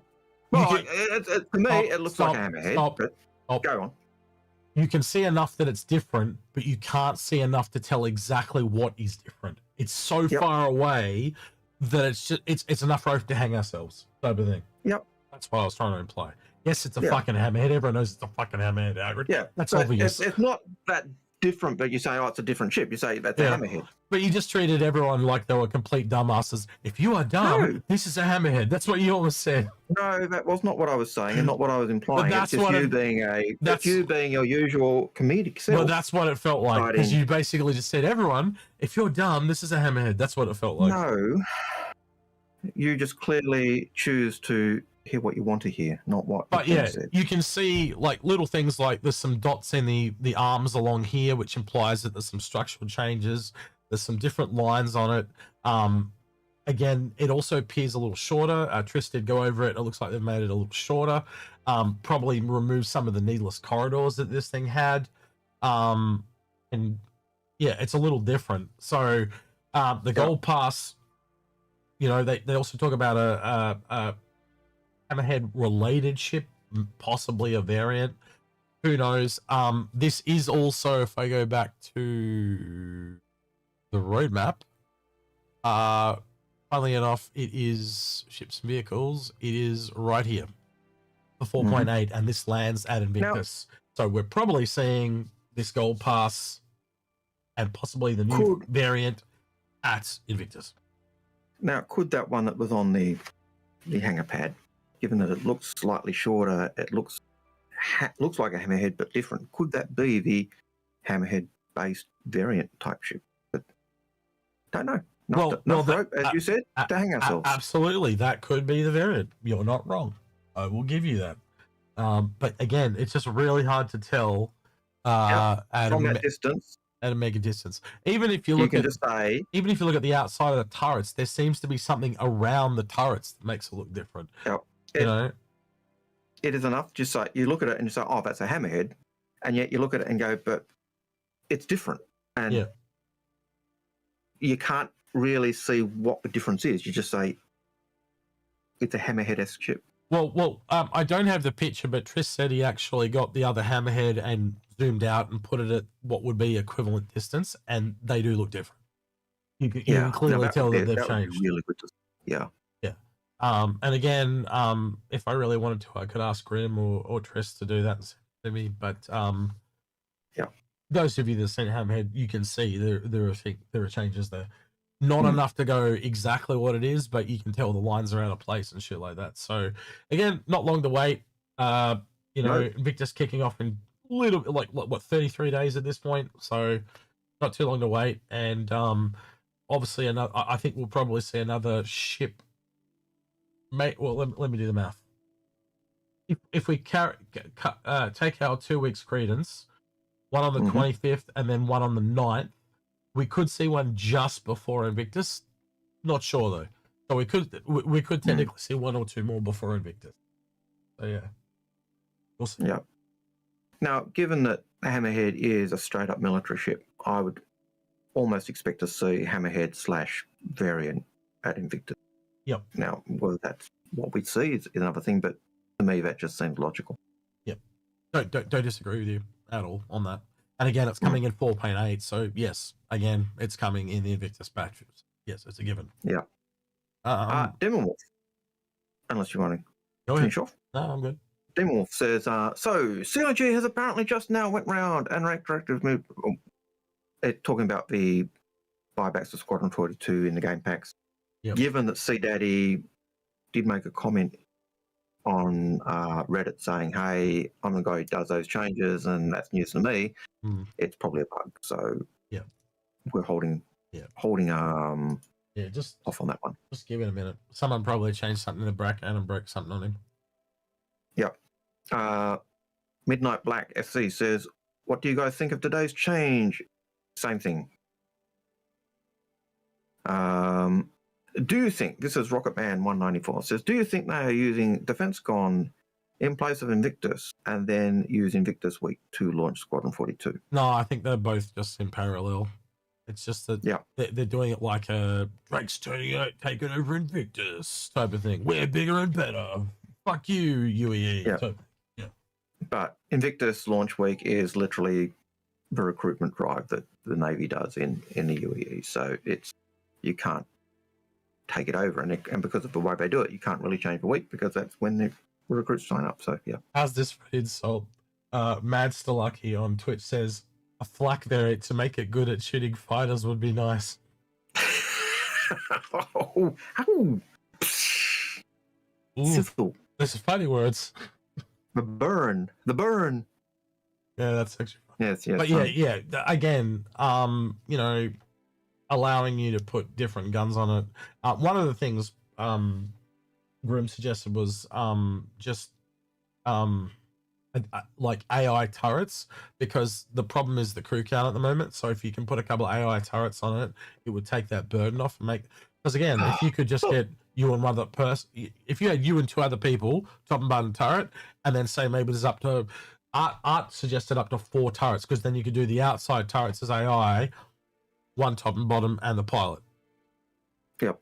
Well, can, to me, it looks like a hammerhead. But go on. You can see enough that it's different, but you can't see enough to tell exactly what is different. It's so far away that it's enough rope to hang ourselves, type of thing. Yep. That's what I was trying to imply. Yes, it's a fucking hammerhead. Everyone knows it's a fucking hammerhead, Algared. Yeah, that's obvious. It's not that different, but you say, oh, it's a different ship. You say that's a hammerhead. But you just treated everyone like they were complete dumbasses. If you are dumb, this is a hammerhead. That's what you almost said. No, that was not what I was saying, and not what I was implying. But that's it's just that's you being your usual comedic self. Well, that's what it felt like, because you basically just said, everyone, if you're dumb, this is a hammerhead. That's what it felt like. No, you just clearly choose to hear what you want to hear, not what. But yeah, you can see like little things like there's some dots in the arms along here, which implies that there's some structural changes. There's some different lines on it. Again, it also appears a little shorter. Triss did go over it. It looks like they've made it a little shorter. Probably remove some of the needless corridors that this thing had. And yeah, it's a little different. So the gold pass, you know, they also talk about a hammerhead related ship, possibly a variant. Who knows? This is also, if I go back to the roadmap, funnily enough, it is ships and vehicles. It is right here, the 4.8, and this lands at Invictus. So we're probably seeing this gold pass and possibly the new variant at Invictus. Now, could that one that was on the hangar pad, given that it looks slightly shorter, it looks like a hammerhead but different, could that be the hammerhead-based variant type ship? But don't know. Rope, as you said, to hang ourselves. Absolutely, that could be the variant. You're not wrong. I will give you that. But again, it's just really hard to tell from that distance. At a mega distance. Even if you look at the outside of the turrets, there seems to be something around the turrets that makes it look different. Yep. You know, it is enough. Just like you look at it and you say, "Oh, that's a hammerhead," and yet you look at it and go, "But it's different," and you can't really see what the difference is. You just say it's a hammerhead-esque ship. Well, I don't have the picture, but Triss said he actually got the other hammerhead and zoomed out and put it at what would be equivalent distance, and they do look different. You can clearly tell that they've changed. Really good. Yeah. And again, if I really wanted to, I could ask Grim or Triss to do that and send it to me. But those of you that seen Hammerhead, you can see there are changes there. Not enough to go exactly what it is, but you can tell the lines are out of place and shit like that. So again, not long to wait. Invictus kicking off in little 33 days at this point, so not too long to wait. And obviously I think we'll probably see another ship. Let me do the math. If we take our 2 weeks credence, one on the 25th and then one on the 9th, we could see one just before Invictus. Not sure though. So we could technically see one or two more before Invictus. So yeah, we'll see. Yeah. Now, given that Hammerhead is a straight up military ship, I would almost expect to see Hammerhead / variant at Invictus. Yep. Now, whether that's what we'd see is another thing, but to me that just seems logical. Yep. Don't disagree with you at all on that. And again, it's coming in 4.8, so yes, again, it's coming in the Invictus batches. Yes, it's a given. Yeah. Demon Wolf, unless you want to finish off. No, I'm good. Demon Wolf says, so CIG has apparently just now went round and retroactive move. Talking about the buybacks of Squadron 42 in the game packs. Yep. Given that C Daddy did make a comment on Reddit saying, "Hey, I'm the guy who does those changes, and that's news to me," it's probably a bug. So yeah, we're holding just off on that one. Just give it a minute. Someone probably changed something in the bracket and broke something on him. Yep. Midnight Black FC says, "What do you guys think of today's change?" Same thing. Do you think, this is Rocketman 194, says, do you think they are using Defense Con in place of Invictus and then use Invictus Week to launch Squadron 42? No, I think they're both just in parallel. It's just that they're doing it like a Drake's taking over Invictus type of thing. We're bigger and better. Fuck you, UEE. Yeah. But Invictus launch week is literally the recruitment drive that the Navy does in the UEE. So you can't take it over, and because of the way they do it, you can't really change the week because that's when the recruits sign up. So how's this for insult? Mad Stallucky on Twitch says a flak variant to make it good at shooting fighters would be nice. Sizzle. There's funny words. The burn. Yeah, that's actually fun. Yes. But yeah. Again, you know, allowing you to put different guns on it. One of the things Grim suggested was like AI turrets, because the problem is the crew count at the moment. So if you can put a couple of AI turrets on it, it would take that burden off and make. Because again, if you could just get you and one other person, if you had you and 2 other people top and bottom turret, and then say maybe there's up to Art suggested up to 4 turrets, because then you could do the outside turrets as AI, 1 top and bottom, and the pilot. Yep.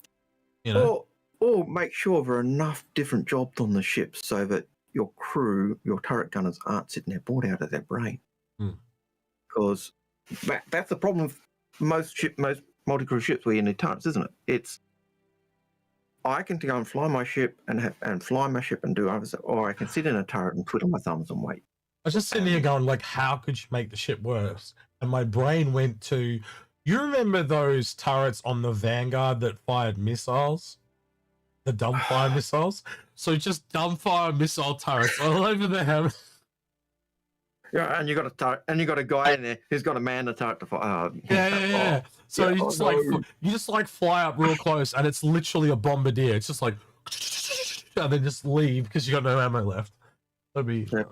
You know, or make sure there are enough different jobs on the ship so that your crew, your turret gunners, aren't sitting there bored out of their brain. Because that's the problem with most multi-crew ships where you need turrets, isn't it? It's I can go and fly my ship and fly my ship and do other stuff, or I can sit in a turret and twiddle my thumbs and wait. I was just sitting here going, like, how could you make the ship worse? And my brain went to, you remember those turrets on the Vanguard that fired missiles? The dumbfire missiles? So just dumbfire missile turrets all over the helm. Yeah, and you got a turret, and you got a guy in there who's got to man the turret to fire. Yeah. So you just like fly up real close, and it's literally a bombardier. It's just like, and then just leave because you got no ammo left. That'd be fun.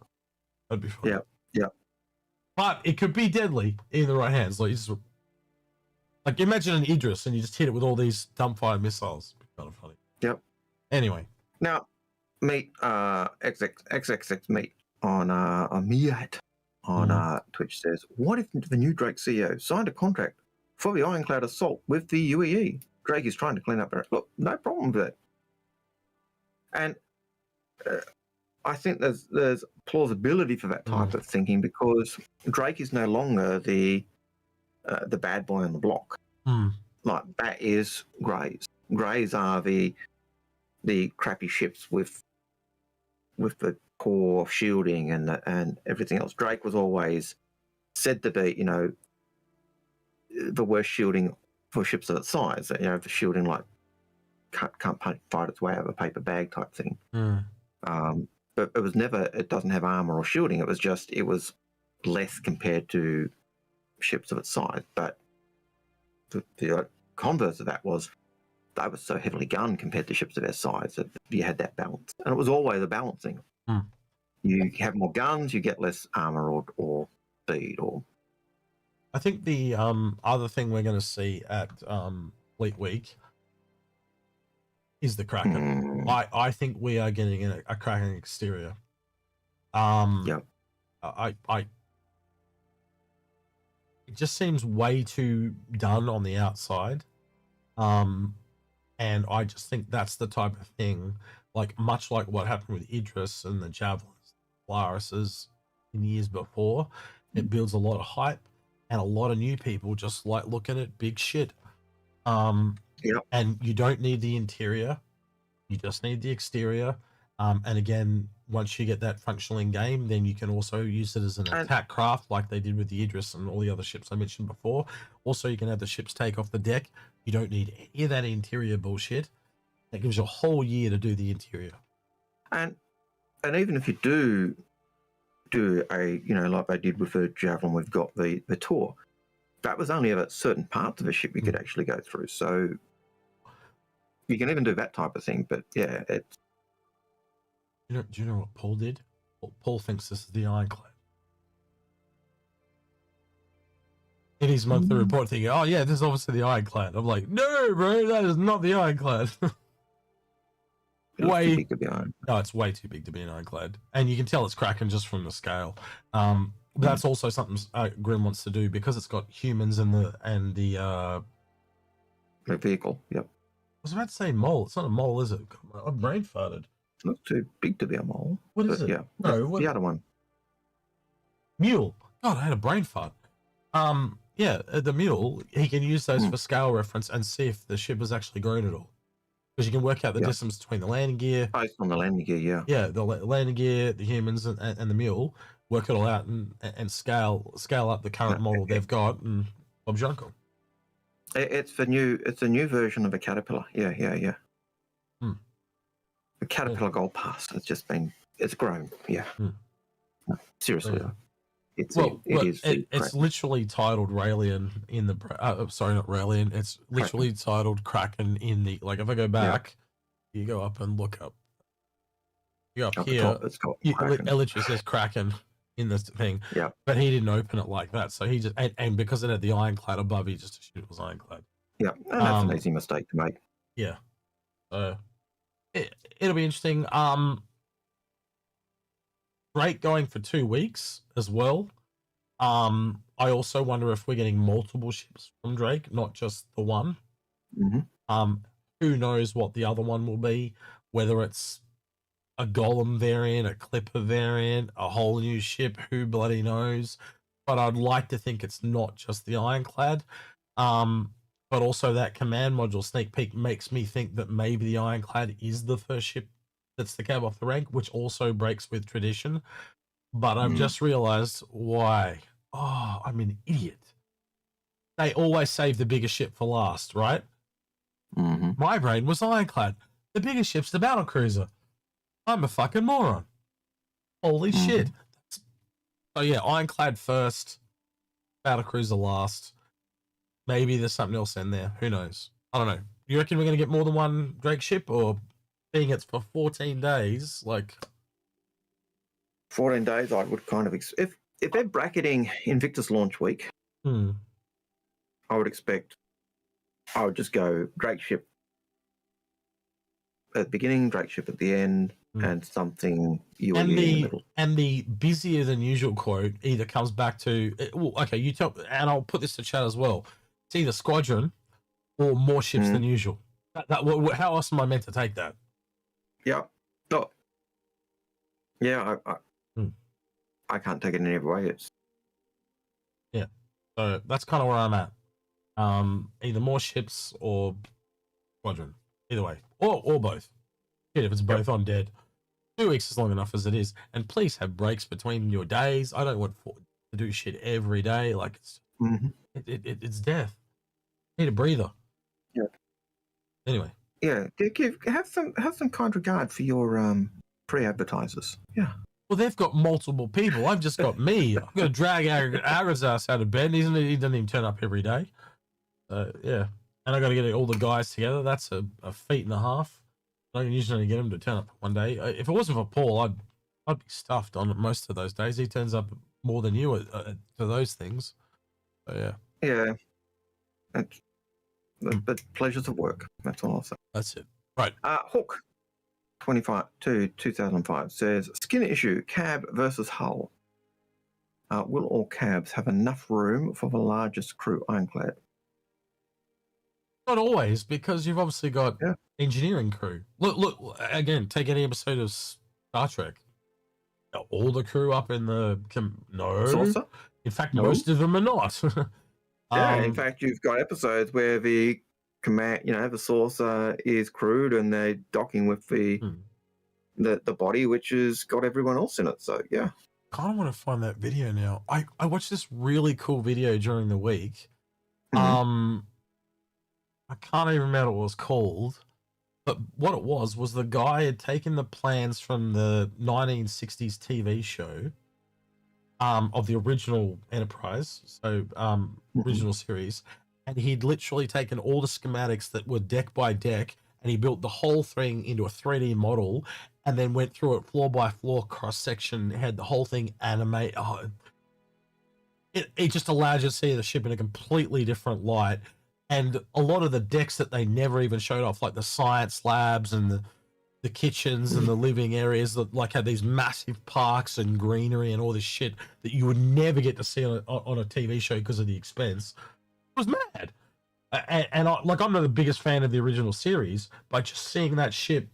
Yeah. But it could be deadly in the right hands. Like, like imagine an Idris, and you just hit it with all these dumbfire missiles. It'd be kind of funny. Yep. Anyway, now meet XXX meet on Miat on Twitch says, what if the new Drake CEO signed a contract for the Ironclad assault with the UEE? Drake is trying to clean up. Look, no problem with it. And I think there's plausibility for that type of thinking, because Drake is no longer the bad boy on the block. Like, that is Greys. Greys are the crappy ships with the core shielding and everything else. Drake was always said to be, you know, the worst shielding for ships of its size. You know, the shielding like can't fight its way out of a paper bag type thing. But it was never. It doesn't have armor or shielding. It was less compared to ships of its size. But the converse of that was they were so heavily gunned compared to ships of their size that you had that balance, and it was always a balancing. You have more guns, you get less armor or speed. Or I think the other thing we're going to see at Fleet Week is the Kraken. I think we are getting a Kraken exterior. Yeah. It just seems way too done on the outside. And I just think that's the type of thing, like much like what happened with Idris and the Javelins, Polaris's in years before. It builds a lot of hype, and a lot of new people just like looking at big shit. And you don't need the interior, you just need the exterior. And again, once you get that functional in game, then you can also use it as an attack craft like they did with the Idris and all the other ships I mentioned before. Also, you can have the ships take off the deck. You don't need any of that interior bullshit. That gives you a whole year to do the interior. And even if you do a, you know, like they did with the Javelin, we've got the tour. That was only about certain parts of a ship you could actually go through. So you can even do that type of thing. But yeah, it's. Do you know what Paul did? Paul thinks this is the Ironclad. In his monthly report, thinking, "Oh yeah, this is obviously the Ironclad." I'm like, "No, bro, that is not the Ironclad." Way too big to be no, it's way too big to be an Ironclad, and you can tell it's Kraken just from the scale. But that's also something Grim wants to do because it's got humans and the vehicle. Yep. I was about to say mole. It's not a mole, is it? I'm brain farted. It's not too big to be a mole. What is it? Yeah. No, the other one. Mule. God, I had a brain fart. Yeah, the mule. He can use those for scale reference and see if the ship has actually grown at all, because you can work out the distance between the landing gear. Based on the landing gear, yeah. Yeah, the landing gear, the humans, and the mule. Work it all out and scale up the current model they've got, and Bob's your uncle. It's a new version of a caterpillar. Yeah. The caterpillar gold pass. It's grown. Yeah. No, seriously, it's literally titled Raelian in the. Sorry, not Raelian. It's literally titled Kraken in the. Like, if I go back, you go up and look up. You go up here. Top, it's got it literally says Kraken in this thing. Yeah. But he didn't open it like that, so he just and because it had the ironclad above, he just assumed it was ironclad. Yeah, and that's an easy mistake to make. Yeah. So it'll be interesting. Drake going for 2 weeks as well. I also wonder if we're getting multiple ships from Drake, not just the one. Who knows what the other one will be, whether it's a Golem variant, a Clipper variant, a whole new ship, who bloody knows. But I'd like to think it's not just the Ironclad. But also that command module sneak peek makes me think that maybe the Ironclad is the first ship that's the cab off the rank, which also breaks with tradition. But I've just realized why. Oh, I'm an idiot. They always save the biggest ship for last, right? My brain was Ironclad. The biggest ship's the battle cruiser. I'm a fucking moron. Holy shit. So yeah, Ironclad first, battle cruiser last. Maybe there's something else in there. Who knows? I don't know. You reckon we're going to get more than one Drake ship, or being it's for 14 days, like 14 days, I would kind of if they're bracketing Invictus launch week, I would just go Drake ship at the beginning, Drake ship at the end, and something UEE in the middle. And the busier than usual quote either comes back to, well, okay, you tell, and I'll put this to chat as well. It's either Squadron or more ships than usual. How else am I meant to take that? Yeah. Oh. Yeah, I can't take it in any way. Yeah. So that's kind of where I'm at. Either more ships or Squadron. Either way. Or both. Shit, if it's both, I'm dead. 2 weeks is long enough as it is. And please have breaks between your days. I don't want to do shit every day. Like, it's it's death. Need a breather. Yeah. Anyway. Yeah. Have some kind regard for your pre-advertisers. Yeah. Well, they've got multiple people. I've just got me. I've got to drag Agra's ass out of bed. He doesn't even turn up every day. Yeah. And I got to get all the guys together. That's a feat and a half. I can usually get him to turn up one day. If it wasn't for Paul, I'd be stuffed on most of those days. He turns up more than you to those things. So yeah. Yeah. But pleasures of work. That's all I'll say. That's it. Right. Hook 2005 says skin issue, cab versus hull. Will all cabs have enough room for the largest crew ironclad? Not always, because you've obviously got engineering crew. Look again. Take any episode of Star Trek. All the crew up in the Saucer? In fact, most of them are not. In fact, you've got episodes where the command, the saucer is crewed and they're docking with the body, which has got everyone else in it. So yeah. I kind of want to find that video now. I watched this really cool video during the week. I can't even remember what it was called, but what it was the guy had taken the plans from the 1960s TV show of the original Enterprise, so original series, and he'd literally taken all the schematics that were deck by deck, and he built the whole thing into a 3D model, and then went through it floor by floor, cross section, had the whole thing animate. It just allowed you to see the ship in a completely different light. And a lot of the decks that they never even showed off, like the science labs and the the kitchens and the living areas that like had these massive parks and greenery and all this shit that you would never get to see on a TV show because of the expense. It was mad. And I'm not the biggest fan of the original series, but just seeing that shit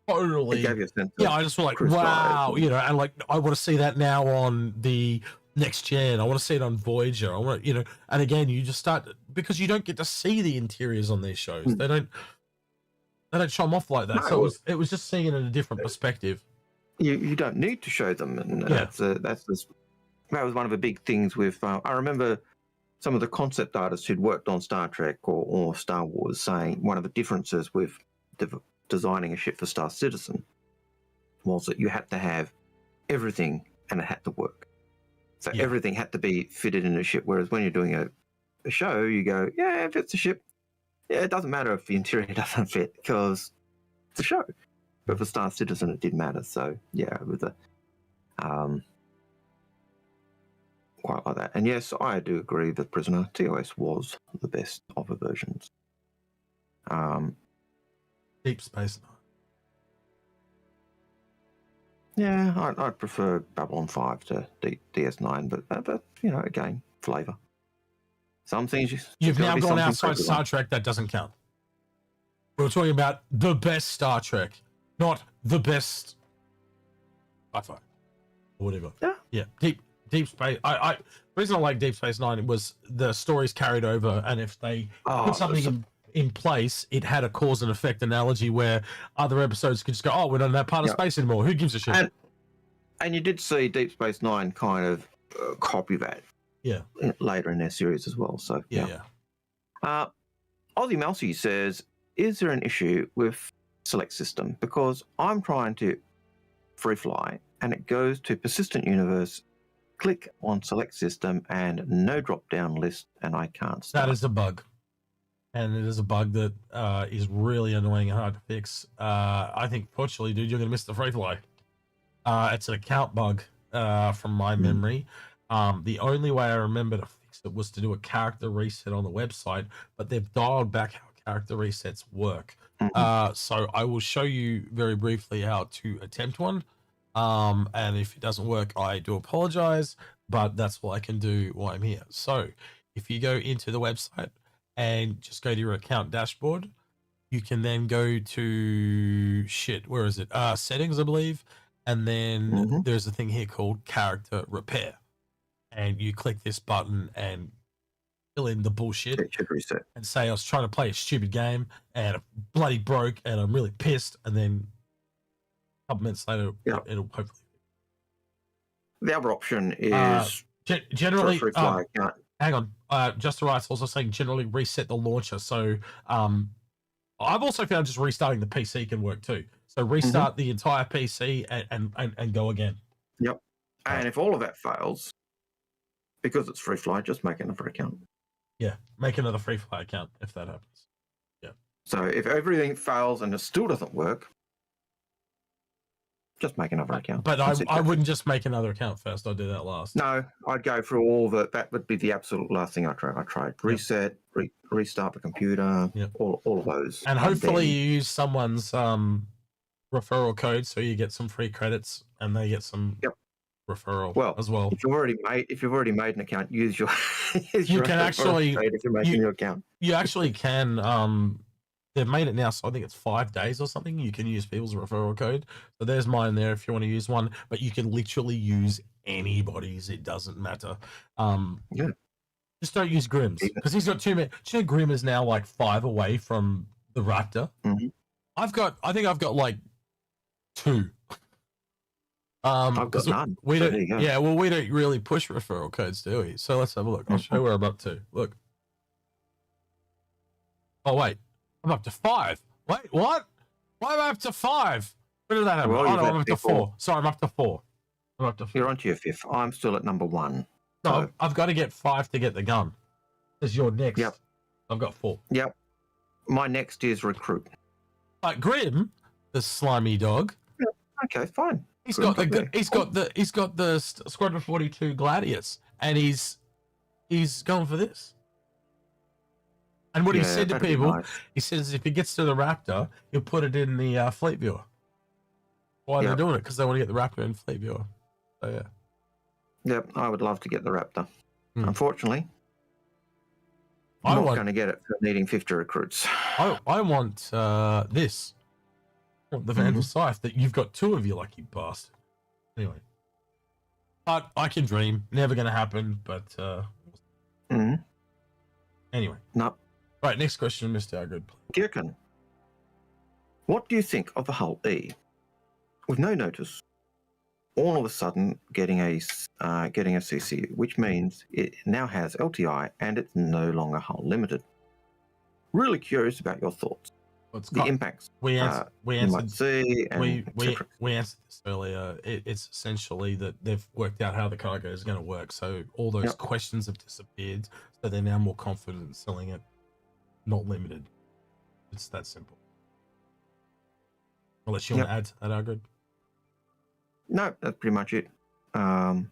totally, It gave you a sense I just was like, wow, and like I want to see that now on the next gen. I want to see it on Voyager. I want to, and again, you just start because you don't get to see the interiors on these shows. They don't show them off like that. No, so it was just seeing it in a different perspective. You don't need to show them, and that was one of the big things with. I remember some of the concept artists who'd worked on Star Trek or Star Wars saying one of the differences with designing a ship for Star Citizen was that you had to have everything and it had to work. So everything had to be fitted in a ship, whereas when you're doing a show, you go, yeah, if it's a ship, yeah, it doesn't matter if the interior doesn't fit because it's a show. But for Star Citizen, it did matter. So, yeah, with the quite like that. And yes, I do agree that Prisoner TOS was the best of the versions. Deep Space Nine. Yeah, I'd prefer Babylon 5 to DS9, but again, flavour. Some things you've now gone outside Star Trek. That doesn't count. We're talking about the best Star Trek, not the best sci-fi or whatever. Yeah. Deep Space. The reason I like Deep Space Nine was the stories carried over, and if they put something in place, it had a cause and effect analogy where other episodes could just go, we're not in that part of space anymore. Who gives a shit? And you did see Deep Space Nine kind of copy that. Yeah. Later in their series as well. So yeah. Aussie Mousy says, is there an issue with select system? Because I'm trying to free fly and it goes to persistent universe, click on select system and no drop down list and I can't start. That is a bug. And it is a bug that is really annoying and hard to fix. I think, fortunately, dude, you're going to miss the free fly. It's an account bug from my memory. The only way I remember to fix it was to do a character reset on the website, but they've dialed back how character resets work. So I will show you very briefly how to attempt one. And if it doesn't work, I do apologize, but that's what I can do while I'm here. So if you go into the website, and just go to your account dashboard, you can then go to where is it? Settings, I believe. And then there's a thing here called character repair. And you click this button and fill in the bullshit. It should reset. And say I was trying to play a stupid game and it bloody broke and I'm really pissed. And then a couple minutes later, it'll hopefully. The other option is generally free fly account. Hang on. Just Right's also saying generally reset the launcher. So I've also found just restarting the PC can work too. So restart the entire PC and go again. Yep. And if all of that fails, because it's free fly, just make another account. Yeah, make another free fly account if that happens. Yeah. So if everything fails and it still doesn't work, just make another account. But I wouldn't just make another account first. I'd do that last. No, I'd go through all that would be the absolute last thing I tried. Reset, restart the computer, all of those. And hopefully you use someone's referral code so you get some free credits and they get some referral as well. If you've already made an account, use your you can actually if you're making your account. You actually can they've made it now, so I think it's 5 days or something. You can use people's referral code. So there's mine there if you want to use one, but you can literally use anybody's. It doesn't matter. Just don't use Grimm's because he's got too many. Do you know Grimm is now like 5 away from the Raptor? I think I've got like 2. I've got none. We don't. Yeah, well, we don't really push referral codes, do we? So let's have a look. I'll show you where I'm up to. Look. Oh wait. I'm up to 5. Wait, what? Why am I up to 5? When did that happen? Well, I'm up to 4. Sorry, I'm up to 4. I'm up to 4. You're on to your 5th. I'm still at number 1. No, so. I've got to get 5 to get the gun. This is your next. Yep. I've got 4. Yep. My next is recruit. Grimm, the slimy dog. Yeah, okay, fine. He's got the Squadron 42 Gladius, and he's going for this. And what he said to that'd be people, nice. he says if he gets to the Raptor, he'll put it in the Fleet Viewer. Why they're doing it? Because they want to get the Raptor in Fleet Viewer. So yeah. Yep, I would love to get the Raptor. Unfortunately, I'm not going to get it for needing 50 recruits. I want this. I want the Vandal Scythe that you've got 2 of, you lucky bastard. Anyway. But I can dream. Never going to happen, but anyway. No. Right, next question, Mr. Algared. Kirkin, what do you think of the Hull E? With no notice, all of a sudden getting a CCU, which means it now has LTI and it's no longer Hull limited. Really curious about your thoughts. The impacts we answered we answered this earlier. It's essentially that they've worked out how the cargo is going to work, so all those questions have disappeared, so they're now more confident in selling it not limited. It's that simple. Unless you want to add to that, Algared. No, that's pretty much it. Yeah,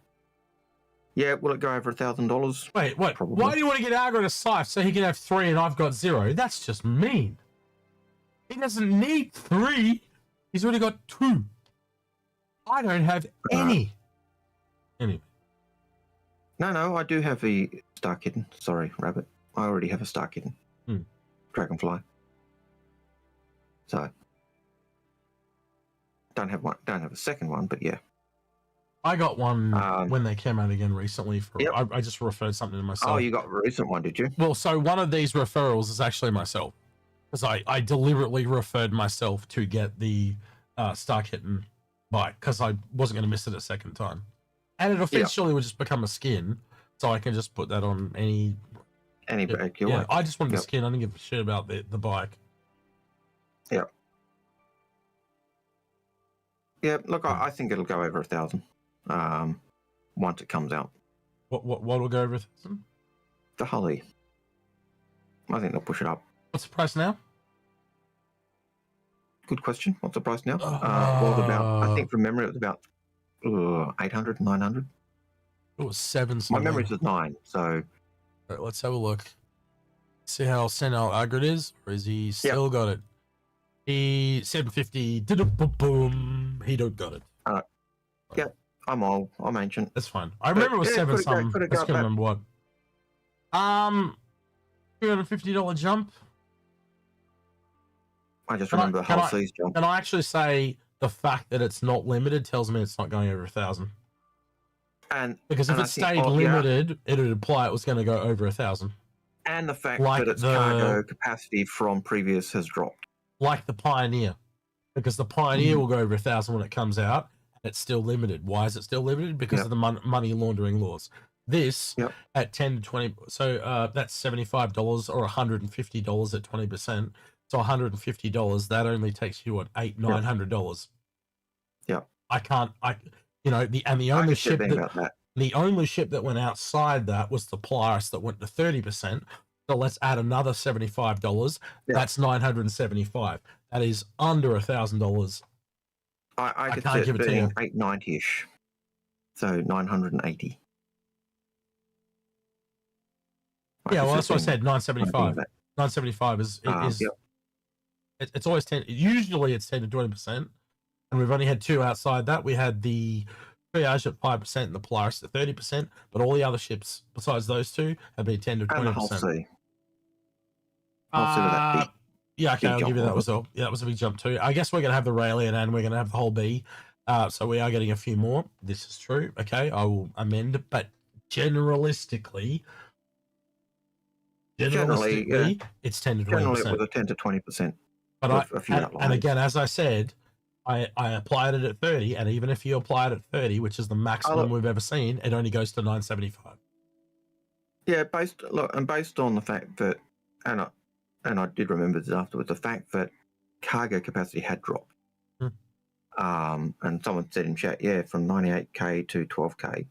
will it go over $1,000? Wait, what? Probably. Why do you want to get Algared a Scythe so he can have 3 and I've got 0? That's just mean. He doesn't need 3. He's already got 2. I don't have any. Anyway. No, I do have a Star Kitten. Sorry, Rabbit. I already have a Star Kitten. Dragonfly. So don't have one. Don't have a second one, but yeah. I got one when they came out again recently. I just referred something to myself. Oh, you got a recent one, did you? Well, so one of these referrals is actually myself. Because I deliberately referred myself to get the Star Kitten bike because I wasn't going to miss it a second time. And it eventually would just become a skin, so I can just put that on any bike. Yeah, I just wanted the skin. I didn't give a shit about the bike. Yeah. Yeah, look, I think it'll go over 1,000 once it comes out. What will go over 1,000? The Hully. I think they'll push it up. What's the price now? Good question. What's the price now? Was about, I think from memory, it was about 800, 900. It was 7 My memory is 9, so... Right, let's have a look. See how Senel Algared is, or is he still got it? He 750. Boom. He don't got it. Yeah, I'm old. I'm ancient. That's fine. I remember it was 7 something. I just can't remember what. $250 jump. I just remember the whole seas jump. Can I actually say the fact that it's not limited tells me it's not going over 1,000? Because if it stayed limited, it would imply it was going to go over 1,000. And the fact that its cargo capacity from previous has dropped. Like the Pioneer. Because the Pioneer will go over 1,000 when it comes out, and it's still limited. Why is it still limited? Because of the money laundering laws. This, at 10 to 20, so that's $75 or $150 at 20%. So $150, that only takes you, what, $900. Yeah. The only ship the only ship that went outside that was the Polaris that went to 30%. So let's add another $75. That's $975. That is under $1,000. I can't give it to you. $890-ish. So $980. Yeah, well, that's what I said. $975. $975 is it's always 10. Usually it's 10 to 20%, and we've only had 2 outside that. We had the Triage at 5% and the Polaris at 30%, but all the other ships besides those 2 have been 10 to 20%. And the Hull C. Yeah, okay, I'll give you that as well. Yeah, that was a big jump too. I guess we're going to have the Raelian and we're going to have the whole B. So we are getting a few more. This is true. Okay, I will amend, but generally, it's 10 to 20%. Generally, it was a 10 to 20%. But and again, as I said, I applied it at 30, and even if you apply it at 30, which is the maximum we've ever seen, it only goes to 975. Yeah, based on the fact that, and I did remember this afterwards, the fact that cargo capacity had dropped. And someone said in chat, from 98k to 12k,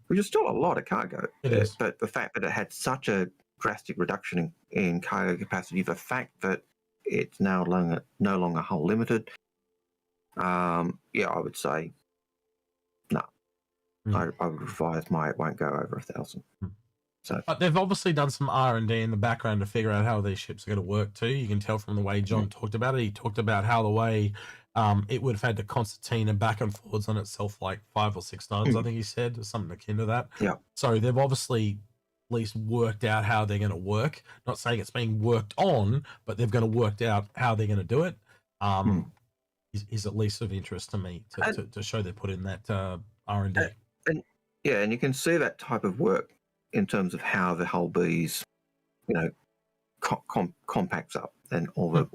which is still a lot of cargo. It is. But the fact that it had such a drastic reduction in cargo capacity, the fact that it's now no longer hull limited, I would say no. I would advise it won't go over 1,000. So, but they've obviously done some R&D in the background to figure out how these ships are going to work too. You can tell from the way John talked about it. He talked about how the way it would have had to concertina back and forwards on itself like 5 or 6 times, I think he said, or something akin to that. Yeah. So they've obviously at least worked out how they're going to work. Not saying it's being worked on, but they've going to worked out how they're going to do it. Is at least of interest to me to show they put in that R&D. And you can see that type of work in terms of how the hull B's, compacts up and all the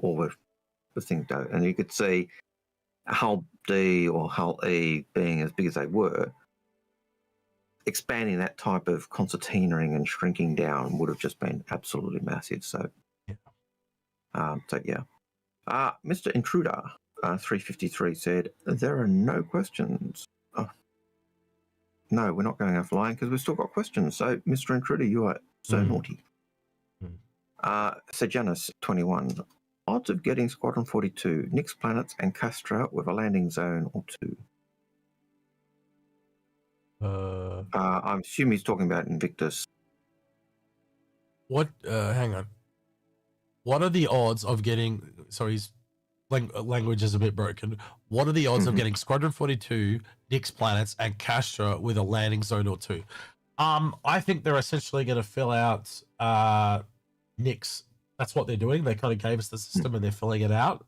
things go. And you could see a hull D or hull E being as big as they were, expanding that type of concertinaing and shrinking down would have just been absolutely massive. So, Mr. Intruder 353 said, there are no questions. Oh, no, we're not going offline because we've still got questions. So, Mr. Intruder, you are so naughty. Sejanus 21. Odds of getting Squadron 42, Nyx planets and Castra with a landing zone or 2. I'm assuming he's talking about Invictus. What? Hang on. What are the odds of getting? Sorry, his language is a bit broken. What are the odds of getting Squadron 42, Nyx planets, and Castra with a landing zone or 2? I think they're essentially going to fill out Nyx. That's what they're doing. They kind of gave us the system and they're filling it out.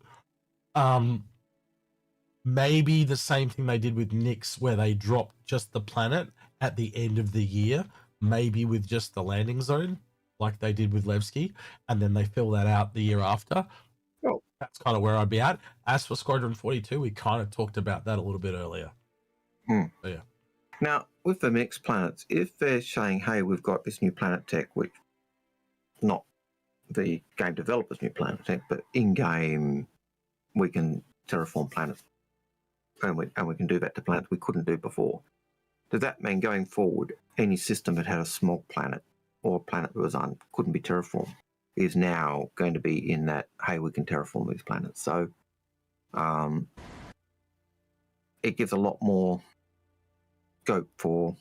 Maybe the same thing they did with Nyx, where they dropped just the planet at the end of the year, maybe with just the landing zone, like they did with Levski, and then they fill that out the year after. Oh. That's kind of where I'd be at. As for Squadron 42, we kind of talked about that a little bit earlier. So, yeah. Now, with the Nyx planets, if they're saying, hey, we've got this new planet tech, which not the game developer's new planet tech, but in-game we can terraform planets. And we can do that to planets we couldn't do before. Does that mean going forward, any system that had a small planet or a planet that was couldn't be terraformed is now going to be in that, hey, we can terraform these planets. So it gives a lot more scope for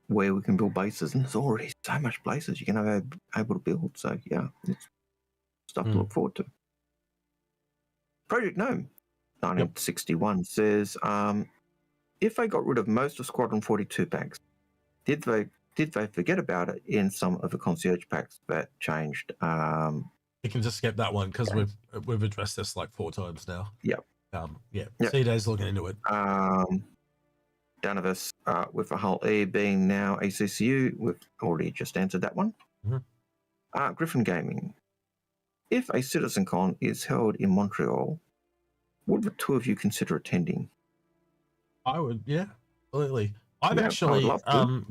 where we can build bases, and there's already so much places you can have able to build. So yeah, it's stuff to look forward to. Project Gnome 1961 says, if they got rid of most of Squadron 42 packs, did they forget about it in some of the concierge packs that changed? You can just skip that one because we've addressed this like 4 times now. Yep. C-Day's looking into it. Danavis with the hull E being now ACCU, we've already just answered that one. Griffin Gaming. If a CitizenCon is held in Montreal, would the 2 of you consider attending? I would, yeah, absolutely. I've actually,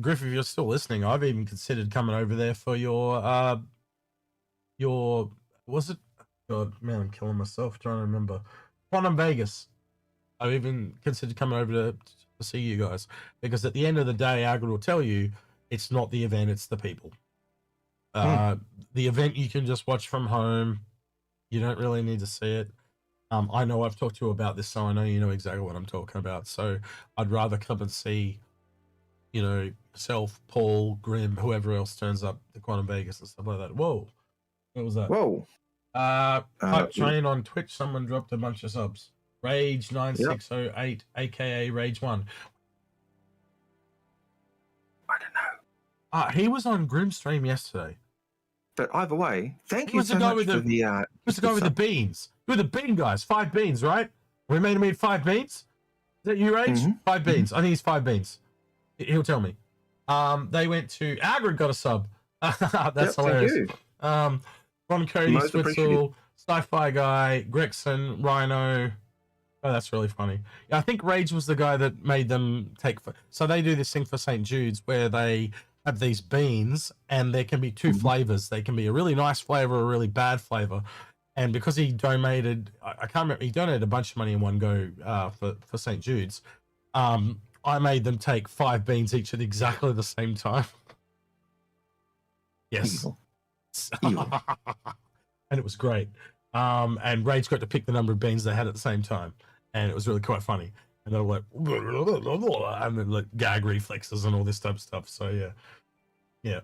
Griff, if you're still listening, I've even considered coming over there for your, was it? God, man, I'm killing myself trying to remember. Quantum Vegas. I've even considered coming over to see you guys, because at the end of the day, Algared will tell you, it's not the event, it's the people. The event you can just watch from home. You don't really need to see it. I know I've talked to you about this, so I know you know exactly what I'm talking about. So I'd rather come and see, yourself, Paul, Grim, whoever else turns up to Quantum Vegas and stuff like that. Whoa. What was that? Whoa. Pipe Train on Twitch, someone dropped a bunch of subs. Rage 9608, aka Rage 1. I don't know. He was on Grim stream yesterday. But either way, thank you so much for the... Who's the guy with the beans? Who are the bean guys? 5 beans, right? We made him eat 5 beans? Is that you, Rage? 5 beans. I think it's 5 beans. He'll tell me. They went to... Algared got a sub. That's hilarious. Ron Cody, Switzel, Sci-Fi Guy, Gregson, Rhino... Oh, that's really funny. Yeah, I think Rage was the guy that made them take... So they do this thing for St. Jude's where they have these beans and there can be 2 flavors. They can be a really nice flavor or a really bad flavor. And because he donated... I can't remember. He donated a bunch of money in one go for St. Jude's. I made them take 5 beans each at exactly the same time. Yes. Evil. And it was great. And Rage got to pick the number of beans they had at the same time. And it was really quite funny. And they were like, and then like gag reflexes and all this type of stuff. So yeah.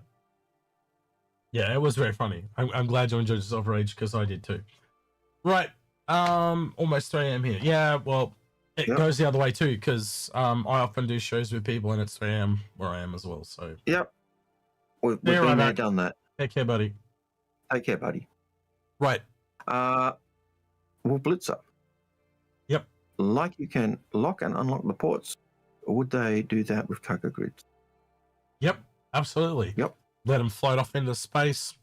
Yeah, it was very funny. I'm glad you enjoyed yourself, Rage, because I did too. Right. Almost 3 a.m. here. Yeah, well, it goes the other way too, because I often do shows with people and it's 3 a.m. where I am as well. So yep, we've been there, done that. Take care, buddy. Take care, buddy. Right. Well, Blitzer. Yep. Like you can lock and unlock the ports. Would they do that with cargo grids? Yep, absolutely. Yep. Let them float off into space.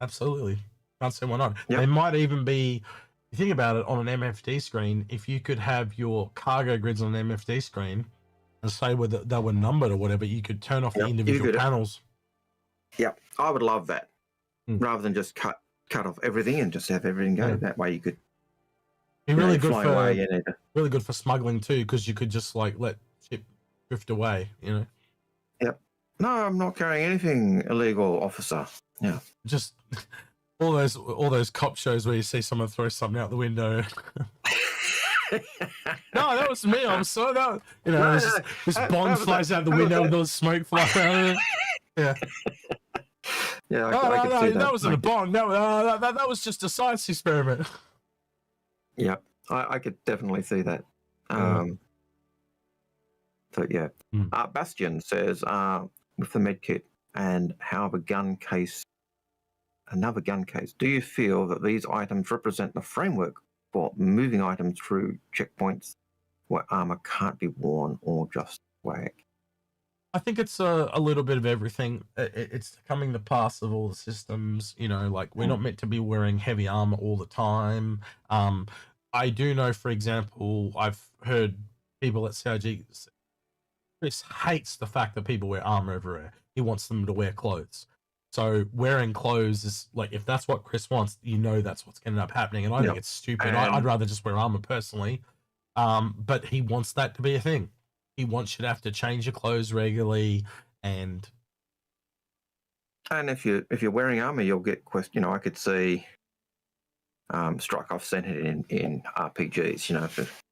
Absolutely. Can't see why not. Yep. They might even be, if you think about it, on an MFD screen, if you could have your cargo grids on an MFD screen and say whether they were numbered or whatever, you could turn off the individual panels. Yep, I would love that. Rather than just cut off everything and just have everything go. That way you could be really good for really good for smuggling too, because you could just like let ship drift away, you know. Yep. No, I'm not carrying anything illegal, officer. Yeah. Just all those cop shows where you see someone throw something out the window. No, that was me. I'm so that you know, this bomb flies out the window with all the smoke flying out of it. Yeah. Yeah, I could see that. That wasn't a bomb. That was just a science experiment. Yeah, I could definitely see that. So yeah, Bastian says with the med kit and another gun case, do you feel that these items represent the framework for moving items through checkpoints where armor can't be worn or just swag? I think it's a little bit of everything. It's coming the path of all the systems. You know, like we're not meant to be wearing heavy armor all the time. I do know, for example, I've heard people at CIG. Chris hates the fact that people wear armor everywhere. He wants them to wear clothes. So wearing clothes is like, if that's what Chris wants, you know that's what's going to end up happening. And I think it's stupid. I'd rather just wear armor personally. But he wants that to be a thing. He wants you to have to change your clothes regularly, and if you're wearing armor, you'll get question. You know, I could see Strike Off sent it in RPGs. You know, if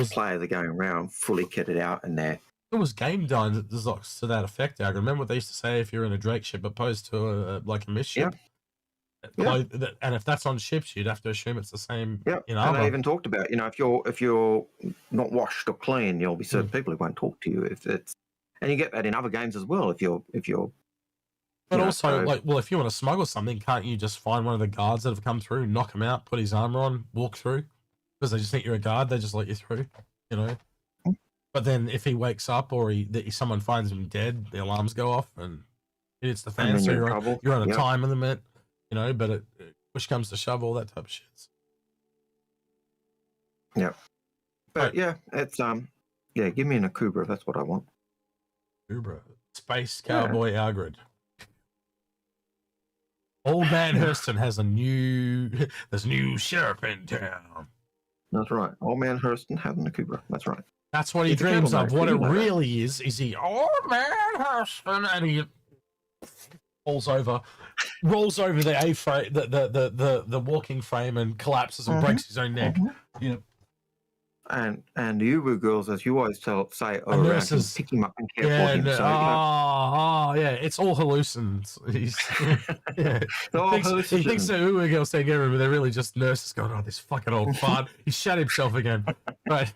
players are going around fully kitted out, and there was game designs to that effect. I remember what they used to say: if you're in a Drake ship opposed to like a mist ship. And if that's on ships, you'd have to assume it's the same. Yeah, and I even talked about, you know, if you're not washed or clean, you'll be certain people who won't talk to you. If it's, and you get that in other games as well. If you're. But also, like, well, if you want to smuggle something, can't you just find one of the guards that have come through, knock him out, put his armor on, walk through, because they just think you're a guard, they just let you through, you know. But then if he wakes up or someone finds him dead, the alarms go off and it's the fan. So you're on a time limit. You know, but it push comes to shove, all that type of shit. Yeah. But it's give me an Akubra, that's what I want. Akubra. Space Cowboy Algared. Old Man Hurston has there's a new sheriff in town. That's right. Old Man Hurston has an Akubra. That's right. That's what he dreams of. What it really is he Old Man Hurston, and he rolls over the A-frame, the walking frame, and collapses and breaks his own neck. You know. And the Uber girls, as you always say, are around him, pick him up and care for him. It's all hallucinations. He thinks the Uber girls take care of him, but they're really just nurses going, "Oh, this fucking old fart." He shot himself again. Right.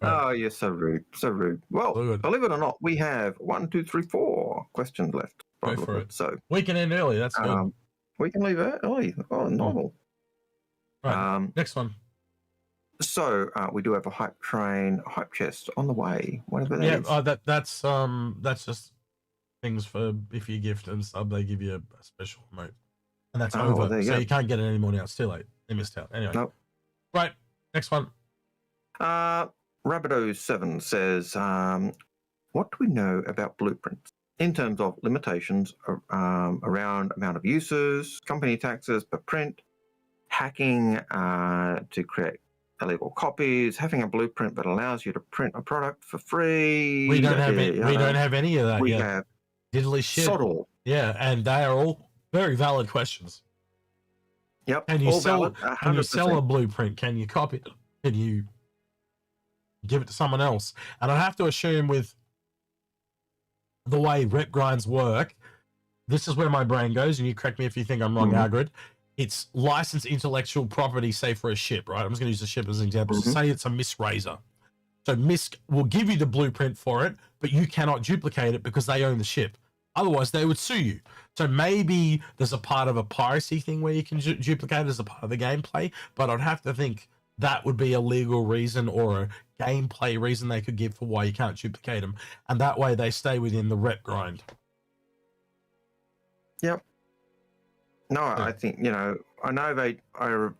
Oh, you're so rude. So rude. Well, believe it or not, we have 1, 2, 3, 4 questions left. Go for it. So we can end early. That's good. We can leave early. Oh, novel. Right. Next one. So we do have a hype chest on the way. Whatever that is. That's just things for if you gift and sub, they give you a special emote, and that's over. You can't get it anymore now. It's too late. They missed out. Anyway. Nope. Right. Next one. Rabido7 says, what do we know about blueprints in terms of limitations around amount of uses, company taxes per print, hacking to create illegal copies, having a blueprint that allows you to print a product for free? We don't have any of that we yet. Have diddly shit. Subtle. Yeah, and they are all very valid questions. Yep. Can you sell a blueprint? Can you copy it? Can you give it to someone else? And I have to assume with the way rep grinds work, this is where my brain goes, and you correct me if you think I'm wrong, Algared. It's licensed intellectual property, say for a ship, right? I'm just going to use the ship as an example. So say it's a Miss Razor. So MISC will give you the blueprint for it, but you cannot duplicate it because they own the ship. Otherwise, they would sue you. So maybe there's a part of a piracy thing where you can duplicate it as a part of the gameplay, but I'd have to think that would be a legal reason or a gameplay reason they could give for why you can't duplicate them. And that way they stay within the rep grind. Yep. No, Yeah. I think, you know, I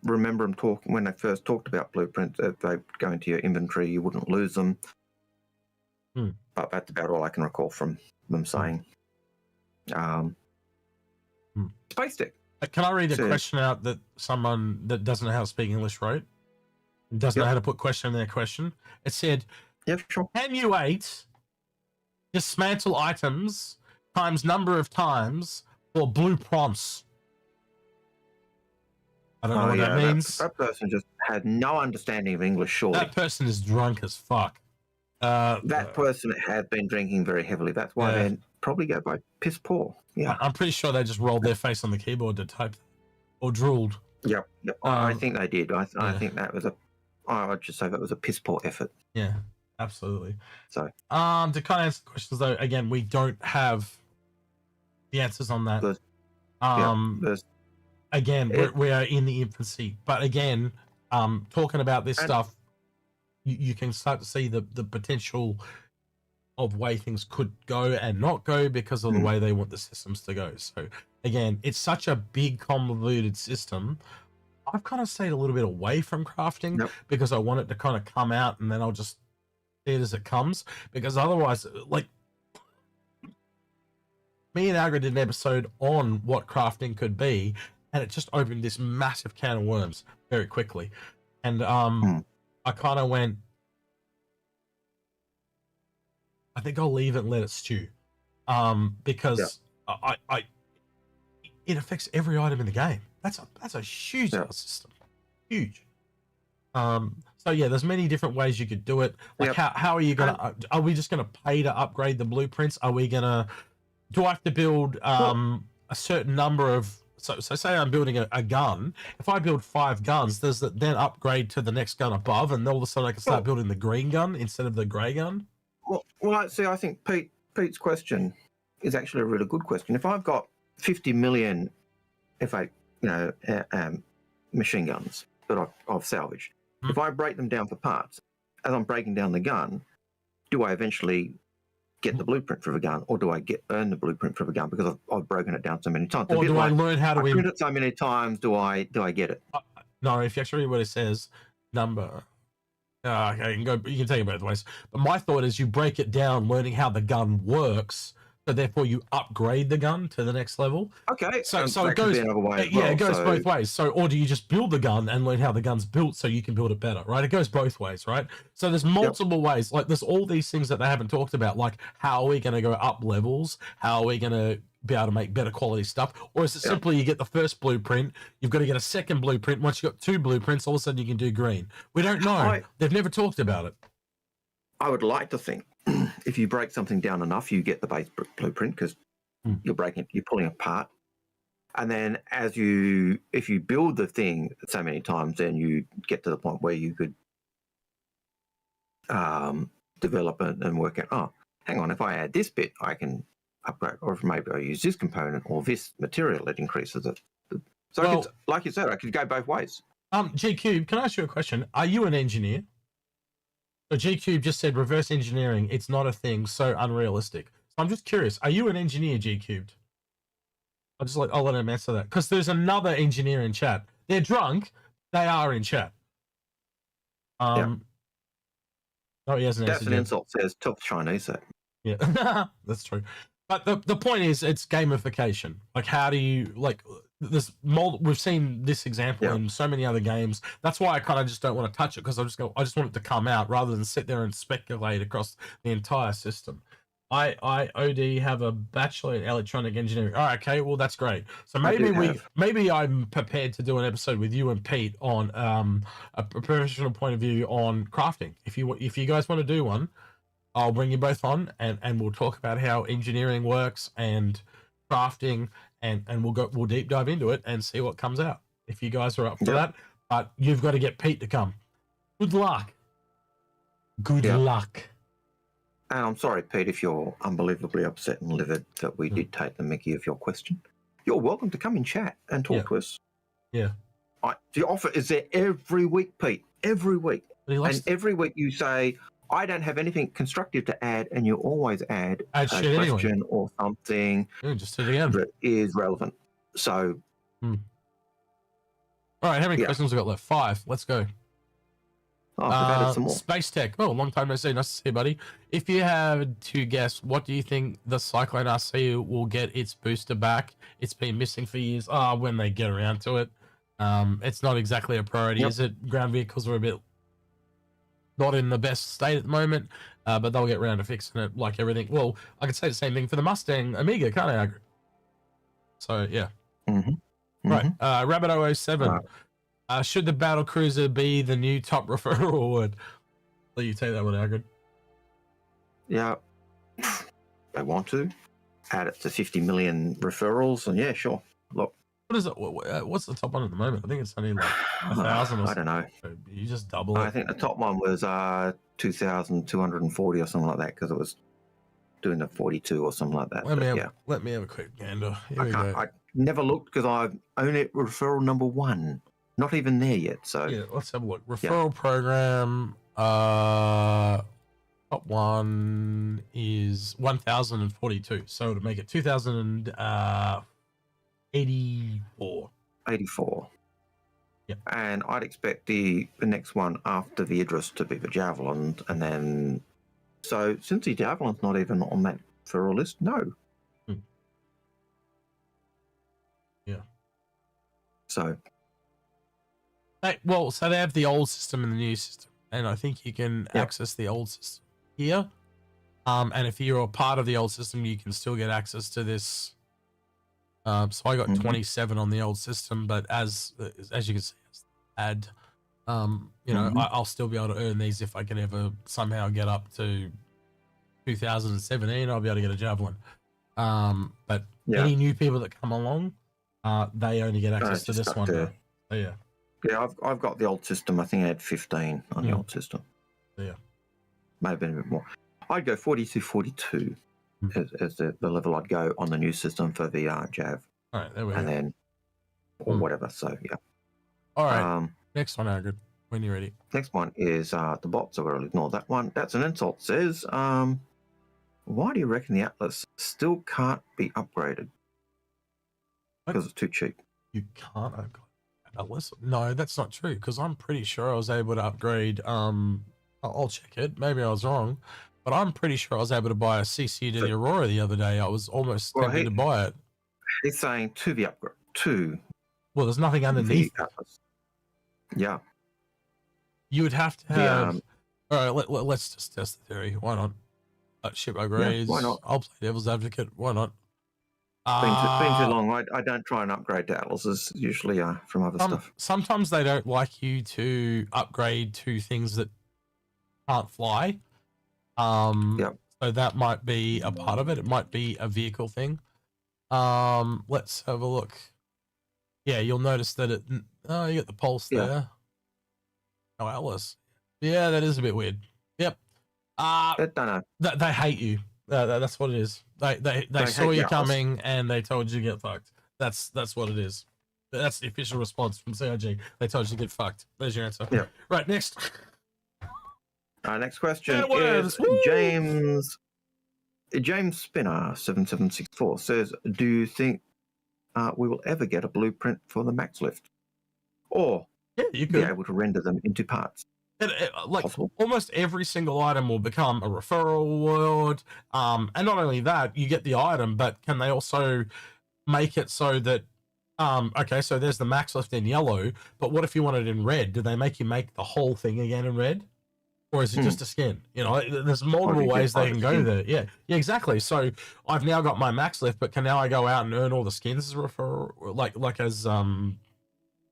remember them talking when they first talked about blueprints, that they go into your inventory, you wouldn't lose them. But that's about all I can recall from them saying. Space Deck. Can I read a question out that someone that doesn't know how to speak English wrote? Doesn't know how to put question in their question. It said, yeah, sure. Can you dismantle items times number of times for blue prompts? I don't know what that means. That person just had no understanding of English, surely. That person is drunk as fuck. That person had been drinking very heavily. That's why they probably go by piss poor. Yeah. I'm pretty sure they just rolled their face on the keyboard to type or drooled. Yep. I think they did. I think that was I'd just say that was a piss poor effort. Yeah, absolutely. So, to kind of answer the questions though, again, we don't have the answers on that. Again, we are in the infancy, but again, talking about this stuff, you can start to see the potential of way things could go and not go because of the way they want the systems to go. So again, it's such a big convoluted system. I've kind of stayed a little bit away from crafting because I want it to kind of come out and then I'll just see it as it comes, because otherwise, like, me and Algared did an episode on what crafting could be, and it just opened this massive can of worms very quickly. And I kind of went, I think I'll leave it and let it stew, because it affects every item in the game. That's a huge system, huge. So yeah, there's many different ways you could do it. Like how are you gonna? Are we just gonna pay to upgrade the blueprints? Are we gonna? Do I have to build a certain number of? So say I'm building a gun. If I build 5 guns, does that then upgrade to the next gun above, and all of a sudden I can start building the green gun instead of the grey gun? Well, see, I think Pete's question is actually a really good question. If I've got 50 million, machine guns that I've salvaged, if I break them down for parts, as I'm breaking down the gun, do I eventually get the blueprint for the gun, or do I earn the blueprint for the gun because I've broken it down so many times? Or do I learn how to print it so many times? Do I get it? No, if you actually read what it says, number. Okay, you can take it both ways. But my thought is you break it down, learning how the gun works, so therefore you upgrade the gun to the next level. Okay, so it goes another way. It goes both ways. So, or do you just build the gun and learn how the gun's built so you can build it better, right? It goes both ways, right? So there's multiple ways. Like there's all these things that they haven't talked about, like how are we going to go up levels? How are we going to be able to make better quality stuff? Or is it simply you get the first blueprint, you've got to get a second blueprint. Once you've got 2 blueprints, all of a sudden you can do green. We don't know. They've never talked about it. I would like to think if you break something down enough, you get the base blueprint because you're pulling apart. And then if you build the thing so many times, then you get to the point where you could develop it and work out, hang on, if I add this bit, I can upgrade, or if maybe I use this component or this material, it increases it. So like you said, I could go both ways. G-Cube, can I ask you a question? Are you an engineer? So G-Cube just said reverse engineering, it's not a thing, so unrealistic. So I'm just curious, are you an engineer, G-Cubed? I'll let him answer that. Because there's another engineer in chat. They're drunk, they are in chat. No, he hasn't answered. That's an insult, says tough Chinese. Yeah, that's true. But the point is, it's gamification. Like, how do you, like, we've seen this example in so many other games. That's why I kind of just don't want to touch it, because I just want it to come out rather than sit there and speculate across the entire system. I OD have a bachelor in electronic engineering. All right, okay, well that's great. So maybe I'm prepared to do an episode with you and Pete on a professional point of view on crafting. If you guys want to do one, I'll bring you both on and we'll talk about how engineering works and crafting, and we'll deep dive into it and see what comes out if you guys are up for that. But you've got to get Pete to come. Good luck. Good luck. And I'm sorry, Pete, if you're unbelievably upset and livid that we did take the mickey of your question. You're welcome to come and chat and talk to us. Yeah. The offer is there every week, Pete. Every week. And every week you say, I don't have anything constructive to add, and you always add a question or something just do it again. that is relevant. So, all right, how many questions we got left? 5. Let's go. Oh, I've added some more. Space Tech. Oh, long time no see. Nice to see you, buddy. If you had to guess, what do you think the Cyclone RC will get its booster back? It's been missing for years. When they get around to it. It's not exactly a priority, is it? Ground vehicles are a bit not in the best state at the moment, but they'll get around to fixing it like everything. Well, I could say the same thing for the Mustang Amiga, can't I? So, yeah. Right. Rabbit 007. Should the battle cruiser be the new top referral award? Let you take that one, Algared. Yeah. They want to add it to 50 million referrals, and yeah, sure. Look. What is it? What's the top one at the moment? I think it's only like 1,000 or something. I don't know. You just double it. I think the top one was 2,240 or something like that, because it was doing the 42 or something like that. Let me have a quick gander. I never looked because I'm only at referral number 1. Not even there yet. So yeah, let's have a look. Referral program. Top one is 1,042. So to make it 2,084. 84. Yep. And I'd expect the next one after the Idris to be the Javelin, and then so since the Javelin's not even on that referral list, no. Yeah. So. So they have the old system and the new system, and I think you can access the old system here. And if you're a part of the old system, you can still get access to this. So I got 27 on the old system, but as you can see, I'll still be able to earn these if I can ever somehow get up to 2017. I'll be able to get a Javelin. But any new people that come along, they only get access to this one. So, yeah. Yeah, I've got the old system. I think I had 15 on the old system. Yeah. May have been a bit more. I'd go 42 as the level I'd go on the new system for the Jav. All right, there we go. And then, or whatever, so yeah. All right, next one, Algared, when you're ready. Next one is the bots, so we'll ignore that one. That's an insult. Says, why do you reckon the Atlas still can't be upgraded? Because it's too cheap. You can't upgrade Atlas? No, that's not true, because I'm pretty sure I was able to upgrade, I'll check it, maybe I was wrong, but I'm pretty sure I was able to buy a CC to the Aurora the other day. I was almost tempted to buy it. He's saying to the upgrade, to... Well, there's nothing underneath the Atlas. Yeah. You would have to have... all right, let's just test the theory. Why not? Ship upgrades. Why not? I'll play devil's advocate. Why not? Been too long. I don't try and upgrade to Atlases, usually from other stuff. Sometimes they don't like you to upgrade to things that can't fly. So that might be a part of it. It might be a vehicle thing. Let's have a look. Yeah, you'll notice that it... Oh, you got the pulse there. Oh, Atlas. Yeah, that is a bit weird. Yep. They hate you. That's what it is. They saw you coming and they told you to get fucked. That's what it is. That's the official response from CIG. They told you to get fucked. There's your answer. Yeah. Right, next. Next question is James Spinner 7764 says, do you think we will ever get a blueprint for the Max Lift? Or you could be able to render them into parts? Possible. Almost every single item will become a referral award. And not only that, you get the item, but can they also make it so that, okay, so there's the Max Lift in yellow, but what if you want it in red? Do they make you make the whole thing again in red? Or is it just a skin? You know, there's multiple ways they can go there. Yeah, exactly. So I've now got my Max Lift, but can now I go out and earn all the skins as referral, like as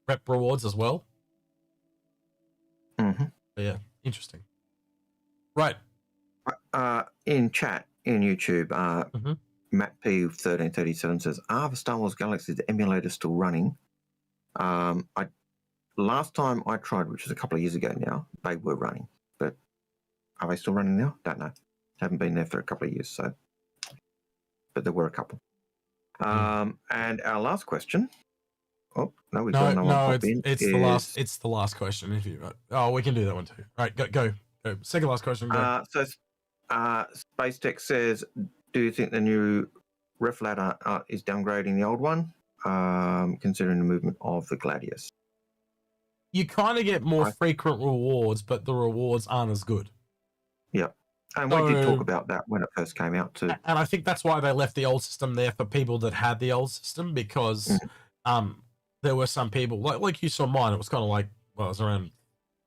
rep rewards as well? Yeah, interesting. Right. In chat in YouTube, Matt P1337 says, are the Star Wars Galaxy the emulator still running? Last time I tried, which was a couple of years ago now, they were running. But are they still running now? Don't know. Haven't been there for a couple of years, so. But there were a couple. And our last question. Oh no, we've got another one. It's the last question. If you we can do that one too. All right, go. Second last question. Go. So Space Tech says, do you think the new ref ladder is downgrading the old one, considering the movement of the Gladius? You kind of get more frequent rewards, but the rewards aren't as good. Yeah. And we did talk about that when it first came out too. And I think that's why they left the old system there for people that had the old system, because there were some people, like you saw mine, it was kind of like, well, it was around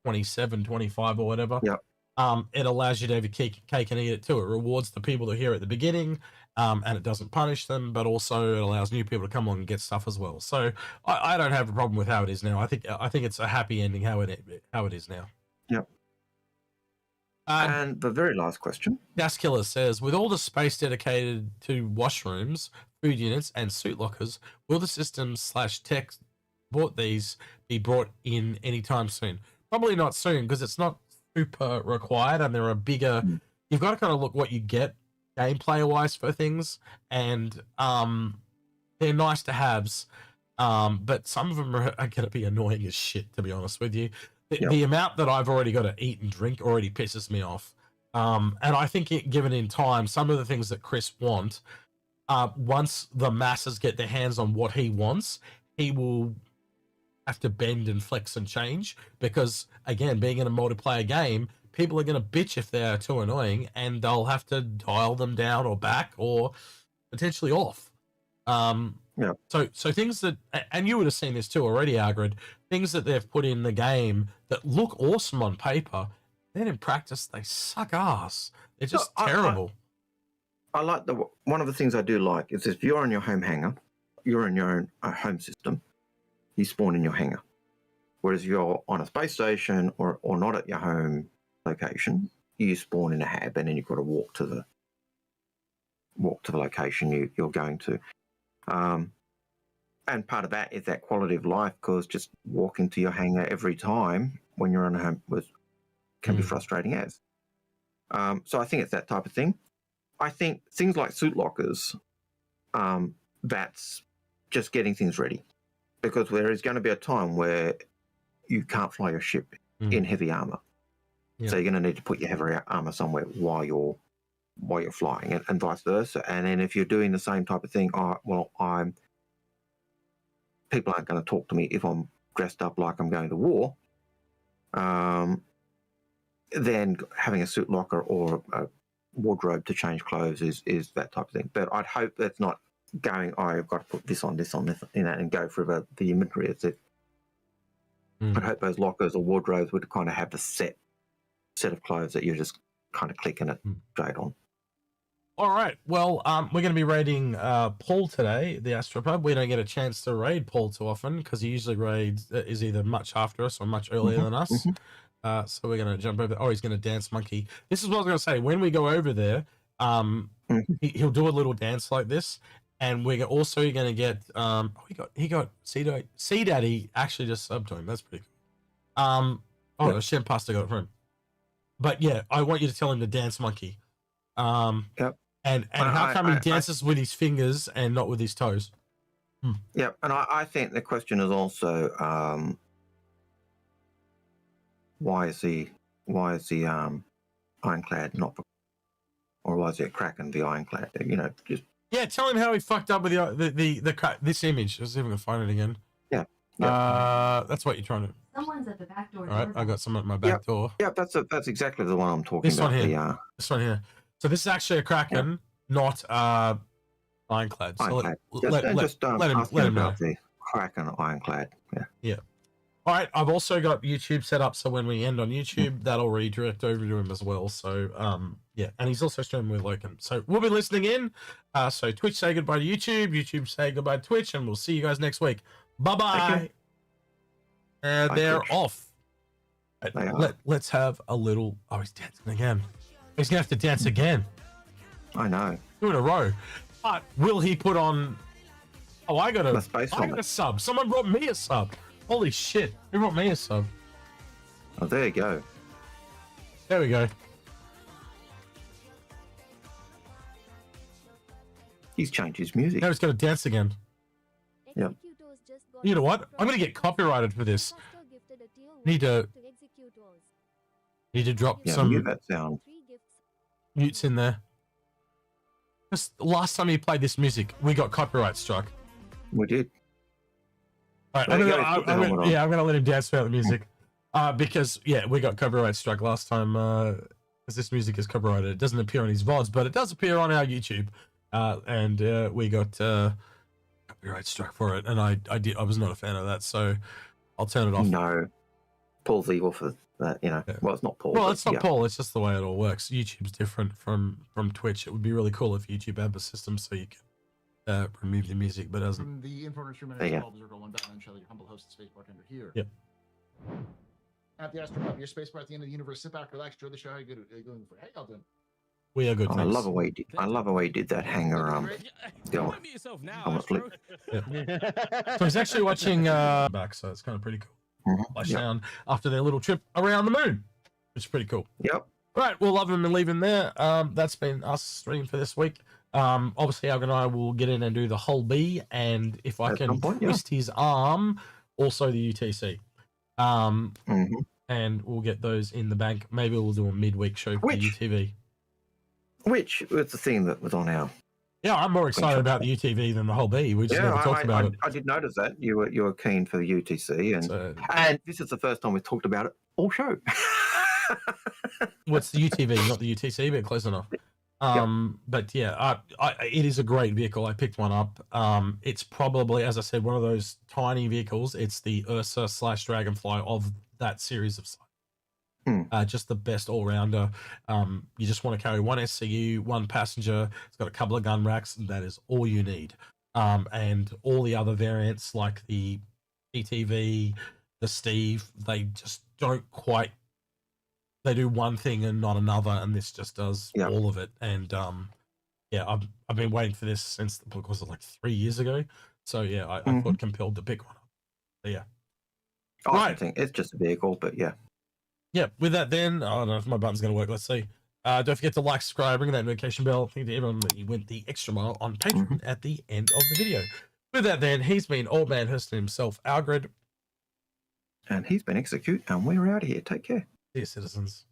27, 25 or whatever. Yeah. It allows you to have your cake and eat it too. It rewards the people that are here at the beginning, and it doesn't punish them, but also it allows new people to come along and get stuff as well. So I don't have a problem with how it is now. I think it's a happy ending how it is now. Yep. And the very last question. Gas Killer says, with all the space dedicated to washrooms, food units, and suit lockers, will the systems/tech bought these be brought in anytime soon? Probably not soon, because it's not super required, and there are bigger. You've got to kind of look what you get gameplay wise for things, and they're nice to haves, but some of them are going to be annoying as shit, to be honest with you. The amount that I've already got to eat and drink already pisses me off, and I think given in time, some of the things that Chris wants, once the masses get their hands on what he wants, he will have to bend and flex and change, because again, being in a multiplayer game, people are going to bitch if they're too annoying, and they'll have to dial them down or back or potentially off. So things that, and you would have seen this too already, Algared, things that they've put in the game that look awesome on paper, then in practice they suck ass. They're just terrible. I like one of the things I do like is if you're on your home hangar, you're in your own home system, you spawn in your hangar. Whereas if you're on a space station or not at your home location, you spawn in a hab, and then you've got to walk to the location you're going to. And part of that is that quality of life, because just walking to your hangar every time when you're on a home can be frustrating as. So I think it's that type of thing. I think things like suit lockers, that's just getting things ready, because there is going to be a time where you can't fly your ship in heavy armor. Yeah. So you're going to need to put your heavy armor somewhere while you're flying, and vice versa. And then if you're doing the same type of thing, people aren't going to talk to me if I'm dressed up like I'm going to war. Then having a suit locker or a wardrobe to change clothes is that type of thing. But I'd hope that's not going, I've got to put this on, and go through the inventory. It's it. I'd hope those lockers or wardrobes would kind of have the set of clothes that you're just kind of clicking it straight on. All right. Well, we're going to be raiding Paul today, the Astropub. We don't get a chance to raid Paul too often, because he usually is either much after us or much earlier than us. So we're going to jump over. Oh, he's going to dance monkey. This is what I was going to say. When we go over there, he'll do a little dance like this, and we're also going to get. He got C Daddy actually just subbed to him. That's pretty cool. Xian Pasta got it for him. But yeah, I want you to tell him to dance monkey. And how come he dances with his fingers and not with his toes? Yeah, and I think the question is also why is the Ironclad not, or why is it Kraken the Ironclad? Tell him how he fucked up with this image. Let's see if I can find it again. That's what you're trying to. Someone's at the back door. All right, I got someone at my back door. Yeah, that's exactly the one I'm talking about. This one here. So this is actually a Kraken, not Ironclad. So let him know. The Kraken Ironclad. Yeah. All right. I've also got YouTube set up, so when we end on YouTube, that'll redirect over to him as well. So and he's also streaming with Logan. So we'll be listening in. So Twitch say goodbye to YouTube. YouTube say goodbye to Twitch, and we'll see you guys next week. Bye bye. And they're off. Let's have a little. Oh, he's dancing again. He's gonna have to dance again. I know. 2 in a row. But will he put on? Oh, I got a a sub. Someone brought me a sub. Holy shit! Who brought me a sub? Oh, there you go. There we go. He's changed his music. Now he's going to dance again. Yep. You know what? I'm going to get copyrighted for this. Need to drop some that sound. mutes in there. Just last time he played this music, we got copyright struck. We did. All right, I'm gonna let him dance without the music, because we got copyright struck last time. Because this music is copyrighted, it doesn't appear on his VODs, but it does appear on our YouTube, and we got copyright struck for it, and I was not a fan of that, so I'll turn it off. No, Paul's evil for that, you know. Yeah. Well, it's not Paul. Well, it's not Paul. It's just the way it all works. YouTube's different from Twitch. It would be really cool if YouTube had a system so you could remove the music, but it doesn't. From the Inforunners 3 minutes, Circle 1 Batman Shell, your humble host, Space Bartender here. Yep. At the Astro Club, your space bar at the end of the universe. Sit back, relax, enjoy the show. How you going for? How y'all doing? We are good. I love the way he did that hanger. Go on. Yourself now, so he's actually watching back, so it's kind of pretty cool. By Xian after their little trip around the moon, which is pretty cool. Yep. Right, we'll love him and leave him there. That's been us streaming for this week. Obviously, Algared and I will get in and do the whole B, and if I can twist his arm, also the UTC. And we'll get those in the bank. Maybe we'll do a midweek show for the UTV. Which was the thing that was on our. Yeah, I'm more excited about the UTV than the whole B. We just never talked about it. I did notice that you were keen for the UTC, and this is the first time we've talked about it all show. What's the UTV, not the UTC, but close enough. But yeah, it is a great vehicle. I picked one up. It's probably, as I said, one of those tiny vehicles. It's the Ursa / Dragonfly of that series of sites. Just the best all-rounder. You just want to carry one SCU, one passenger. It's got a couple of gun racks, and that is all you need. And all the other variants like the ETV, the Steve, they just don't quite. They do one thing and not another, and this just does all of it. And I've been waiting for this since the book was like 3 years ago. So yeah, I thought compelled to pick one up. But yeah, I think it's just a vehicle, but yeah. Yeah, with that then, I don't know if my button's going to work. Let's see. Don't forget to like, subscribe, ring that notification bell. Thank you to everyone that went the extra mile on Patreon at the end of the video. With that then, he's been Old Man Hurston himself, Algared. And he's been Execute, and we're out of here. Take care. See you, citizens.